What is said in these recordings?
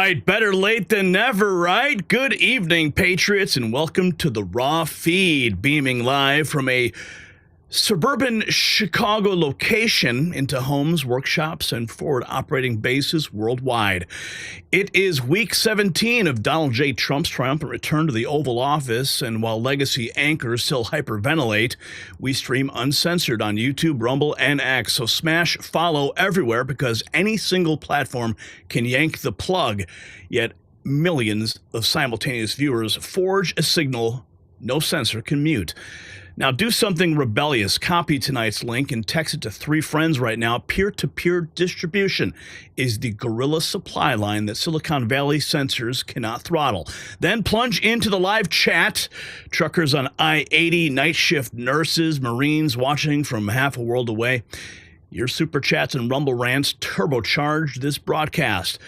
right, better late than never, right? Good evening, Patriots, and welcome to the Raw Feed, beaming live from a suburban Chicago location into homes, workshops, and forward operating bases worldwide. It is week 17 of Donald J. Trump's triumphant return to the Oval Office, and while legacy anchors still hyperventilate, we stream uncensored on YouTube, Rumble, and X. So smash follow everywhere because any single platform can yank the plug, yet millions of simultaneous viewers forge a signal no censor can mute. Now, do something rebellious. Copy tonight's link and text it to 3 friends right now. Peer-to-peer distribution is the guerrilla supply line that Silicon Valley censors cannot throttle. Then plunge into the live chat. Truckers on I-80, night shift nurses, Marines watching from half a world away. Your super chats and Rumble rants turbocharge this broadcast.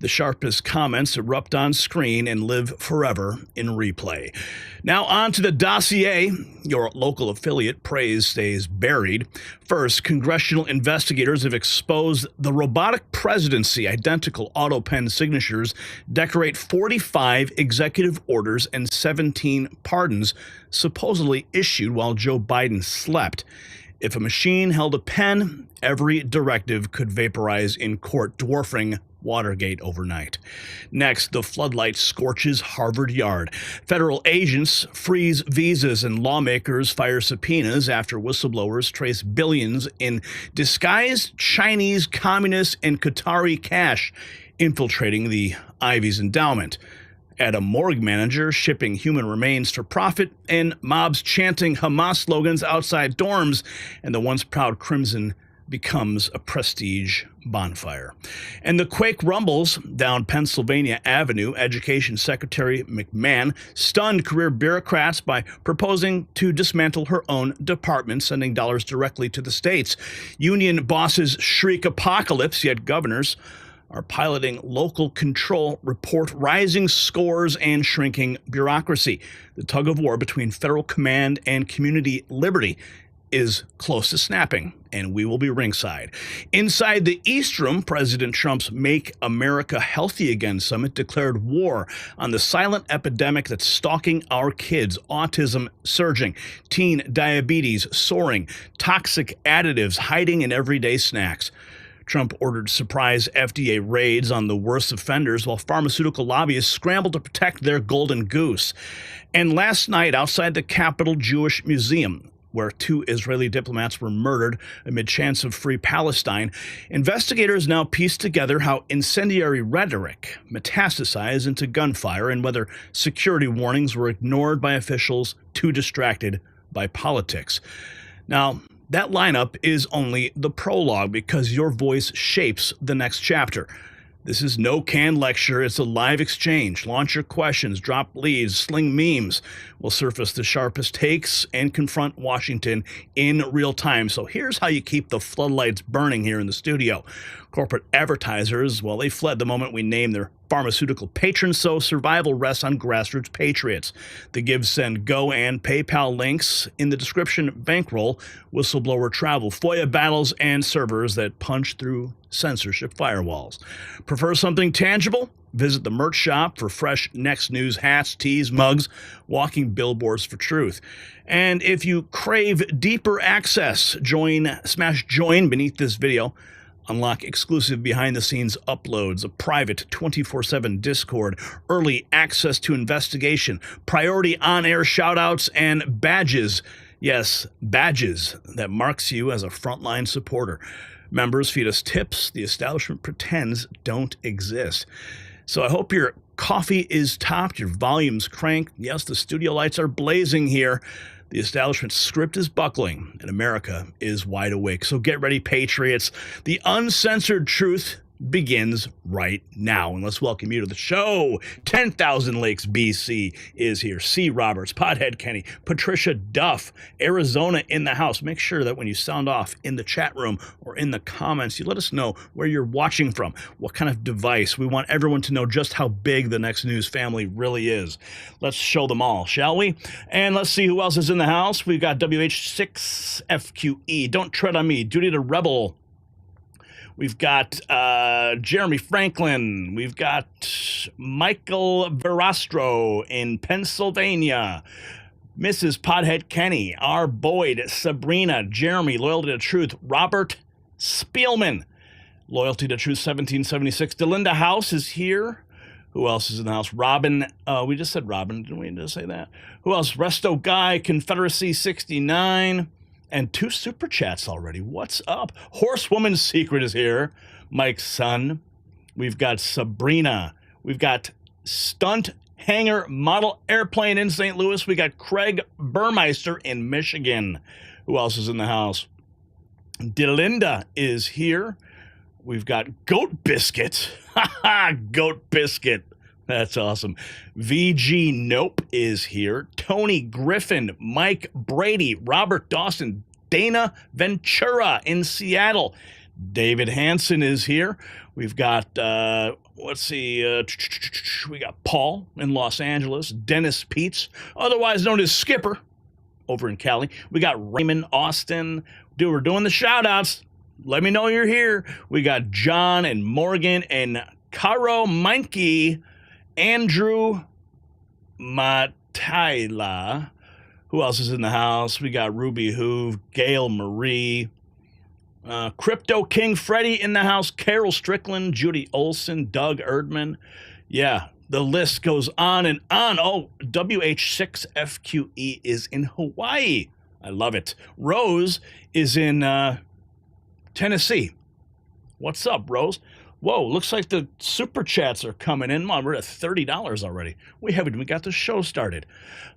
The sharpest comments erupt on screen and live forever in replay. Now on to the dossier. Your local affiliate praise stays buried. First, congressional investigators have exposed the robotic presidency. Identical AUTOPEN signatures decorate 45 executive orders and 17 pardons supposedly issued while Joe Biden slept. If a machine held a pen, every directive could vaporize in court, dwarfing Watergate overnight. Next, the floodlight scorches Harvard Yard. Federal agents freeze visas and lawmakers fire subpoenas after whistleblowers trace billions in disguised Chinese, communist, and Qatari cash infiltrating the Ivy's endowment. At a morgue manager shipping human remains for profit, and mobs chanting Hamas slogans outside dorms, and the once proud Crimson becomes a prestige bonfire. And the quake rumbles down Pennsylvania Avenue. Education Secretary McMahon stunned career bureaucrats by proposing to dismantle her own department, sending dollars directly to the states. Union bosses shriek apocalypse, yet governors are piloting local control, report rising scores and shrinking bureaucracy. The tug of war between federal command and community liberty is close to snapping, and we will be ringside. Inside the East Room, President Trump's Make America Healthy Again summit declared war on the silent epidemic that's stalking our kids. Autism surging, teen diabetes soaring, toxic additives hiding in everyday snacks. Trump ordered surprise FDA raids on the worst offenders while pharmaceutical lobbyists scramble to protect their golden goose. And last night, outside the Capitol Jewish Museum, where 2 Israeli diplomats were murdered amid chants of free Palestine, investigators now piece together how incendiary rhetoric metastasized into gunfire and whether security warnings were ignored by officials too distracted by politics. Now, that lineup is only the prologue because your voice shapes the next chapter. This is no canned lecture, it's a live exchange. Launch your questions, drop leads, sling memes. We'll surface the sharpest takes and confront Washington in real time. So here's how you keep the floodlights burning here in the studio. Corporate advertisers, well, they fled the moment we named their pharmaceutical patrons, so survival rests on grassroots patriots. The Give, Send, Go, and PayPal links in the description bankroll whistleblower travel, FOIA battles, and servers that punch through censorship firewalls. Prefer something tangible? Visit the merch shop for fresh Next News hats, tees, mugs, walking billboards for truth. And if you crave deeper access, smash join beneath this video. Unlock exclusive behind-the-scenes uploads, a private 24/7 Discord, early access to investigation, priority on-air shout-outs, and badges. Yes, badges that marks you as a frontline supporter. Members feed us tips the establishment pretends don't exist. So I hope your coffee is topped, your volume's cranked. Yes, the studio lights are blazing here. The establishment script is buckling, and America is wide awake. So get ready, Patriots. The uncensored truth begins right now. And let's welcome you to the show. 10,000 Lakes, BC is here. C. Roberts, Pothead Kenny, Patricia Duff, Arizona in the house. Make sure that when you sound off in the chat room or in the comments, you let us know where you're watching from, what kind of device. We want everyone to know just how big the Next News family really is. Let's show them all, shall we? And let's see who else is in the house. We've got WH6FQE. Don't tread on me. Duty to Rebel. We've got Jeremy Franklin. We've got Michael Verastro in Pennsylvania. Mrs. Podhead Kenny, R. Boyd, Sabrina, Jeremy, Loyalty to Truth, Robert Spielman, Loyalty to Truth 1776. Delinda House is here. Who else is in the house? Robin, we just said Robin, didn't we just say that? Who else? Resto Guy, Confederacy 69, and 2 super chats already. What's up? Horsewoman's Secret is here. Mike's son. We've got Sabrina. We've got Stunt Hangar Model Airplane in St. Louis. We got Craig Burmeister in Michigan. Who else is in the house? Delinda is here. We've got Goat Biscuit. Goat Biscuit. That's awesome. VG Nope is here. Tony Griffin, Mike Brady, Robert Dawson, Dana Ventura in Seattle. David Hansen is here. We've got, let's see, we got Paul in Los Angeles, Dennis Peets, otherwise known as Skipper, over in Cali. We got Raymond Austin. Dude, we're doing the shout-outs. Let me know you're here. We got John and Morgan and Caro Meinke, Andrew Matayla. Who else is in the house? We got Ruby Hoove, Gail Marie, Crypto King Freddy in the house, Carol Strickland, Judy Olson, Doug Erdman. Yeah, the list goes on and on. Oh, WH6FQE is in Hawaii. I love it. Rose is in Tennessee. What's up, Rose? Whoa, looks like the super chats are coming in. Mom, we're at $30 already. We haven't even got the show started.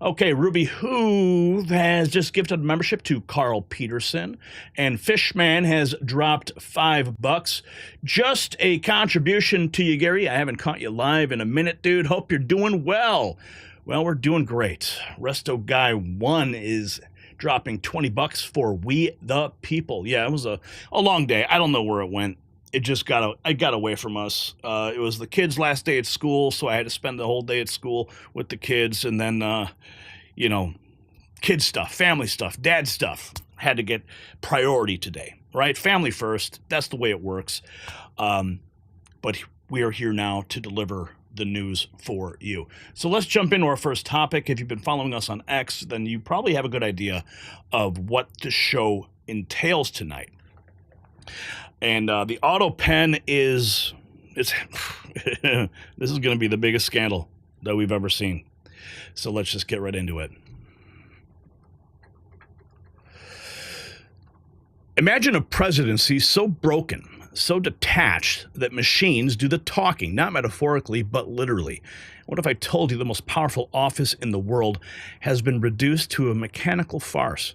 Okay, Ruby Who has just gifted a membership to Carl Peterson, and Fishman has dropped $5. Just a contribution to you, Gary. I haven't caught you live in a minute, dude. Hope you're doing well. Well, we're doing great. Resto Guy 1 is dropping $20 for We the People. Yeah, it was a long day. I don't know where it went. It just got away from us. It was the kids' last day at school, so I had to spend the whole day at school with the kids, and then, kid stuff, family stuff, dad stuff had to get priority today, right? Family first. That's the way it works. But we are here now to deliver the news for you. So let's jump into our first topic. If you've been following us on X, then you probably have a good idea of what the show entails tonight. And the AUTOPEN this is going to be the biggest scandal that we've ever seen. So let's just get right into it. Imagine a presidency so broken, so detached that machines do the talking, not metaphorically, but literally. What if I told you the most powerful office in the world has been reduced to a mechanical farce?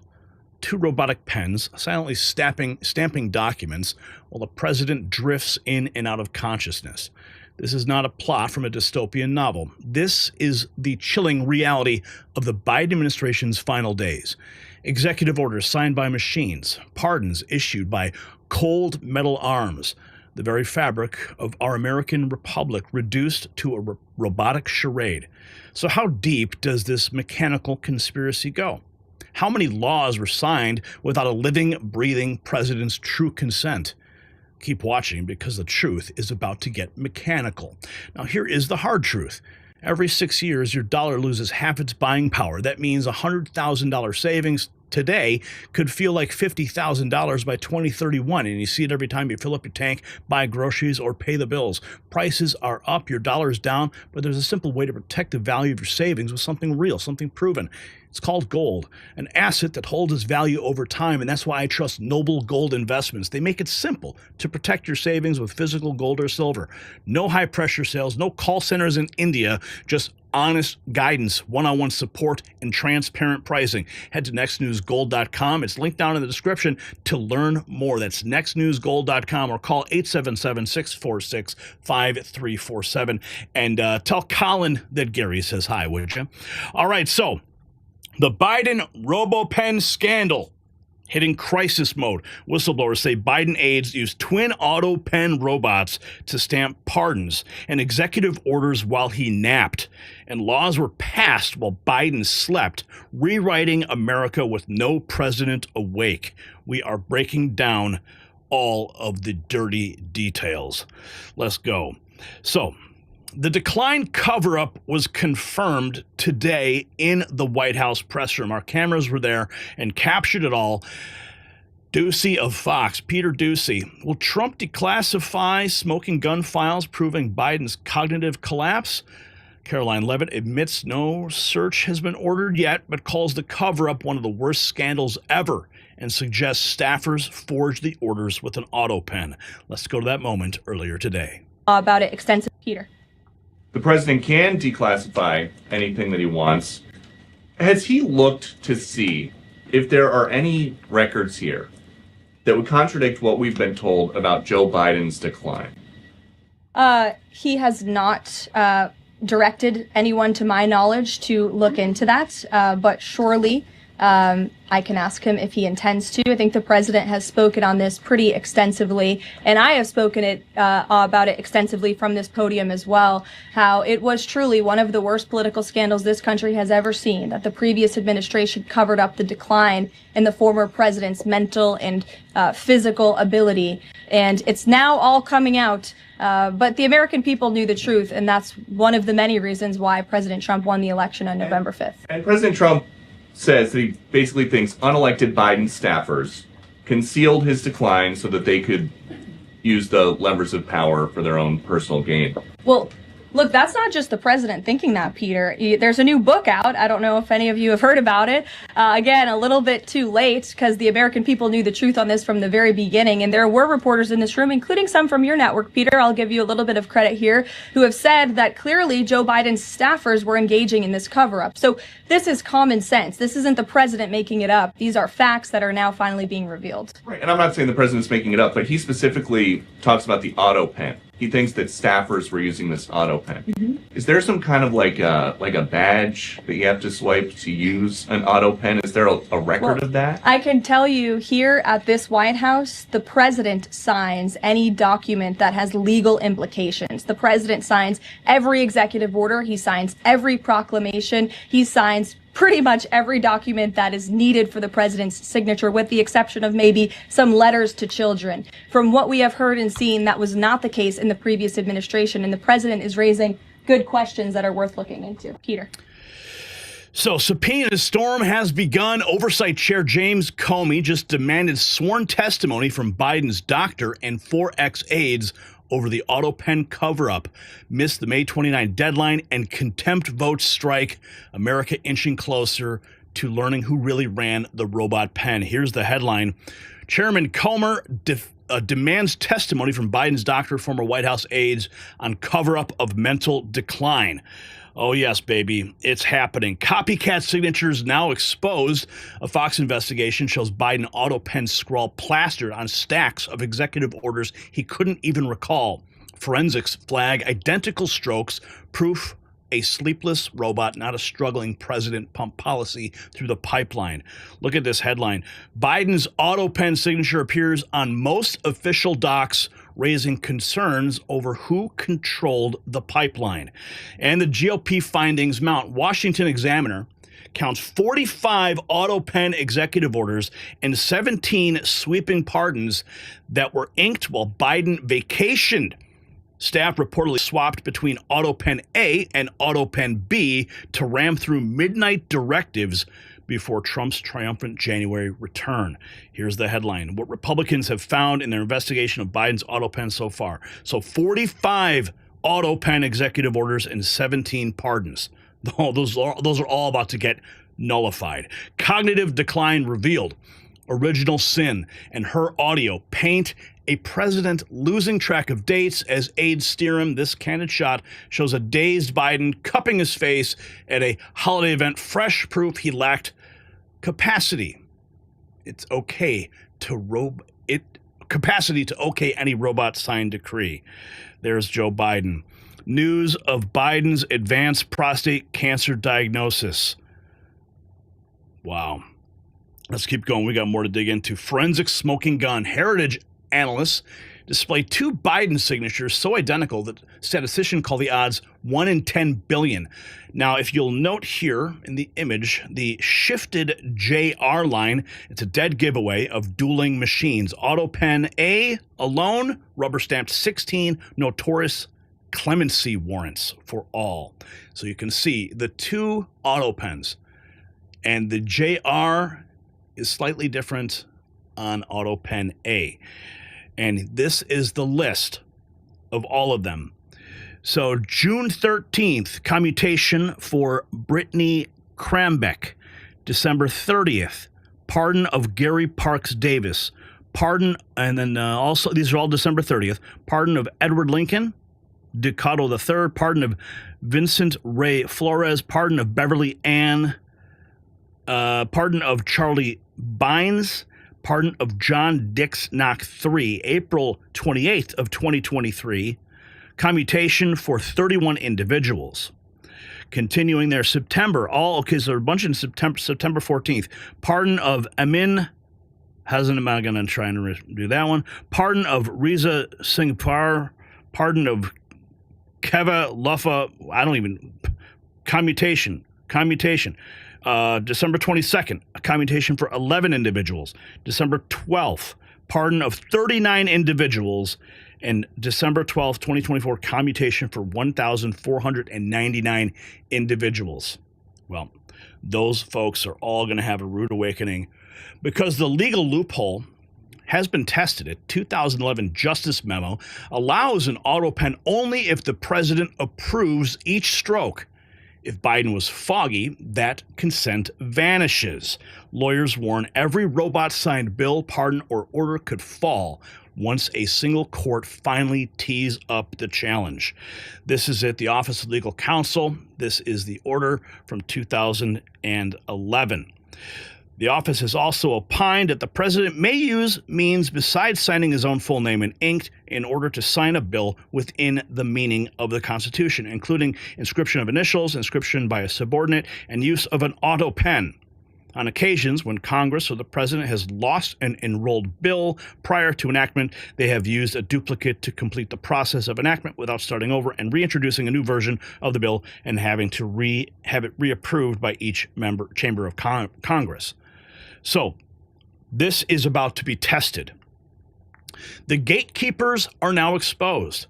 2 robotic pens silently stamping documents while the president drifts in and out of consciousness. This is not a plot from a dystopian novel. This is the chilling reality of the Biden administration's final days. Executive orders signed by machines, pardons issued by cold metal arms, the very fabric of our American republic reduced to a robotic charade. So how deep does this mechanical conspiracy go? How many laws were signed without a living, breathing president's true consent? Keep watching, because the truth is about to get mechanical. Now, here is the hard truth. Every 6 years, your dollar loses half its buying power. That means $100,000 savings today could feel like $50,000 by 2031, and you see it every time you fill up your tank, buy groceries, or pay the bills. Prices are up, your dollar's down, but there's a simple way to protect the value of your savings with something real, something proven. It's called gold, an asset that holds its value over time, and that's why I trust Noble Gold Investments. They make it simple to protect your savings with physical gold or silver. No high-pressure sales, no call centers in India, just honest guidance, one-on-one support, and transparent pricing. Head to nextnewsgold.com. It's linked down in the description to learn more. That's nextnewsgold.com, or call 877-646-5347 and tell Colin that Gary says hi, would you? All right, so the Biden ROBO-PRESIDENCY scandal hitting crisis mode. Whistleblowers say Biden aides used twin AUTOPEN robots to stamp pardons and executive orders while he napped. And laws were passed while Biden slept, rewriting America with no president awake. We are breaking down all of the dirty details. Let's go. So, the decline cover-up was confirmed today in the White House press room. Our cameras were there and captured it all. Ducey of Fox, Peter Ducey. Will Trump declassify smoking gun files proving Biden's cognitive collapse? Caroline Leavitt admits no search has been ordered yet, but calls the cover-up one of the worst scandals ever and suggests staffers forged the orders with an AUTOPEN. Let's go to that moment earlier today. About it extensive, Peter. The president can declassify anything that he wants. Has he looked to see if there are any records here that would contradict what we've been told about Joe Biden's decline? He has not directed anyone, to my knowledge, to look into that, but surely I can ask him if he intends to. I think the president has spoken on this pretty extensively, and I have spoken about it extensively from this podium as well, how it was truly one of the worst political scandals this country has ever seen, that the previous administration covered up the decline in the former president's mental and physical ability, and it's now all coming out. But the American people knew the truth, and that's one of the many reasons why President Trump won the election on November 5th. And President Trump says that he basically thinks unelected Biden staffers concealed his decline so that they could use the levers of power for their own personal gain. Well, look, that's not just the president thinking that, Peter. There's a new book out. I don't know if any of you have heard about it. Again, a little bit too late, because the American people knew the truth on this from the very beginning. And there were reporters in this room, including some from your network, Peter, I'll give you a little bit of credit here, who have said that clearly Joe Biden's staffers were engaging in this cover-up. So this is common sense. This isn't the president making it up. These are facts that are now finally being revealed. Right, and I'm not saying the president's making it up, but he specifically talks about the AUTOPEN. He thinks that staffers were using this AUTOPEN. Mm-hmm. Is there some kind of like a badge that you have to swipe to use an AUTOPEN? Is there a record of that? I can tell you here at this White House, the president signs any document that has legal implications. The president signs every executive order. He signs every proclamation. He signs pretty much every document that is needed for the president's signature, with the exception of maybe some letters to children. From what we have heard and seen, that was not the case in the previous administration, and the president is raising good questions that are worth looking into. Peter. So, subpoena storm has begun. Oversight Chair James Comer just demanded sworn testimony from Biden's doctor and 4 ex-aides over the AUTOPEN cover-up, missed the May 29 deadline, and contempt votes strike America inching closer to learning who really ran the robot pen. Here's the headline. Chairman Comer demands testimony from Biden's doctor, former White House aides, on cover-up of mental decline. Oh, yes, baby, it's happening. Copycat signatures now exposed. A Fox investigation shows Biden AUTOPEN scrawl plastered on stacks of executive orders he couldn't even recall. Forensics flag identical strokes, proof a sleepless robot, not a struggling president, pumped policy through the pipeline. Look at this headline. Biden's AUTOPEN signature appears on most official docs, raising concerns over who controlled the pipeline. And the GOP findings mount. Washington Examiner counts 45 AUTOPEN executive orders and 17 sweeping pardons that were inked while Biden vacationed. Staff reportedly swapped between AUTOPEN A and AUTOPEN B to ram through midnight directives before Trump's triumphant January return. Here's the headline. What Republicans have found in their investigation of Biden's AUTOPEN so far. So 45 AUTOPEN executive orders and 17 pardons. Those are all about to get nullified. Cognitive decline revealed. Original sin and her audio paint a president losing track of dates as aides steer him. This candid shot shows a dazed Biden cupping his face at a holiday event, fresh proof he lacked capacity. It's okay to capacity to okay any robot signed decree. There's Joe Biden. News of Biden's advanced prostate cancer diagnosis. Wow. Let's keep going. We got more to dig into. Forensic smoking gun. Heritage analysts display two Biden signatures so identical that statisticians call the odds 1 in 10 billion. Now, if you'll note here in the image, the shifted JR line, it's a dead giveaway of dueling machines. AUTOPEN A alone rubber-stamped 16 notorious clemency warrants for all. So you can see the two AUTOPENs, and the JR is slightly different on AUTOPEN A. And this is the list of all of them. So June 13th, commutation for Brittany Krambeck. December 30th, pardon of Gary Parks Davis. Pardon, and then also, these are all December 30th, pardon of Edward Lincoln, Ducato III, pardon of Vincent Ray Flores, pardon of Beverly Ann, pardon of Charlie Bynes, pardon of John Dix Knock III, April 28th of 2023, commutation for 31 individuals. Continuing there, September, so there are a bunch in September 14th, pardon of Amin Hassan, am I going to try and do that one? Pardon of Riza Singhpar, pardon of Keva Luffa, commutation. December 22nd, a commutation for 11 individuals. December 12th, pardon of 39 individuals. And December 12th, 2024, commutation for 1,499 individuals. Well, those folks are all going to have a rude awakening because the legal loophole has been tested. A 2011 Justice memo allows an AUTOPEN only if the president approves each stroke. If Biden was foggy, that consent vanishes. Lawyers warn every robot-signed bill, pardon, or order could fall once a single court finally tees up the challenge. This is at the Office of Legal Counsel. This is the order from 2011. The office has also opined that the president may use means besides signing his own full name in ink in order to sign a bill within the meaning of the Constitution, including inscription of initials, inscription by a subordinate, and use of an AUTOPEN. On occasions when Congress or the president has lost an enrolled bill prior to enactment, they have used a duplicate to complete the process of enactment without starting over and reintroducing a new version of the bill and having to have it reapproved by each chamber of Congress. So this is about to be tested. The gatekeepers are now exposed.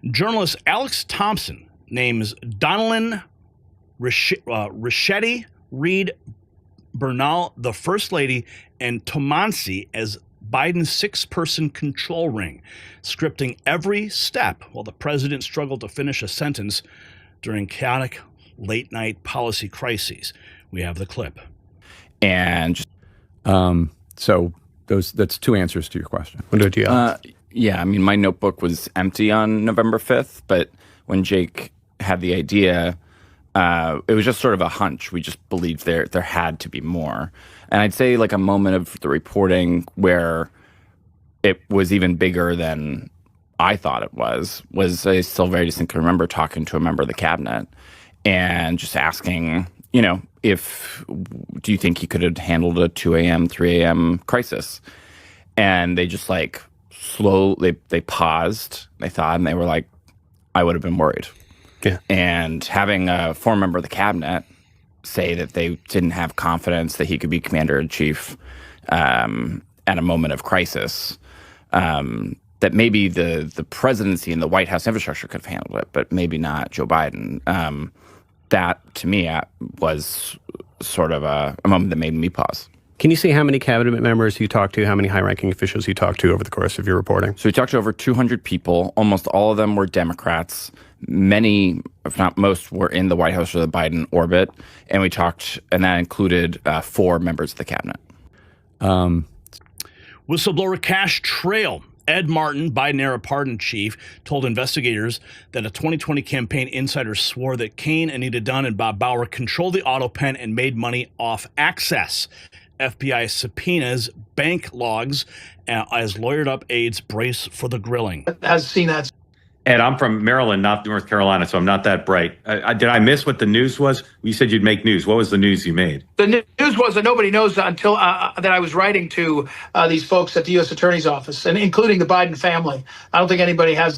Journalist Alex Thompson names Donalyn Richetti, Reed Bernal, the First Lady, and Tomansi as Biden's six-person control ring, scripting every step while the president struggled to finish a sentence during chaotic late-night policy crises. We have the clip. And so that's two answers to your question. What do you yeah, I mean, my notebook was empty on November 5th, but when Jake had the idea, it was just sort of a hunch. We just believed there had to be more. And I'd say like a moment of the reporting where it was even bigger than I thought it was I still very distinctly remember talking to a member of the cabinet and just asking, do you think he could have handled a 2 a.m., 3 a.m. crisis? And they just like they paused, they thought, and they were like, I would have been worried. Yeah. And having a former member of the cabinet say that they didn't have confidence that he could be commander-in-chief at a moment of crisis, that maybe the presidency and the White House infrastructure could have handled it, but maybe not Joe Biden. That, to me, was sort of a moment that made me pause. Can you say how many cabinet members you talked to, how many high-ranking officials you talked to over the course of your reporting? So we talked to over 200 people. Almost all of them were Democrats. Many, if not most, were in the White House or the Biden orbit. And we talked, and that included 4 members of the cabinet. Whistleblower cash trail. Ed Martin, Biden-era pardon chief, told investigators that a 2020 campaign insider swore that Kane, Anita Dunn, and Bob Bauer controlled the AUTOPEN and made money off access. FBI subpoenas bank logs as lawyered-up aides brace for the grilling. Has seen that. Ed, I'm from Maryland, not North Carolina, so I'm not that bright. Did I miss what the news was? You said you'd make news. What was the news you made? The news was that nobody knows until that I was writing to these folks at the U.S. Attorney's Office, and including the Biden family. I don't think anybody has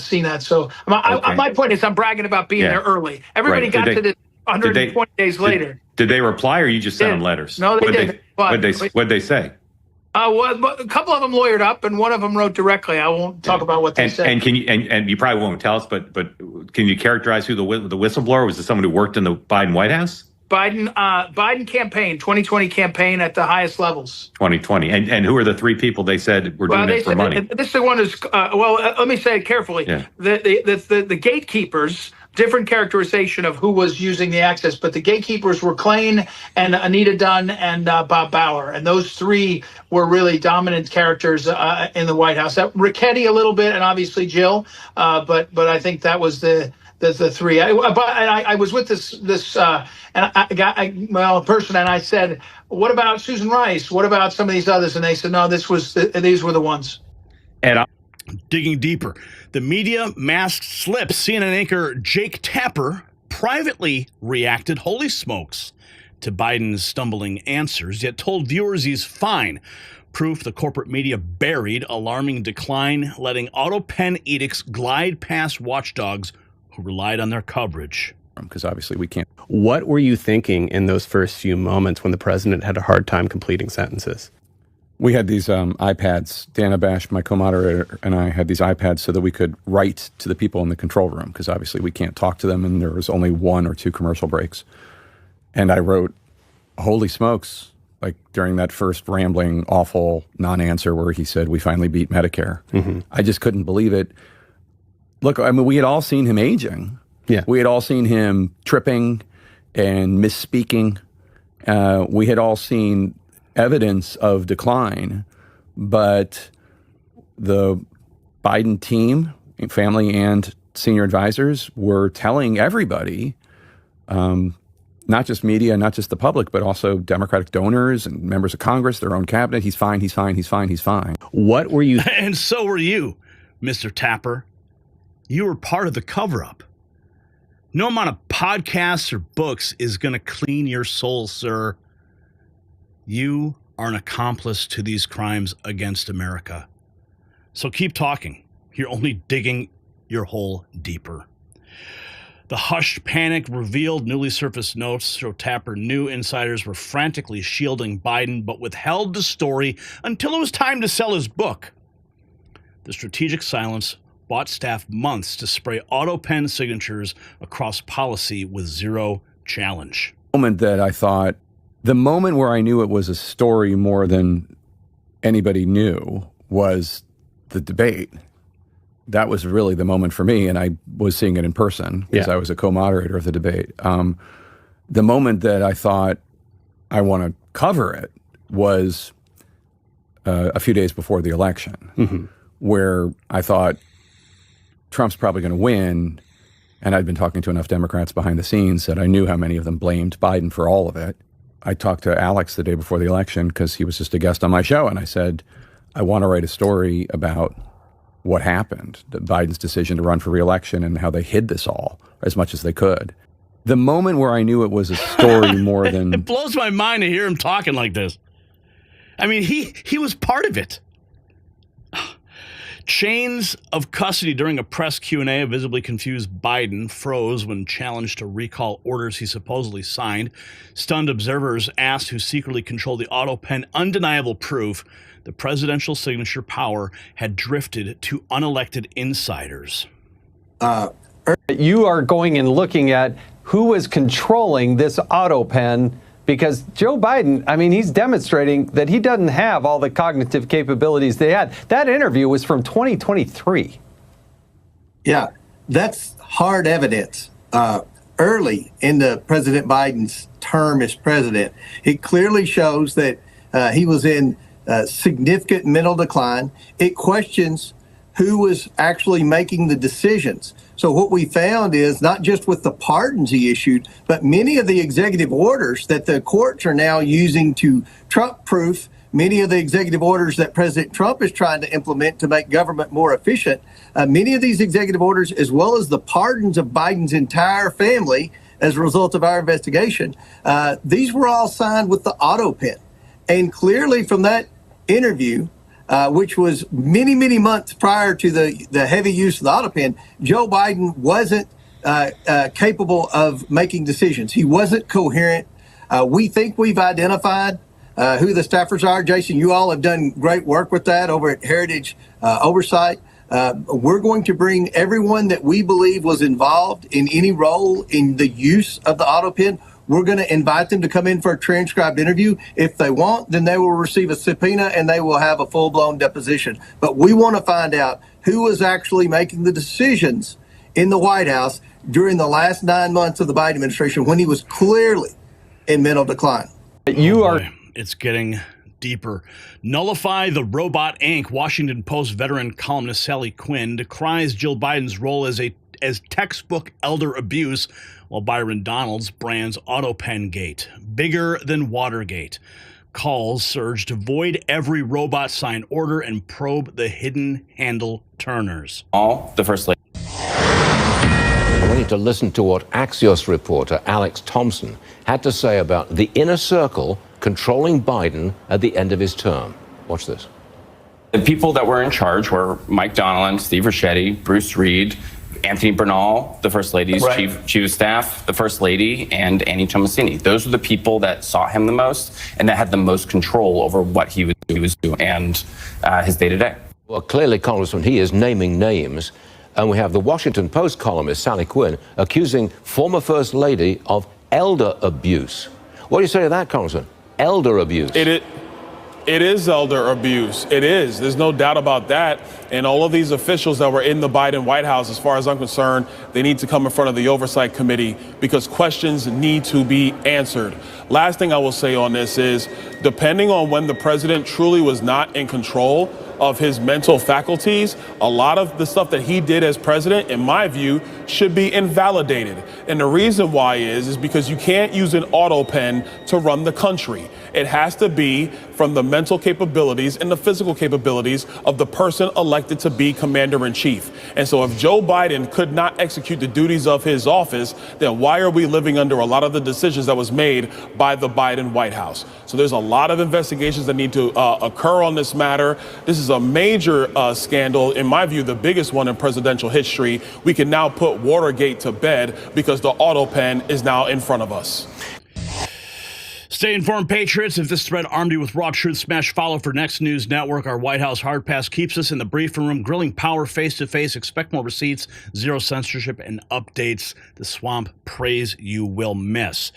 seen that. So my point is, I'm bragging about being there early. Everybody got to this 120 days later. Did they reply, or you just sent them letters? No, they didn't. What'd they say? Well, a couple of them lawyered up, and one of them wrote directly. I won't talk about what they said. And can you and you probably won't tell us, but can you characterize who the whistleblower was? It someone who worked in the Biden White House? Biden campaign, 2020 campaign at the highest levels. 2020, and who are the three people they said were doing it for money? This is the one who's let me say it carefully. Yeah. The gatekeepers. Different characterization of who was using the access, but the gatekeepers were Klain and Anita Dunn and Bob Bauer, and those three were really dominant characters in the White House. Ricchetti a little bit, and obviously Jill, but I think that was the three. I was with this person, and I said, "What about Susan Rice? What about some of these others?" And they said, "No, these were the ones." And digging deeper, the media masked slips. CNN anchor Jake Tapper privately reacted, holy smokes, to Biden's stumbling answers, yet told viewers he's fine. Proof the corporate media buried, alarming decline, letting AUTOPEN edicts glide past watchdogs who relied on their coverage. Because obviously we can't. What were you thinking in those first few moments when the president had a hard time completing sentences? We had these iPads. Dana Bash, my co-moderator, and I had these iPads so that we could write to the people in the control room, because obviously we can't talk to them, and there was only 1 or 2 commercial breaks. And I wrote, holy smokes, like during that first rambling, awful non-answer where he said, we finally beat Medicare. Mm-hmm. I just couldn't believe it. Look, I mean, we had all seen him aging. Yeah. We had all seen him tripping and misspeaking. We had all seen evidence of decline, but the Biden team, family and senior advisors, were telling everybody, not just media, not just the public, but also Democratic donors and members of Congress, their own cabinet, he's fine, he's fine, he's fine, he's fine. What were you? And so were you, Mr. Tapper. You were part of the cover-up. No amount of podcasts or books is going to clean your soul, sir. You are an accomplice to these crimes against America. So keep talking. You're only digging your hole deeper. The hushed panic revealed newly surfaced notes show Tapper knew insiders were frantically shielding Biden, but withheld the story until it was time to sell his book. The strategic silence bought staff months to spray AUTOPEN signatures across policy with zero challenge. The moment where I knew it was a story more than anybody knew was the debate. That was really the moment for me, and I was seeing it in person because I was a co-moderator of the debate. The moment that I thought I want to cover it was a few days before the election, where I thought Trump's probably going to win, and I'd been talking to enough Democrats behind the scenes that I knew how many of them blamed Biden for all of it. I talked to Alex the day before the election because he was just a guest on my show, and I said, I want to write a story about what happened, Biden's decision to run for re-election and how they hid this all as much as they could. The moment where I knew it was a story more than... It blows my mind to hear him talking like this. I mean, he was part of it. Chains of custody during a press Q&A of visibly confused Biden froze when challenged to recall orders he supposedly signed. Stunned observers asked who secretly controlled the AUTOPEN. Undeniable proof the presidential signature power had drifted to unelected insiders. You are going and looking at who was controlling this AUTOPEN, because Joe Biden, I mean, he's demonstrating that he doesn't have all the cognitive capabilities they had. That interview was from 2023. Yeah, that's hard evidence. Early in the President Biden's term as president, it clearly shows that he was in significant mental decline. It questions who was actually making the decisions. So what we found is not just with the pardons he issued, but many of the executive orders that the courts are now using to Trump-proof many of the executive orders that President Trump is trying to implement to make government more efficient, many of these executive orders, as well as the pardons of Biden's entire family as a result of our investigation, these were all signed with the AUTOPEN. And clearly from that interview, which was many, many months prior to the heavy use of the AUTOPEN, Joe Biden wasn't capable of making decisions. He wasn't coherent. We think we've identified who the staffers are. Jason, you all have done great work with that over at Heritage Oversight. We're going to bring everyone that we believe was involved in any role in the use of the AUTOPEN. We're going to invite them to come in for a transcribed interview. If they want, then they will receive a subpoena and they will have a full-blown deposition. But we want to find out who was actually making the decisions in the White House during the last 9 months of the Biden administration when he was clearly in mental decline. It's getting deeper. Nullify the Robot Inc. Washington Post veteran columnist Sally Quinn decries Jill Biden's role as textbook elder abuse, while Byron Donalds brands AUTOPEN Gate bigger than Watergate. Calls surge to void every robot sign order and probe the hidden handle turners. All the First Lady. We need to listen to what Axios reporter Alex Thompson had to say about the inner circle controlling Biden at the end of his term. Watch this. The people that were in charge were Mike Donilon, Steve Ricchetti, Bruce Reed, Anthony Bernal, the First Lady's chief of staff, the First Lady, and Annie Tomasini. Those were the people that saw him the most and that had the most control over what he was doing and his day-to-day. Well, clearly, Congressman, he is naming names. And we have the Washington Post columnist Sally Quinn accusing former First Lady of elder abuse. What do you say to that, Congressman? Elder abuse. It is elder abuse. It is. There's no doubt about that. And all of these officials that were in the Biden White House, as far as I'm concerned, they need to come in front of the Oversight Committee because questions need to be answered. Last thing I will say on this is, depending on when the president truly was not in control of his mental faculties, a lot of the stuff that he did as president, in my view, should be invalidated. And the reason why is because you can't use an AUTOPEN to run the country. It has to be from the mental capabilities and the physical capabilities of the person elected to be commander-in-chief. And so if Joe Biden could not execute the duties of his office, then why are we living under a lot of the decisions that was made by the Biden White House? So there's a lot of investigations that need to occur on this matter. This is a major scandal, in my view, the biggest one in presidential history. We can now put Watergate to bed because the AUTOPEN is now in front of us. Stay informed, Patriots. If this thread armed you with raw truth, smash follow for Next News Network. Our White House hard pass keeps us in the briefing room, grilling power face-to-face. Expect more receipts, zero censorship, and updates. The swamp praise you will miss.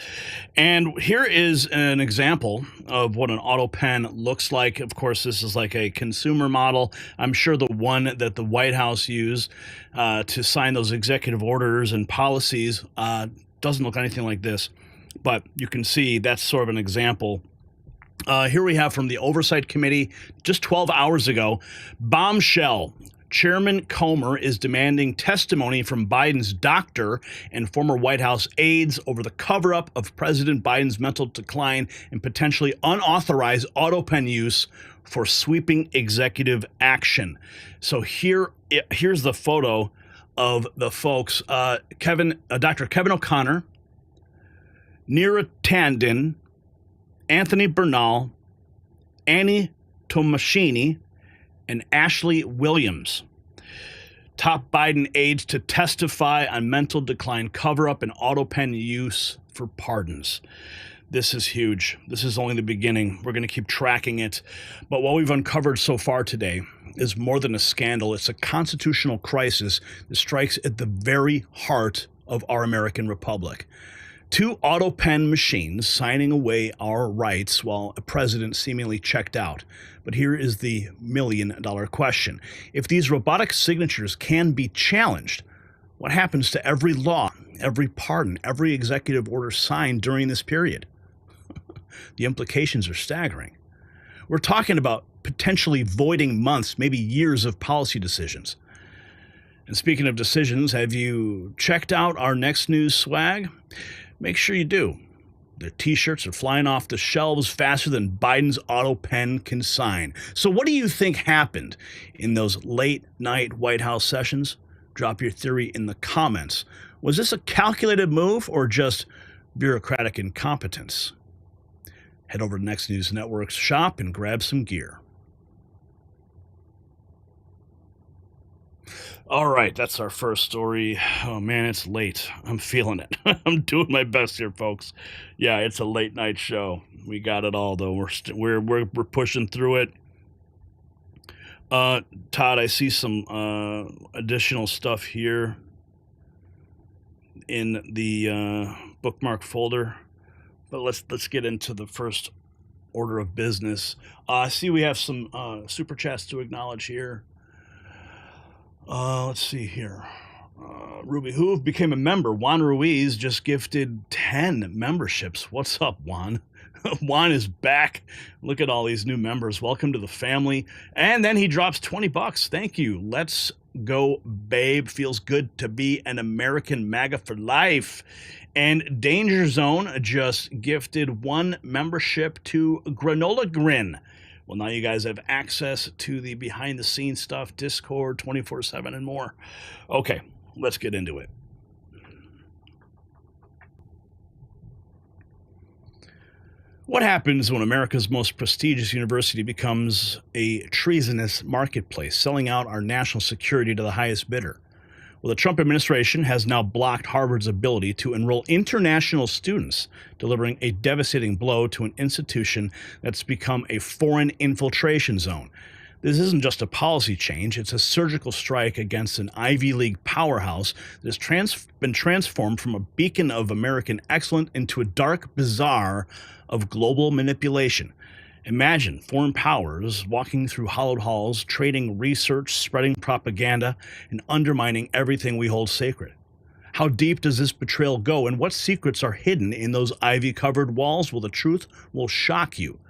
And here is an example of what an AUTOPEN looks like. Of course, this is like a consumer model. I'm sure the one that the White House used to sign those executive orders and policies doesn't look anything like this. But you can see that's sort of an example. Here we have from the Oversight Committee just 12 hours ago, bombshell. Chairman Comer is demanding testimony from Biden's doctor and former White House aides over the cover-up of President Biden's mental decline and potentially unauthorized AUTOPEN use for sweeping executive action. So here's the photo of the folks. Dr. Kevin O'Connor, Neera Tanden, Anthony Bernal, Annie Tomasini, and Ashley Williams. Top Biden aides to testify on mental decline cover-up and AUTOPEN use for pardons. This is huge. This is only the beginning. We're going to keep tracking it. But what we've uncovered so far today is more than a scandal. It's a constitutional crisis that strikes at the very heart of our American republic. 2 AUTOPEN machines signing away our rights while a president seemingly checked out. But here is the million-dollar question. If these robotic signatures can be challenged, what happens to every law, every pardon, every executive order signed during this period? The implications are staggering. We're talking about potentially voiding months, maybe years of policy decisions. And speaking of decisions, have you checked out our Next News swag? Make sure you do. Their t-shirts are flying off the shelves faster than Biden's AUTOPEN can sign. So what do you think happened in those late night White House sessions? Drop your theory in the comments. Was this a calculated move or just bureaucratic incompetence? Head over to Next News Network's shop and grab some gear. All right, that's our first story. Oh man, it's late. I'm feeling it. I'm doing my best here, folks. Yeah, it's a late night show. We got it all though. We're pushing through it. Todd, I see some additional stuff here in the bookmark folder, but let's get into the first order of business. I see we have some super chats to acknowledge here. Let's see here. Ruby Hoove became a member. Juan Ruiz just gifted 10 memberships. What's up, Juan? Juan is back. Look at all these new members. Welcome to the family. And then he drops $20. Thank you. Let's go, babe. Feels good to be an American MAGA for life. And Danger Zone just gifted 1 membership to Granola Grin. Well, now you guys have access to the behind-the-scenes stuff, Discord, 24/7, and more. Okay, let's get into it. What happens when America's most prestigious university becomes a treasonous marketplace, selling out our national security to the highest bidder? Well, the Trump administration has now blocked Harvard's ability to enroll international students, delivering a devastating blow to an institution that's become a foreign infiltration zone. This isn't just a policy change, it's a surgical strike against an Ivy League powerhouse that has been transformed from a beacon of American excellence into a dark bazaar of global manipulation. Imagine foreign powers walking through hollowed halls, trading research, spreading propaganda, and undermining everything we hold sacred. How deep does this betrayal go, and what secrets are hidden in those ivy-covered walls? Well, the truth will shock you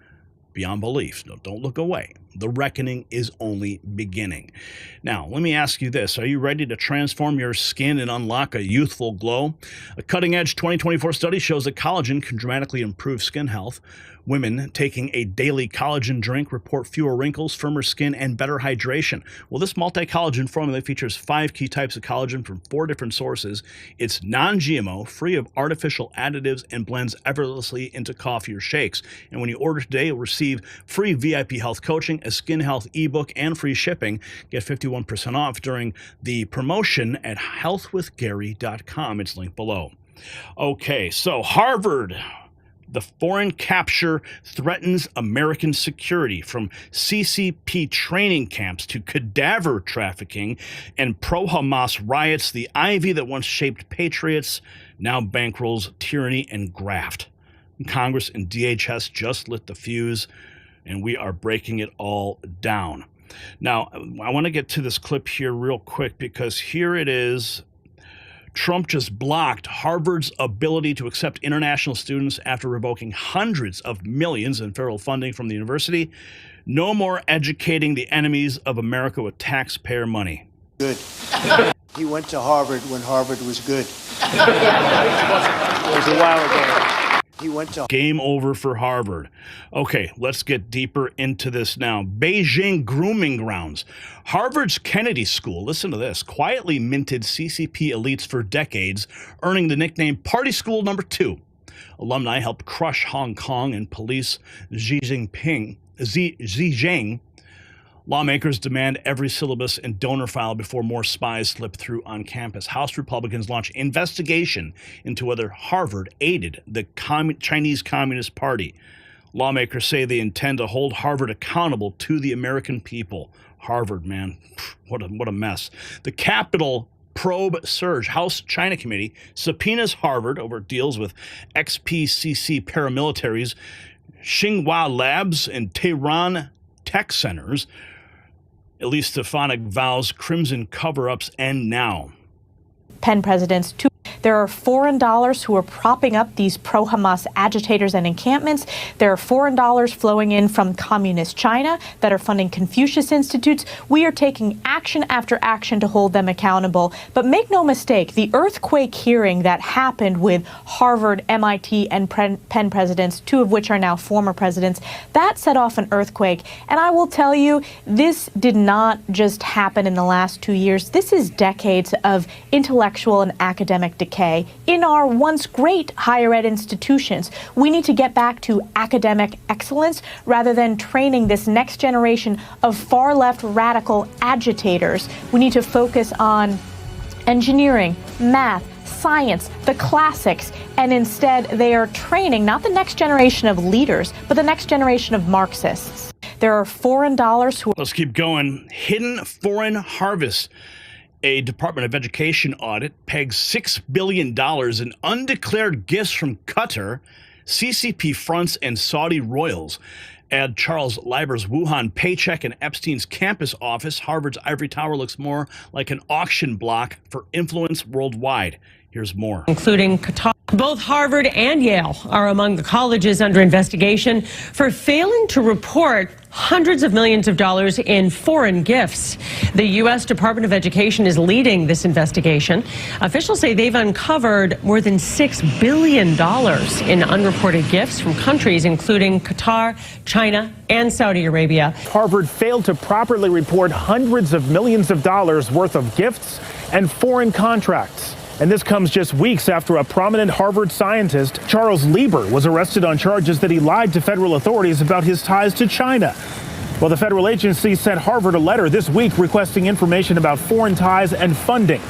beyond belief. No, don't look away. The reckoning is only beginning. Now, let me ask you this. Are you ready to transform your skin and unlock a youthful glow? A cutting-edge 2024 study shows that collagen can dramatically improve skin health. Women taking a daily collagen drink report fewer wrinkles, firmer skin, and better hydration. Well, this multi-collagen formula features 5 key types of collagen from 4 different sources. It's non-GMO, free of artificial additives, and blends effortlessly into coffee or shakes. And when you order today, you'll receive free VIP health coaching, a skin health ebook, and free shipping. Get 51% off during the promotion at healthwithgary.com. It's linked below. Okay, so Harvard. The foreign capture threatens American security, from CCP training camps to cadaver trafficking and pro-Hamas riots. The Ivy that once shaped Patriots now bankrolls tyranny and graft. Congress and DHS just lit the fuse, and we are breaking it all down. Now, I want to get to this clip here real quick, because here it is. Trump just blocked Harvard's ability to accept international students after revoking hundreds of millions in federal funding from the university. No more educating the enemies of America with taxpayer money. Good. He went to Harvard when Harvard was good. It was a while ago. He went to Game over for Harvard. Okay, let's get deeper into this now. Beijing grooming grounds. Harvard's Kennedy School, listen to this, quietly minted CCP elites for decades, earning the nickname Party School No. 2. Alumni helped crush Hong Kong and police Xi Jinping. Lawmakers demand every syllabus and donor file before more spies slip through on campus. House Republicans launch investigation into whether Harvard aided the Chinese Communist Party. Lawmakers say they intend to hold Harvard accountable to the American people. Harvard, man, what a mess. The Capitol probe surge. House China Committee subpoenas Harvard over deals with XPCC paramilitaries, Tsinghua Labs, and Tehran tech centers. Elise Stefanik vows crimson cover-ups end now. Penn presidents There are foreign dollars who are propping up these pro-Hamas agitators and encampments. There are foreign dollars flowing in from communist China that are funding Confucius Institutes. We are taking action after action to hold them accountable. But make no mistake, the earthquake hearing that happened with Harvard, MIT, and Penn presidents, two of which are now former presidents, that set off an earthquake. And I will tell you, this did not just happen in the last 2 years. This is decades of intellectual and academic decay in our once great higher ed institutions. We need to get back to academic excellence rather than training this next generation of far left radical agitators. We need to focus on engineering, math, science, the classics, and instead they are training not the next generation of leaders, but the next generation of Marxists. There are foreign dollars who... Let's keep going. Hidden foreign harvest. A Department of Education audit pegs $6 billion in undeclared gifts from Qatar, CCP fronts, and Saudi royals. Add Charles Leiber's Wuhan paycheck and Epstein's campus office. Harvard's ivory tower looks more like an auction block for influence worldwide. Here's more. Including Qatar. Both Harvard and Yale are among the colleges under investigation for failing to report hundreds of millions of dollars in foreign gifts. The U.S. Department of Education is leading this investigation. Officials say they've uncovered more than $6 billion in unreported gifts from countries including Qatar, China, and Saudi Arabia. Harvard failed to properly report hundreds of millions of dollars worth of gifts and foreign contracts. And this comes just weeks after a prominent Harvard scientist, Charles Leiber, was arrested on charges that he lied to federal authorities about his ties to China. Well, the federal agency sent Harvard a letter this week requesting information about foreign ties and funding.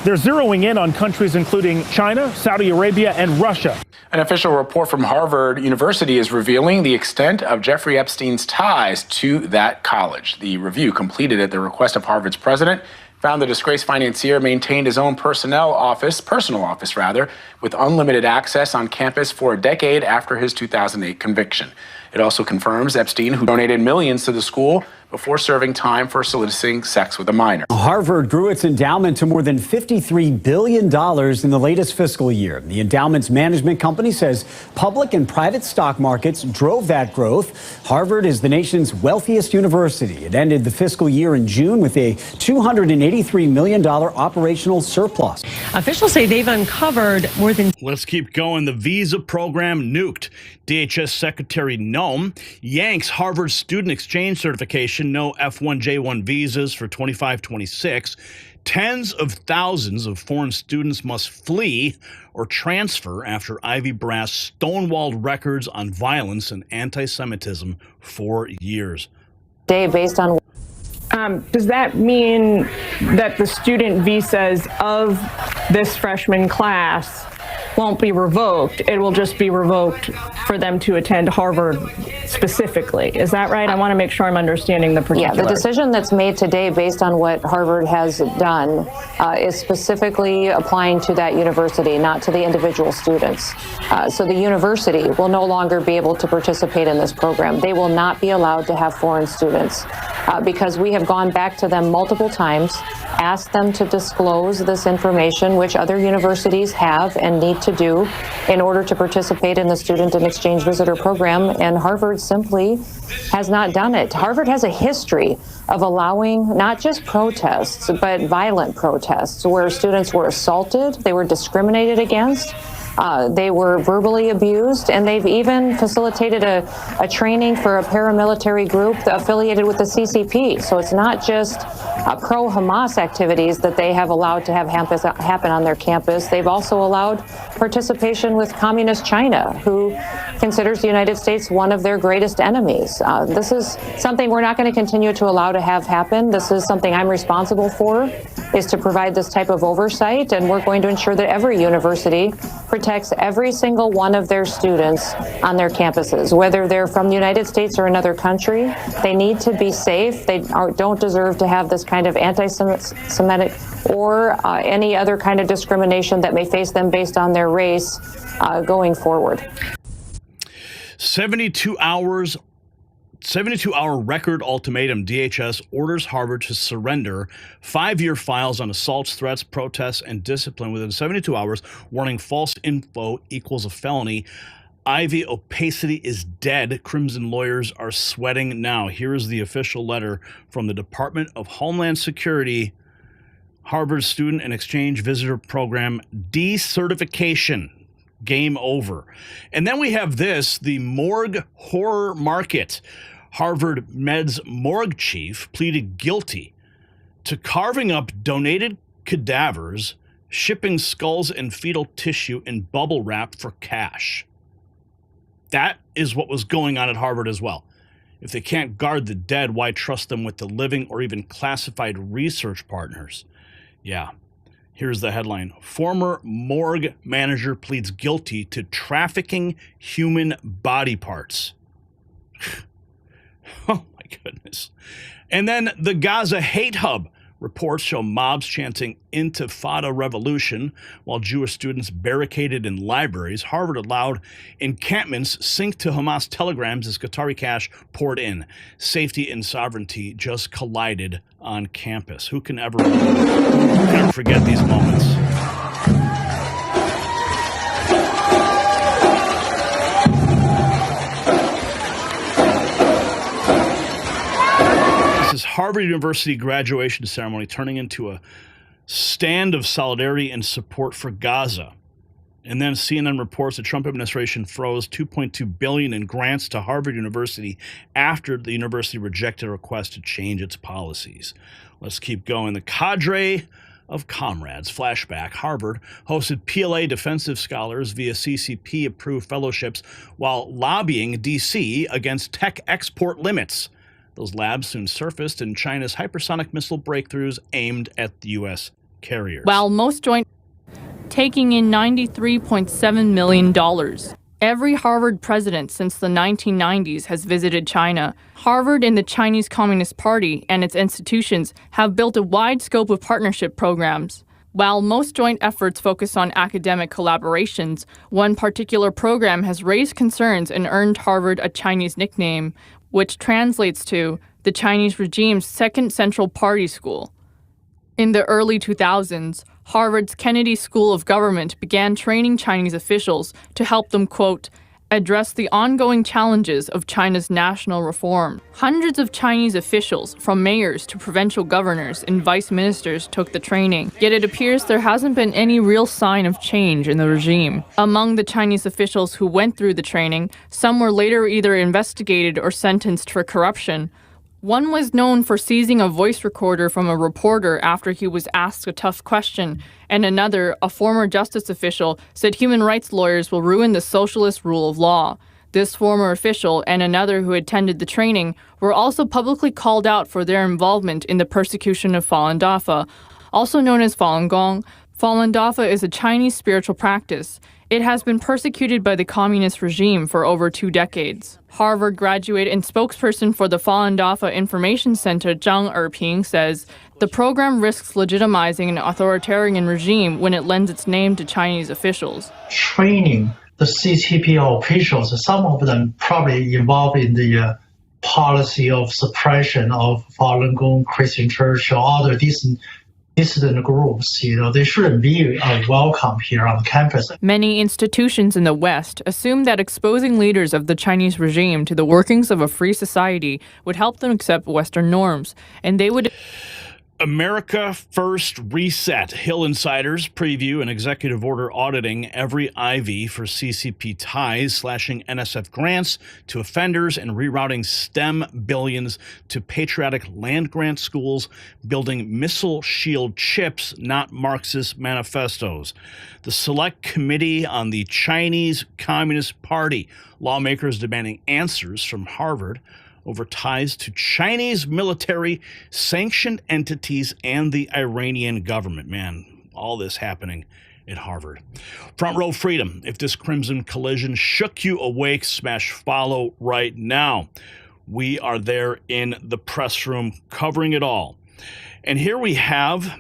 They're zeroing in on countries including China, Saudi Arabia, and Russia. An official report from Harvard University is revealing the extent of Jeffrey Epstein's ties to that college. The review, completed at the request of Harvard's president, found the disgraced financier maintained his own personal office, with unlimited access on campus for a decade after his 2008 conviction. It also confirms Epstein, who donated millions to the school before serving time for soliciting sex with a minor. Harvard grew its endowment to more than $53 billion in the latest fiscal year. The endowment's management company says public and private stock markets drove that growth. Harvard is the nation's wealthiest university. It ended the fiscal year in June with a $283 million operational surplus. Officials say they've uncovered more than... Let's keep going. The visa program nuked. DHS Secretary Noem yanks Harvard student exchange certification, no F1J1 visas for 25-26. Tens of thousands of foreign students must flee or transfer after Ivy Brass stonewalled records on violence and anti-Semitism for years. Day based on... does that mean that the student visas of this freshman class won't be revoked? It will just be revoked for them to attend Harvard specifically. Is that right? I want to make sure I'm understanding the particulars. Yeah, the decision that's made today based on what Harvard has done is specifically applying to that university, not to the individual students. So the university will no longer be able to participate in this program. They will not be allowed to have foreign students because we have gone back to them multiple times, asked them to disclose this information, which other universities have and need to do in order to participate in the student and exchange visitor program, and Harvard simply has not done it. Harvard has a history of allowing not just protests, but violent protests where students were assaulted, they were discriminated against, they were verbally abused, and they've even facilitated a training for a paramilitary group affiliated with the CCP. So it's not just pro-Hamas activities that they have allowed to have happen on their campus. They've also allowed participation with communist China, who considers the United States one of their greatest enemies. This is something we're not going to continue to allow to have happen. This is something I'm responsible for, is to provide this type of oversight, and we're going to ensure that every university protects every single one of their students on their campuses, whether they're from the United States or another country. They need to be safe. They don't deserve to have this kind of anti-Semitic or any other kind of discrimination that may face them based on their race going forward. 72 hours 72-hour record ultimatum. DHS orders Harvard to surrender 5-year files on assaults, threats, protests, and discipline within 72 hours, warning false info equals a felony. Ivy opacity is dead. Crimson lawyers are sweating now. Here is the official letter from the Department of Homeland Security. Harvard Student and Exchange Visitor Program decertification. Game over. And then we have this, the morgue horror market. Harvard Med's morgue chief pleaded guilty to carving up donated cadavers, shipping skulls and fetal tissue in bubble wrap for cash. That is what was going on at Harvard as well. If they can't guard the dead, why trust them with the living or even classified research partners? Yeah. Here's the headline. Former morgue manager pleads guilty to trafficking human body parts. Oh my goodness. And then the Gaza hate hub. Reports show mobs chanting Intifada revolution while Jewish students barricaded in libraries. Harvard allowed encampments synced to Hamas telegrams as Qatari cash poured in. Safety and sovereignty just collided on campus. Who can ever forget these moments? Harvard University graduation ceremony turning into a stand of solidarity and support for Gaza. And then CNN reports the Trump administration froze $2.2 billion in grants to Harvard University after the university rejected a request to change its policies. Let's keep going. The cadre of comrades. Flashback. Harvard hosted PLA defensive scholars via CCP-approved fellowships while lobbying D.C. against tech export limits. Those labs soon surfaced in China's hypersonic missile breakthroughs aimed at the U.S. carriers. While most joined, taking in $93.7 million. Every Harvard president since the 1990s has visited China. Harvard and the Chinese Communist Party and its institutions have built a wide scope of partnership programs. While most joint efforts focus on academic collaborations, one particular program has raised concerns and earned Harvard a Chinese nickname, which translates to the Chinese regime's second central party school. In the early 2000s, Harvard's Kennedy School of Government began training Chinese officials to help them, quote, address the ongoing challenges of China's national reform. Hundreds of Chinese officials, from mayors to provincial governors and vice ministers, took the training. Yet it appears there hasn't been any real sign of change in the regime. Among the Chinese officials who went through the training, some were later either investigated or sentenced for corruption. One was known for seizing a voice recorder from a reporter after he was asked a tough question, and another, a former justice official, said human rights lawyers will ruin the socialist rule of law. This former official and another who attended the training were also publicly called out for their involvement in the persecution of Falun Dafa, also known as Falun Gong. Falun Dafa is a Chinese spiritual practice. It has been persecuted by the communist regime for over 2 decades. Harvard graduate and spokesperson for the Falun Dafa Information Center, Zhang Erping, says the program risks legitimizing an authoritarian regime when it lends its name to Chinese officials. Training the CCP officials, some of them probably involved in the policy of suppression of Falun Gong, Christian Church, or other dissident groups, they shouldn't be welcome here on campus. Many institutions in the West assume that exposing leaders of the Chinese regime to the workings of a free society would help them accept Western norms, and they would... America First Reset. Hill insiders preview an executive order auditing every IV for CCP ties, slashing NSF grants to offenders and rerouting STEM billions to patriotic land-grant schools, building missile shield chips, not Marxist manifestos. The Select Committee on the Chinese Communist Party. Lawmakers demanding answers from Harvard over ties to Chinese military, sanctioned entities, and the Iranian government. Man, all this happening at Harvard. Front Row Freedom. If this crimson collision shook you awake, smash follow right now. We are there in the press room covering it all. And here we have,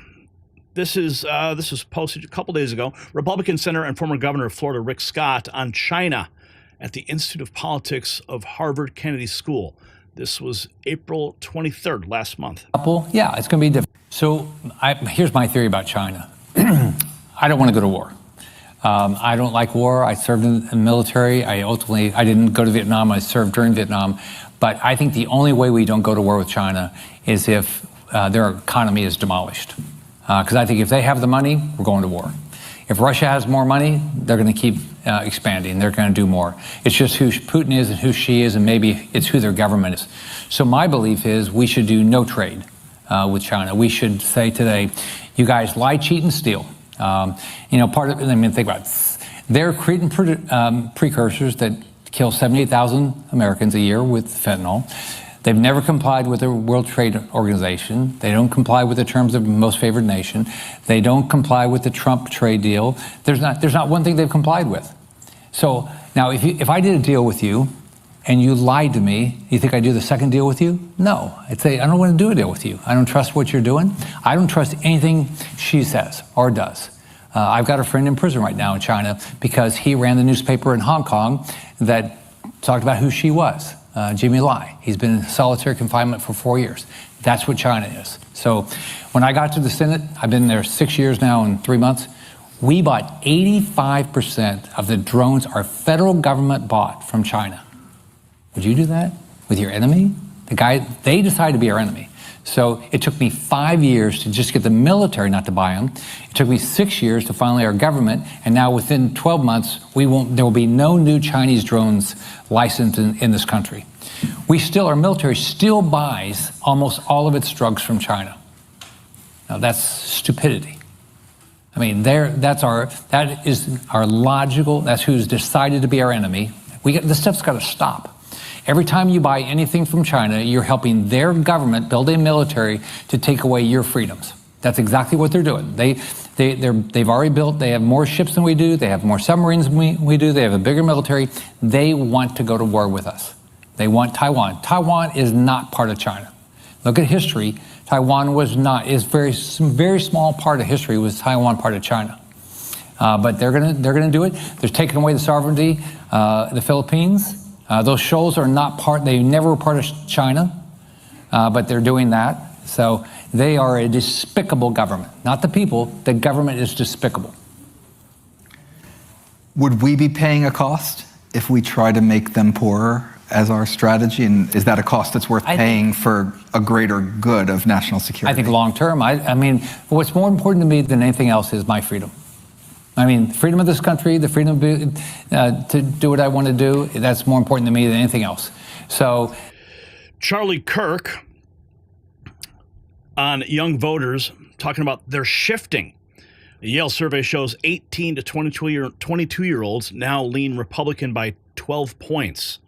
this was posted a couple days ago, Republican Senator and former Governor of Florida Rick Scott on China at the Institute of Politics of Harvard Kennedy School. This was April 23rd, last month. Yeah, it's going to be different. So here's my theory about China. I don't want to go to war. I don't like war. I served in the military. I didn't go to Vietnam. I served during Vietnam. But I think the only way we don't go to war with China is if their economy is demolished. Because I think if they have the money, we're going to war. If Russia has more money, they're going to keep expanding. They're going to do more. It's just who Putin is and who Xi is, and maybe it's who their government is. So my belief is we should do no trade with China. We should say today, you guys lie, cheat, and steal. Part of it, think about it. They're creating precursors that kill 78,000 Americans a year with fentanyl. They've never complied with the World Trade Organization. They don't comply with the terms of most favored nation. They don't comply with the Trump trade deal. There's not one thing they've complied with. So now if I did a deal with you and you lied to me, you think I'd do the second deal with you? No. I'd say, I don't want to do a deal with you. I don't trust what you're doing. I don't trust anything she says or does. I've got a friend in prison right now in China because he ran the newspaper in Hong Kong that talked about who she was. Jimmy Lai. He's been in solitary confinement for 4 years. That's what China is. So when I got to the Senate, I've been there 6 years now and 3 months, we bought 85% of the drones our federal government bought from China. Would you do that with your enemy? They decided to be our enemy. So it took me 5 years to just get the military not to buy them. It took me 6 years to finally our government, and now within 12 months, there will be no new Chinese drones licensed in this country. Our military still buys almost all of its drugs from China. Now that's stupidity. That is our logical, that's who's decided to be our enemy. This stuff's got to stop. Every time you buy anything from China, you're helping their government build a military to take away your freedoms. That's exactly what they're doing. They've already built, they have more ships than we do, they have more submarines than we do, they have a bigger military. They want to go to war with us. They want Taiwan. Taiwan is not part of China. Look at history. Taiwan was not, very small part of history was Taiwan part of China. But they're gonna do it. They're taking away the sovereignty, the Philippines. Those shoals are not they never were part of China, but they're doing that. So they are a despicable government. Not the people, the government is despicable. Would we be paying a cost if we try to make them poorer as our strategy? And is that a cost that's worth paying for a greater good of national security? I think long term, what's more important to me than anything else is my freedom. Freedom of this country, the freedom to do what I want to do, that's more important to me than anything else. So, Charlie Kirk on young voters talking about they're shifting. A Yale survey shows 18 to 22-year-olds now lean Republican by 12 points.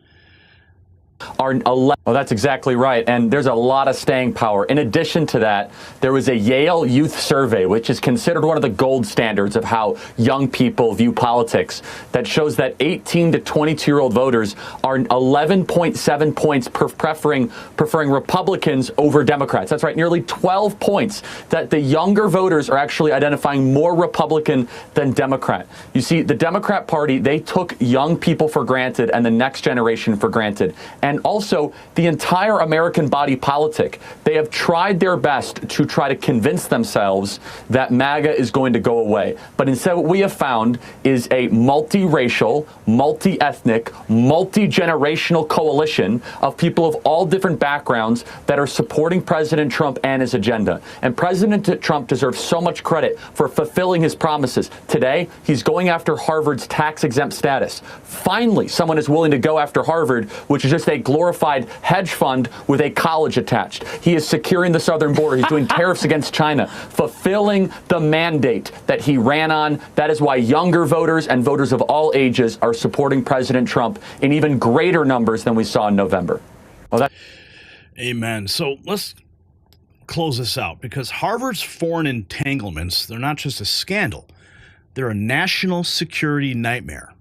Well, that's exactly right. And there's a lot of staying power. In addition to that, there was a Yale youth survey, which is considered one of the gold standards of how young people view politics, that shows that 18 to 22-year-old voters are 11.7 points preferring Republicans over Democrats. That's right, nearly 12 points that the younger voters are actually identifying more Republican than Democrat. You see, the Democrat Party, they took young people for granted and the next generation for granted. And also the entire American body politic. They have tried their best to try to convince themselves that MAGA is going to go away. But instead what we have found is a multiracial, multi-ethnic, multi-generational coalition of people of all different backgrounds that are supporting President Trump and his agenda. And President Trump deserves so much credit for fulfilling his promises. Today, he's going after Harvard's tax-exempt status. Finally, someone is willing to go after Harvard, which is just a glorified hedge fund with a college attached. He is securing the southern border. He's doing tariffs against China, fulfilling the mandate that he ran on. That is why younger voters and voters of all ages are supporting President Trump in even greater numbers than we saw in November. Well, Amen. So let's close this out, because Harvard's foreign entanglements, they're not just a scandal. They're a national security nightmare.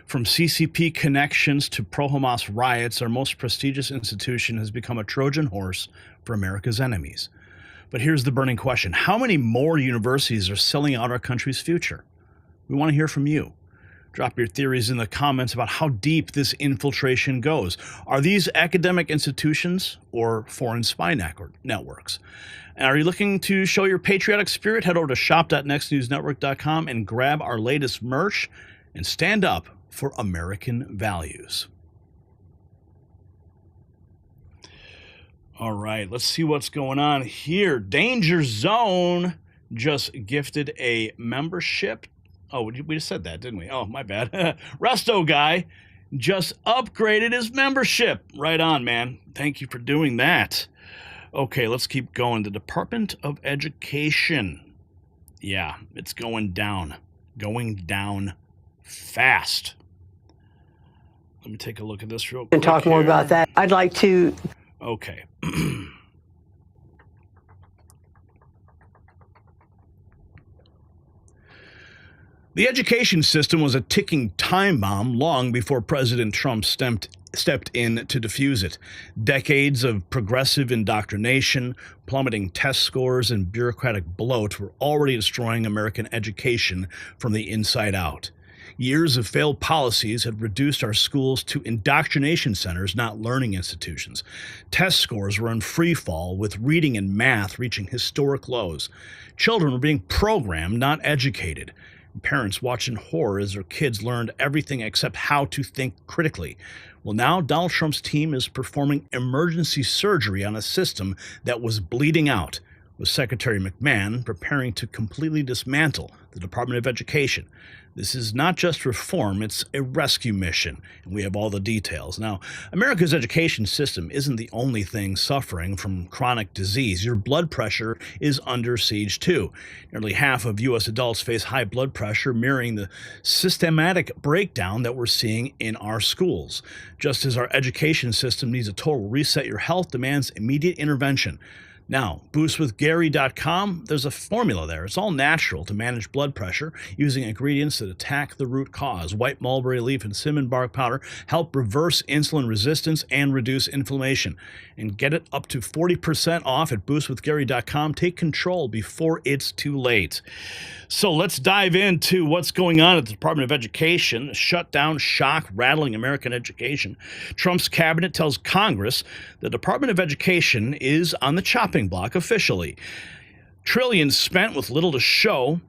From CCP connections to pro-Hamas riots, our most prestigious institution has become a Trojan horse for America's enemies. But here's the burning question. How many more universities are selling out our country's future? We want to hear from you. Drop your theories in the comments about how deep this infiltration goes. Are these academic institutions or foreign spy networks? And are you looking to show your patriotic spirit? Head over to shop.nextnewsnetwork.com and grab our latest merch and stand up for American values. All right, let's see what's going on here. Danger Zone just gifted a membership. Oh, we just said that, didn't we? Oh, my bad. Resto Guy just upgraded his membership. Right on, man. Thank you for doing that. Okay, let's keep going. The Department of Education. Yeah, it's going down. Going down fast. Let me take a look at this real quick. And talk more about that. I'd like to. Okay. The education system was a ticking time bomb long before President Trump stepped in to defuse it. Decades of progressive indoctrination, plummeting test scores, and bureaucratic bloat were already destroying American education from the inside out. Years of failed policies had reduced our schools to indoctrination centers, not learning institutions. Test scores were in free fall, with reading and math reaching historic lows. Children were being programmed, not educated. Parents watching horror as their kids learned everything except how to think critically. Well, now Donald Trump's team is performing emergency surgery on a system that was bleeding out, with Secretary McMahon preparing to completely dismantle the Department of Education. This is not just reform, it's a rescue mission, and we have all the details. Now, America's education system isn't the only thing suffering from chronic disease. Your blood pressure is under siege too. Nearly half of U.S. adults face high blood pressure, mirroring the systematic breakdown that we're seeing in our schools. Just as our education system needs a total reset, your health demands immediate intervention. Now, boostwithgary.com, there's a formula there. It's all natural to manage blood pressure using ingredients that attack the root cause. White mulberry leaf and cinnamon bark powder help reverse insulin resistance and reduce inflammation. And get it up to 40% off at boostwithgary.com. Take control before it's too late. So let's dive into what's going on at the Department of Education. Shutdown, shock, rattling American education. Trump's cabinet tells Congress the Department of Education is on the chopping block officially. Trillions spent with little to show,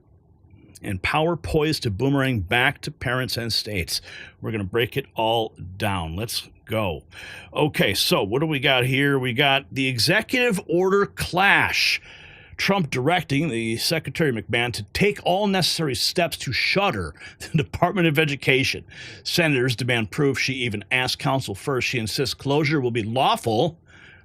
and power poised to boomerang back to parents and states. We're going to break it all down. Let's go. Okay, so what do we got here? We got the executive order clash. Trump directing the Secretary McMahon to take all necessary steps to shutter the Department of Education. Senators demand proof. She even asked counsel first. She insists closure will be lawful,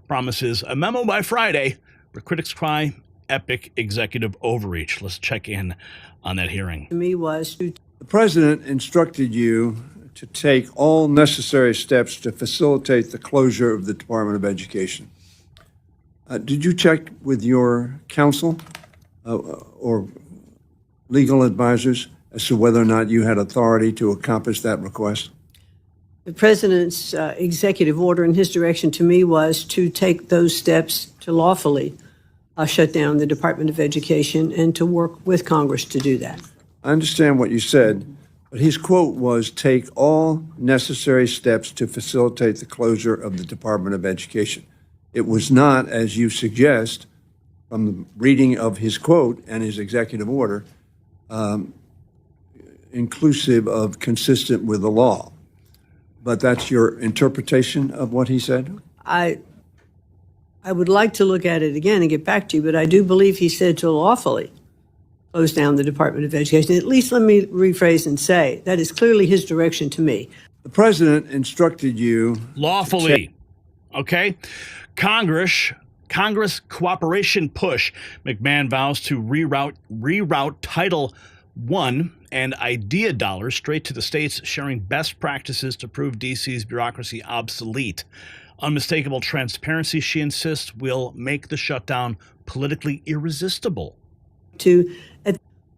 promises a memo by Friday, where critics cry epic executive overreach. Let's check in on that hearing. To me was the president instructed you to take all necessary steps to facilitate the closure of the Department of Education. Did you check with your counsel or legal advisors as to whether or not you had authority to accomplish that request? The president's executive order and his direction to me was to take those steps to lawfully shut down the Department of Education and to work with Congress to do that. I understand what you said, but his quote was, take all necessary steps to facilitate the closure of the Department of Education. It was not, as you suggest, from the reading of his quote and his executive order, inclusive of consistent with the law. But that's your interpretation of what he said? I would like to look at it again and get back to you, but I do believe he said to lawfully close down the Department of Education. At least let me rephrase and say that is clearly his direction to me. The president instructed you lawfully. Okay. Congress cooperation push. McMahon vows to reroute Title I and IDEA dollars straight to the states, sharing best practices to prove D.C.'s bureaucracy obsolete. Unmistakable transparency, she insists, will make the shutdown politically irresistible.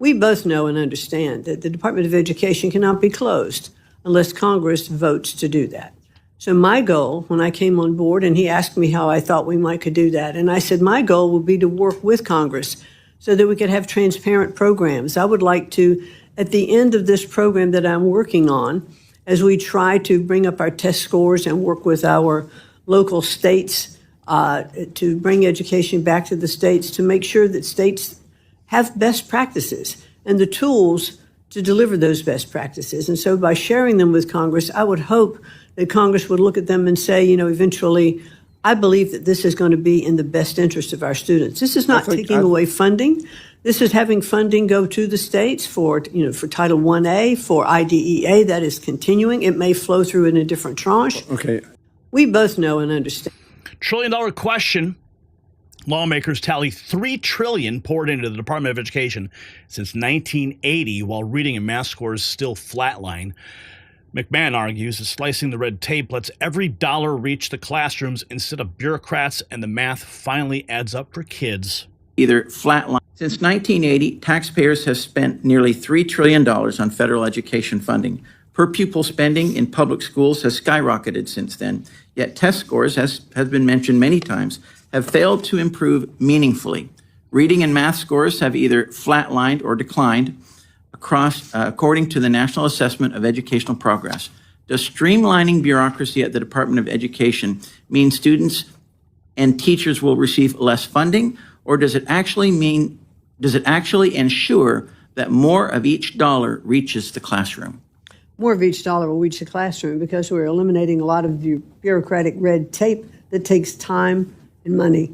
We both know and understand that the Department of Education cannot be closed unless Congress votes to do that. So my goal, when I came on board, and he asked me how I thought we could do that, and I said my goal would be to work with Congress so that we could have transparent programs. I would like to at the end of this program that I'm working on, as we try to bring up our test scores and work with our local states to bring education back to the states, to make sure that states have best practices and the tools to deliver those best practices. And so by sharing them with Congress, I would hope that Congress would look at them and say, you know, eventually, I believe that this is going to be in the best interest of our students. This is not taking away funding. This is having funding go to the states for, you know, for Title 1A, for IDEA. That is continuing. It may flow through in a different tranche. Okay. We both know and understand. $1 trillion question. Lawmakers tally $3 trillion poured into the Department of Education since 1980, while reading and math scores still flatline. McMahon argues that slicing the red tape lets every dollar reach the classrooms instead of bureaucrats, and the math finally adds up for kids. Either flatline. Since 1980, taxpayers have spent nearly $3 trillion on federal education funding. Per pupil spending in public schools has skyrocketed since then, yet test scores, as has been mentioned many times, have failed to improve meaningfully. Reading and math scores have either flatlined or declined according to the National Assessment of Educational Progress. Does streamlining bureaucracy at the Department of Education mean students and teachers will receive less funding, or does it actually ensure that more of each dollar reaches the classroom? More of each dollar will reach the classroom because we're eliminating a lot of the bureaucratic red tape that takes time and money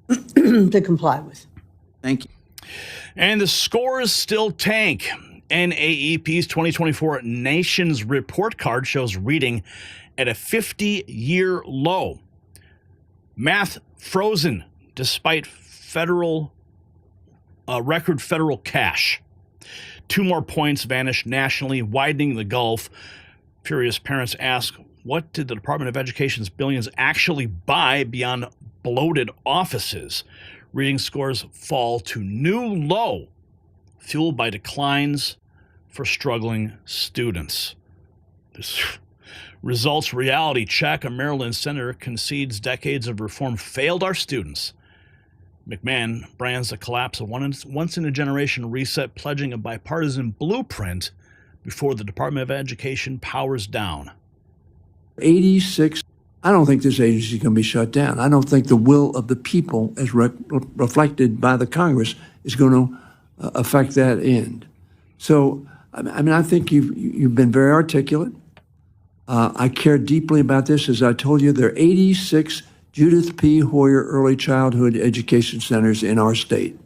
to comply with. Thank you. And the scores still tank. NAEP's 2024 Nations Report Card shows reading at a 50-year low. Math frozen despite record federal cash. 2 more points vanished nationally, widening the gulf. Furious parents ask, what did the Department of Education's billions actually buy beyond bloated offices? Reading scores fall to new low, fueled by declines for struggling students. This results reality check. A Maryland senator concedes decades of reform failed our students. McMahon brands the collapse of once-in-a-generation reset, pledging a bipartisan blueprint before the Department of Education powers down. 86. I don't think this agency can be shut down. I don't think the will of the people, as reflected by the Congress, is going to affect that end. So, I mean, I think you've been very articulate. I care deeply about this. As I told you, there are 86 Judith P. Hoyer early childhood education centers in our state,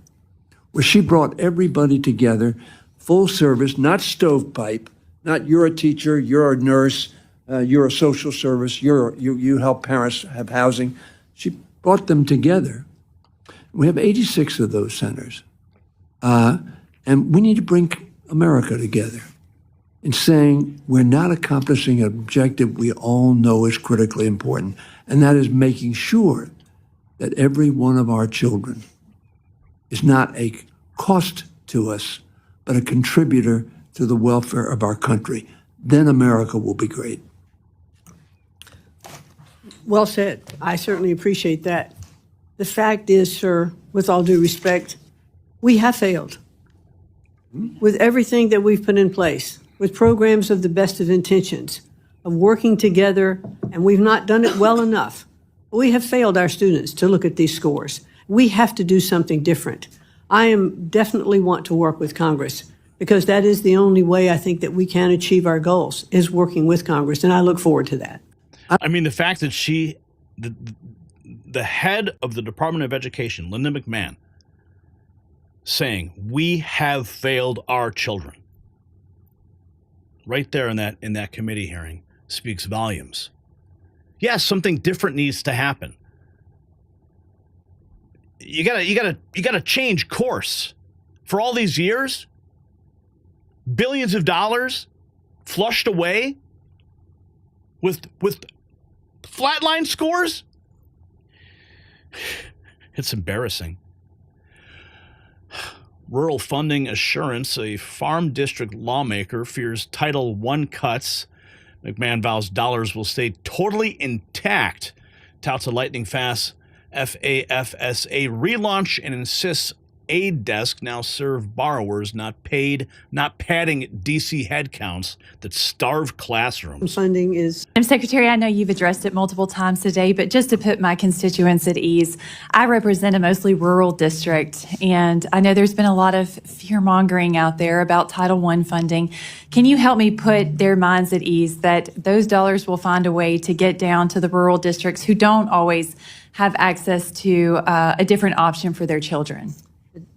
where she brought everybody together, full service, not stovepipe, not you're a teacher, you're a nurse, you're a social service, you help parents have housing. She brought them together. We have 86 of those centers. And we need to bring America together in saying we're not accomplishing an objective we all know is critically important, and that is making sure that every one of our children is not a cost to us, but a contributor to the welfare of our country. Then America will be great. Well said. I certainly appreciate that. The fact is, sir, with all due respect, we have failed with everything that we've put in place, with programs of the best of intentions, of working together, and we've not done it well enough. We have failed our students to look at these scores. We have to do something different. I definitely want to work with Congress, because that is the only way I think that we can achieve our goals, is working with Congress, and I look forward to that. I mean, the fact that the head of the Department of Education, Linda McMahon, saying, we have failed our children, right there in that committee hearing, speaks volumes. Yes, something different needs to happen. You gotta change course. For all these years, billions of dollars flushed away with flatline scores. It's embarrassing. Rural funding assurance. A farm district lawmaker fears Title I cuts. McMahon vows dollars will stay totally intact. Touts a lightning fast FAFSA relaunch and insists aid desk now serve borrowers, not padding DC headcounts that starve classrooms. Funding is. Madam Secretary, I know you've addressed it multiple times today, but just to put my constituents at ease, I represent a mostly rural district, and I know there's been a lot of fear-mongering out there about Title I funding. Can you help me put their minds at ease that those dollars will find a way to get down to the rural districts who don't always have access to a different option for their children?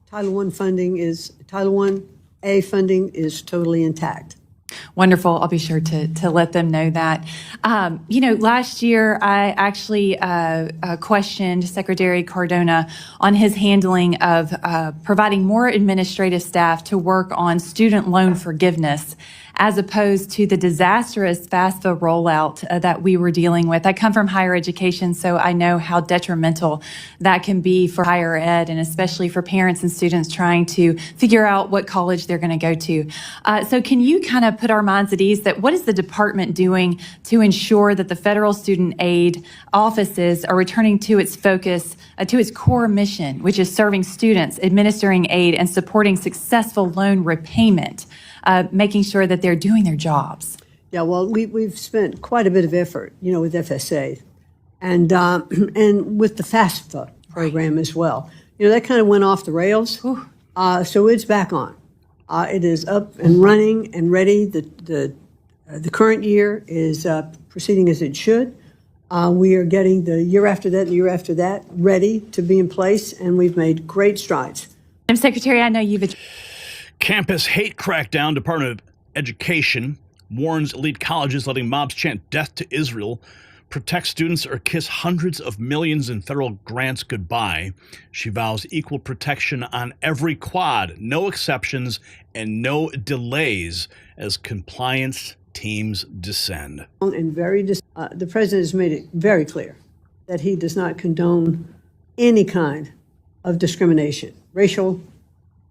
Title I funding is, Title I-A funding is totally intact. Wonderful. I'll be sure to let them know that. Last year I actually questioned Secretary Cardona on his handling of providing more administrative staff to work on student loan forgiveness, as opposed to the disastrous FAFSA rollout that we were dealing with. I come from higher education, so I know how detrimental that can be for higher ed, and especially for parents and students trying to figure out what college they're going to go to. So can you kind of put our minds at ease that what is the department doing to ensure that the federal student aid offices are returning to its focus, to its core mission, which is serving students, administering aid, and supporting successful loan repayment? Making sure that they're doing their jobs. Yeah, well, we've spent quite a bit of effort, with FSA and with the FAFSA program as well. That kind of went off the rails, so it's back on. It is up and running and ready. The current year is proceeding as it should. We are getting the year after that and the year after that ready to be in place, and we've made great strides. Madam Secretary, I know you've... Campus hate crackdown. Department of Education warns elite colleges letting mobs chant death to Israel, protect students, or kiss hundreds of millions in federal grants goodbye. She vows equal protection on every quad, no exceptions and no delays as compliance teams descend. And the president has made it very clear that he does not condone any kind of discrimination, racial,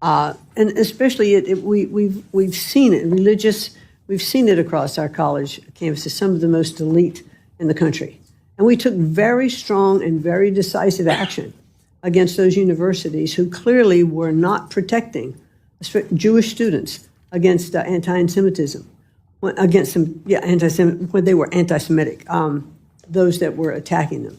and especially we've seen it religious. We've seen it across our college campuses, some of the most elite in the country, and we took very strong and very decisive action against those universities who clearly were not protecting Jewish students against anti-Semitism, against them, when they were anti-Semitic, those that were attacking them.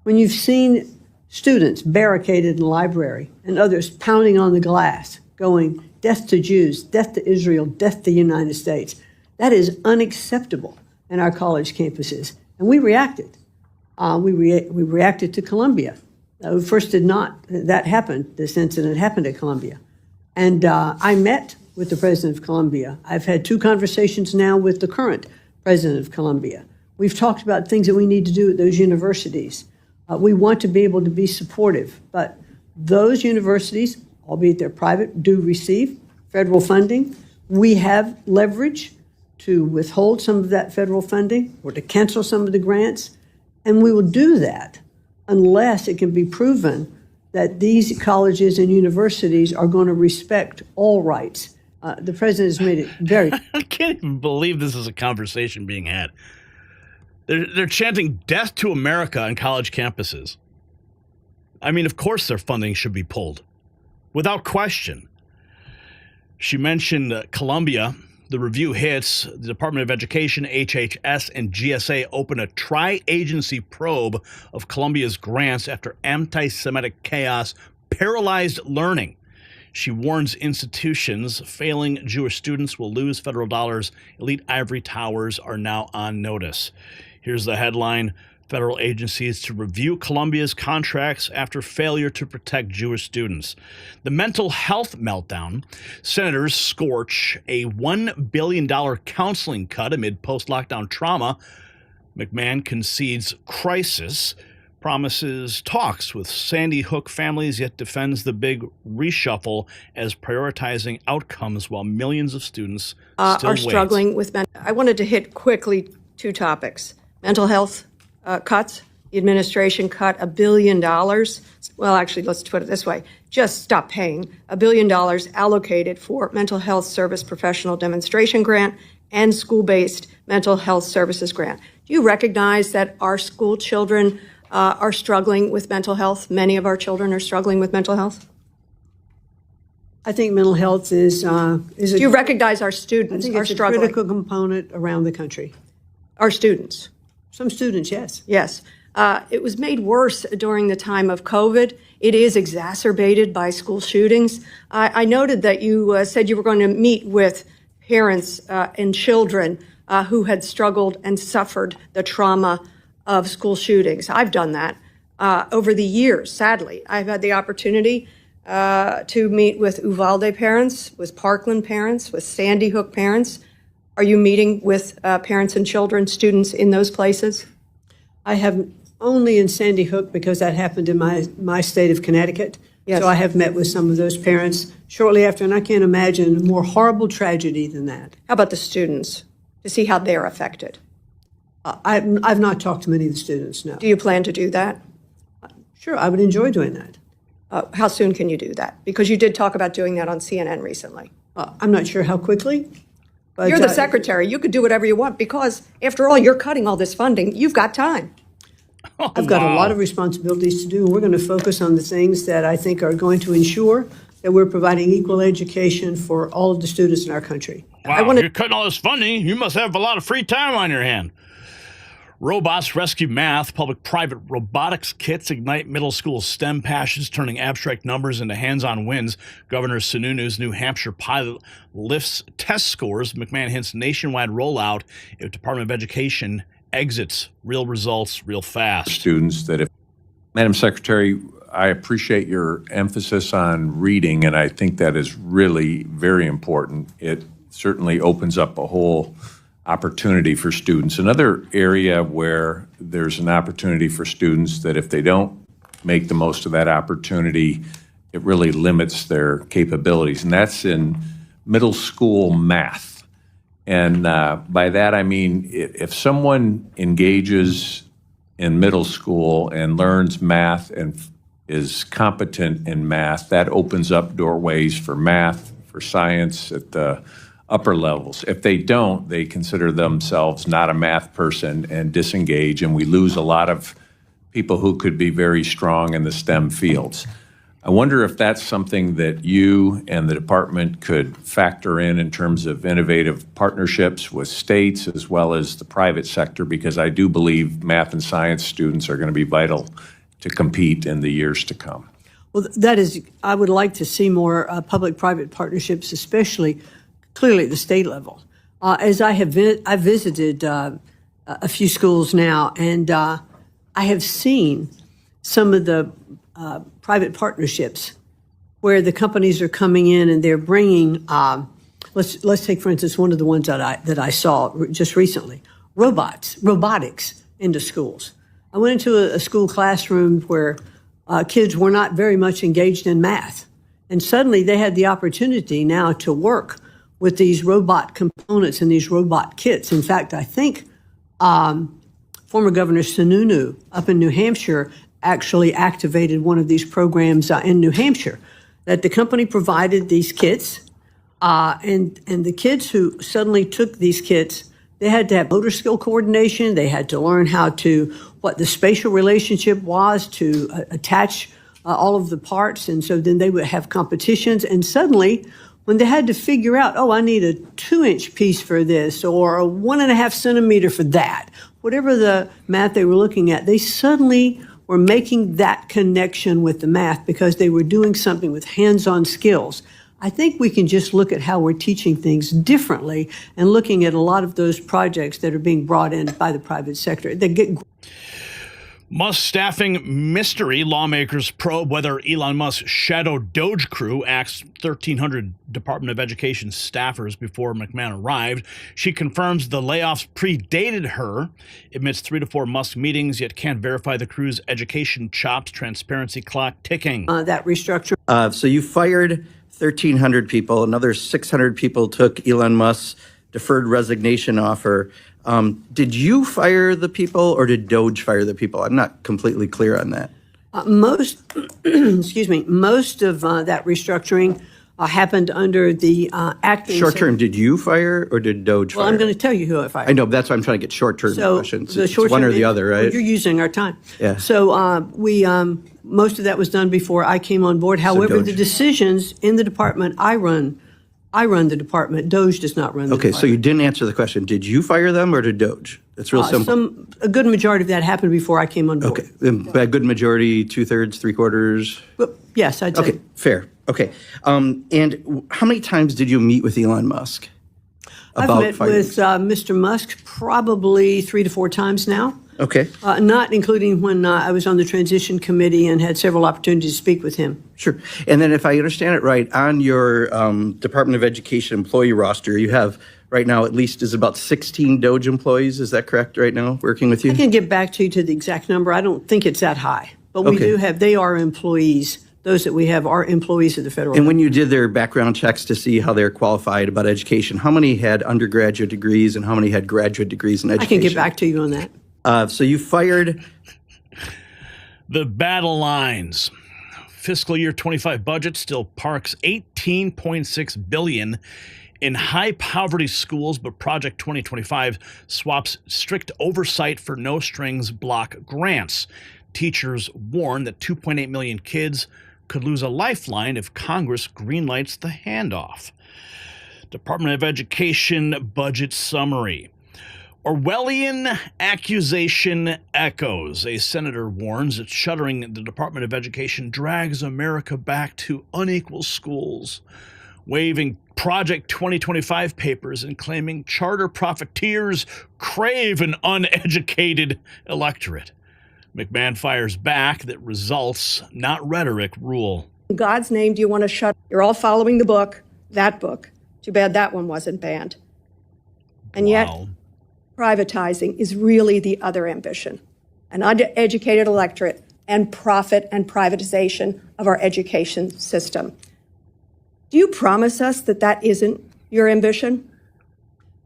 When you've seen students barricaded in the library and others pounding on the glass, going, death to Jews, death to Israel, death to the United States. That is unacceptable in our college campuses. And we reacted. We reacted to Columbia. First did not, that happened, this incident happened at Columbia. And I met with the president of Columbia. I've had 2 conversations now with the current president of Columbia. We've talked about things that we need to do at those universities. We want to be able to be supportive, but those universities, albeit they're private, do receive federal funding. We have leverage to withhold some of that federal funding or to cancel some of the grants, and we will do that unless it can be proven that these colleges and universities are going to respect all rights. The president has made it very... I can't even believe this is a conversation being had. They're chanting death to America on college campuses. I mean, of course their funding should be pulled, without question. She mentioned Columbia. The review hits. The Department of Education, HHS, and GSA open a tri-agency probe of Columbia's grants after anti-Semitic chaos paralyzed learning. She warns institutions failing Jewish students will lose federal dollars. Elite ivory towers are now on notice. Here's the headline: federal agencies to review Columbia's contracts after failure to protect Jewish students. The mental health meltdown. Senators scorch a $1 billion counseling cut amid post-lockdown trauma. McMahon concedes crisis, promises talks with Sandy Hook families, yet defends the big reshuffle as prioritizing outcomes while millions of students still are struggling with mental. I wanted to hit quickly 2 topics. Mental health cuts. The administration cut $1 billion. Well, actually, let's put it this way. Just stop paying $1 billion allocated for mental health service professional demonstration grant and school-based mental health services grant. Do you recognize that our school children are struggling with mental health? Many of our children are struggling with mental health. I think mental health is Do you recognize our students I think are it's a struggling? critical component around the country. Our students. Some students, yes. Yes. It was made worse during the time of COVID. It is exacerbated by school shootings. I noted that you said you were going to meet with parents and children who had struggled and suffered the trauma of school shootings. I've done that over the years, sadly. I've had the opportunity to meet with Uvalde parents, with Parkland parents, with Sandy Hook parents. Are you meeting with parents and children, students in those places? I have only in Sandy Hook because that happened in my state of Connecticut. Yes. So I have met with some of those parents shortly after, and I can't imagine a more horrible tragedy than that. How about the students, to see how they're affected? I've not talked to many of the students, no. Do you plan to do that? Sure, I would enjoy doing that. How soon can you do that? Because you did talk about doing that on CNN recently. I'm not sure how quickly. But, you're the secretary. You could do whatever you want because, after all, you're cutting all this funding. You've got time. I've got a lot of responsibilities to do, and we're going to focus on the things that I think are going to ensure that we're providing equal education for all of the students in our country. Wow, you're cutting all this funding. You must have a lot of free time on your hand. Robots rescue math. Public-private robotics kits ignite middle school STEM passions, turning abstract numbers into hands-on wins. Governor Sununu's New Hampshire pilot lifts test scores. McMahon hints nationwide rollout if Department of Education exits. Real results real fast. Students that if, Madam Secretary, I appreciate your emphasis on reading, and I think that is really very important. It certainly opens up a whole opportunity for students. Another area where there's an opportunity for students that if they don't make the most of that opportunity, it really limits their capabilities, and that's in middle school math. And by that I mean if someone engages in middle school and learns math and is competent in math, that opens up doorways for math, for science at the upper levels. If they don't, they consider themselves not a math person and disengage, and we lose a lot of people who could be very strong in the STEM fields. I wonder if that's something that you and the department could factor in terms of innovative partnerships with states as well as the private sector, because I do believe math and science students are going to be vital to compete in the years to come. Well, that is, I would like to see more public-private partnerships, especially clearly at the state level. As I visited a few schools now, and I have seen some of the private partnerships where the companies are coming in and they're bringing, let's take, for instance, one of the ones that I saw just recently, robotics into schools. I went into a school classroom where kids were not very much engaged in math, and suddenly they had the opportunity now to work with these robot components and these robot kits. In fact, I think former Governor Sununu up in New Hampshire actually activated one of these programs in New Hampshire, that the company provided these kits, and the kids who suddenly took these kits, they had to have motor skill coordination, they had to learn what the spatial relationship was to attach all of the parts, and so then they would have competitions, and suddenly, when they had to figure out, I need a 2-inch piece for this or a 1.5 centimeter for that, whatever the math they were looking at, they suddenly were making that connection with the math because they were doing something with hands-on skills. I think we can just look at how we're teaching things differently and looking at a lot of those projects that are being brought in by the private sector. They get Musk staffing mystery. Lawmakers probe whether Elon Musk's shadow Doge crew axed 1,300 Department of Education staffers before McMahon arrived. She confirms the layoffs predated her, admits 3 to 4 Musk meetings, yet can't verify the crew's education chops. Transparency clock ticking. That restructure. So you fired 1,300 people. Another 600 people took Elon Musk's deferred resignation offer. Did you fire the people or did Doge fire the people? I'm not completely clear on that. Most of that restructuring happened under the acting. Short term, did you fire or did Doge Well, fire? I'm going to tell you who I fired. I know, but that's why I'm trying to get short term So questions. the It's short one or term- the other, right? You're using our time. Yeah. So we most of that was done before I came on board. However, Doge. the decisions in the department I run the department. Doge does not run the Okay, department. so you didn't answer the question. Did you fire them or did Doge? It's real simple. A good majority of that happened before I came on board. Okay, by a good majority, 2/3, 3/4? But yes, I'd say. Okay, fair. Okay. And how many times did you meet with Elon Musk I've about met firing? with Mr. Musk probably 3 to 4 times now. Okay. Not including when I was on the transition committee and had several opportunities to speak with him. Sure. And then if I understand it right, on your Department of Education employee roster, you have right now at least is about 16 Doge employees. Is that correct right now, working with you? I can get back to you to the exact number. I don't think it's that high. But we Okay. do have, they are employees. Those that we have are employees of the federal And when you did their background checks to see how they're qualified about education, how many had undergraduate degrees and how many had graduate degrees in I education? can get back to you on that. So you fired The battle lines. Fiscal year 25 budget still parks $18.6 billion in high poverty schools, but Project 2025 swaps strict oversight for no strings block grants. Teachers warn that 2.8 million kids could lose a lifeline if Congress greenlights the handoff. Department of Education budget summary. Orwellian accusation echoes. A senator warns that shuttering the Department of Education drags America back to unequal schools, waving Project 2025 papers and claiming charter profiteers crave an uneducated electorate. McMahon fires back that results, not rhetoric, rule. In God's name, do you want to shut? You're all following the book, that book. Too bad that one wasn't banned. And yet, privatizing is really the other ambition. An uneducated electorate and profit and privatization of our education system. Do you promise us that that isn't your ambition?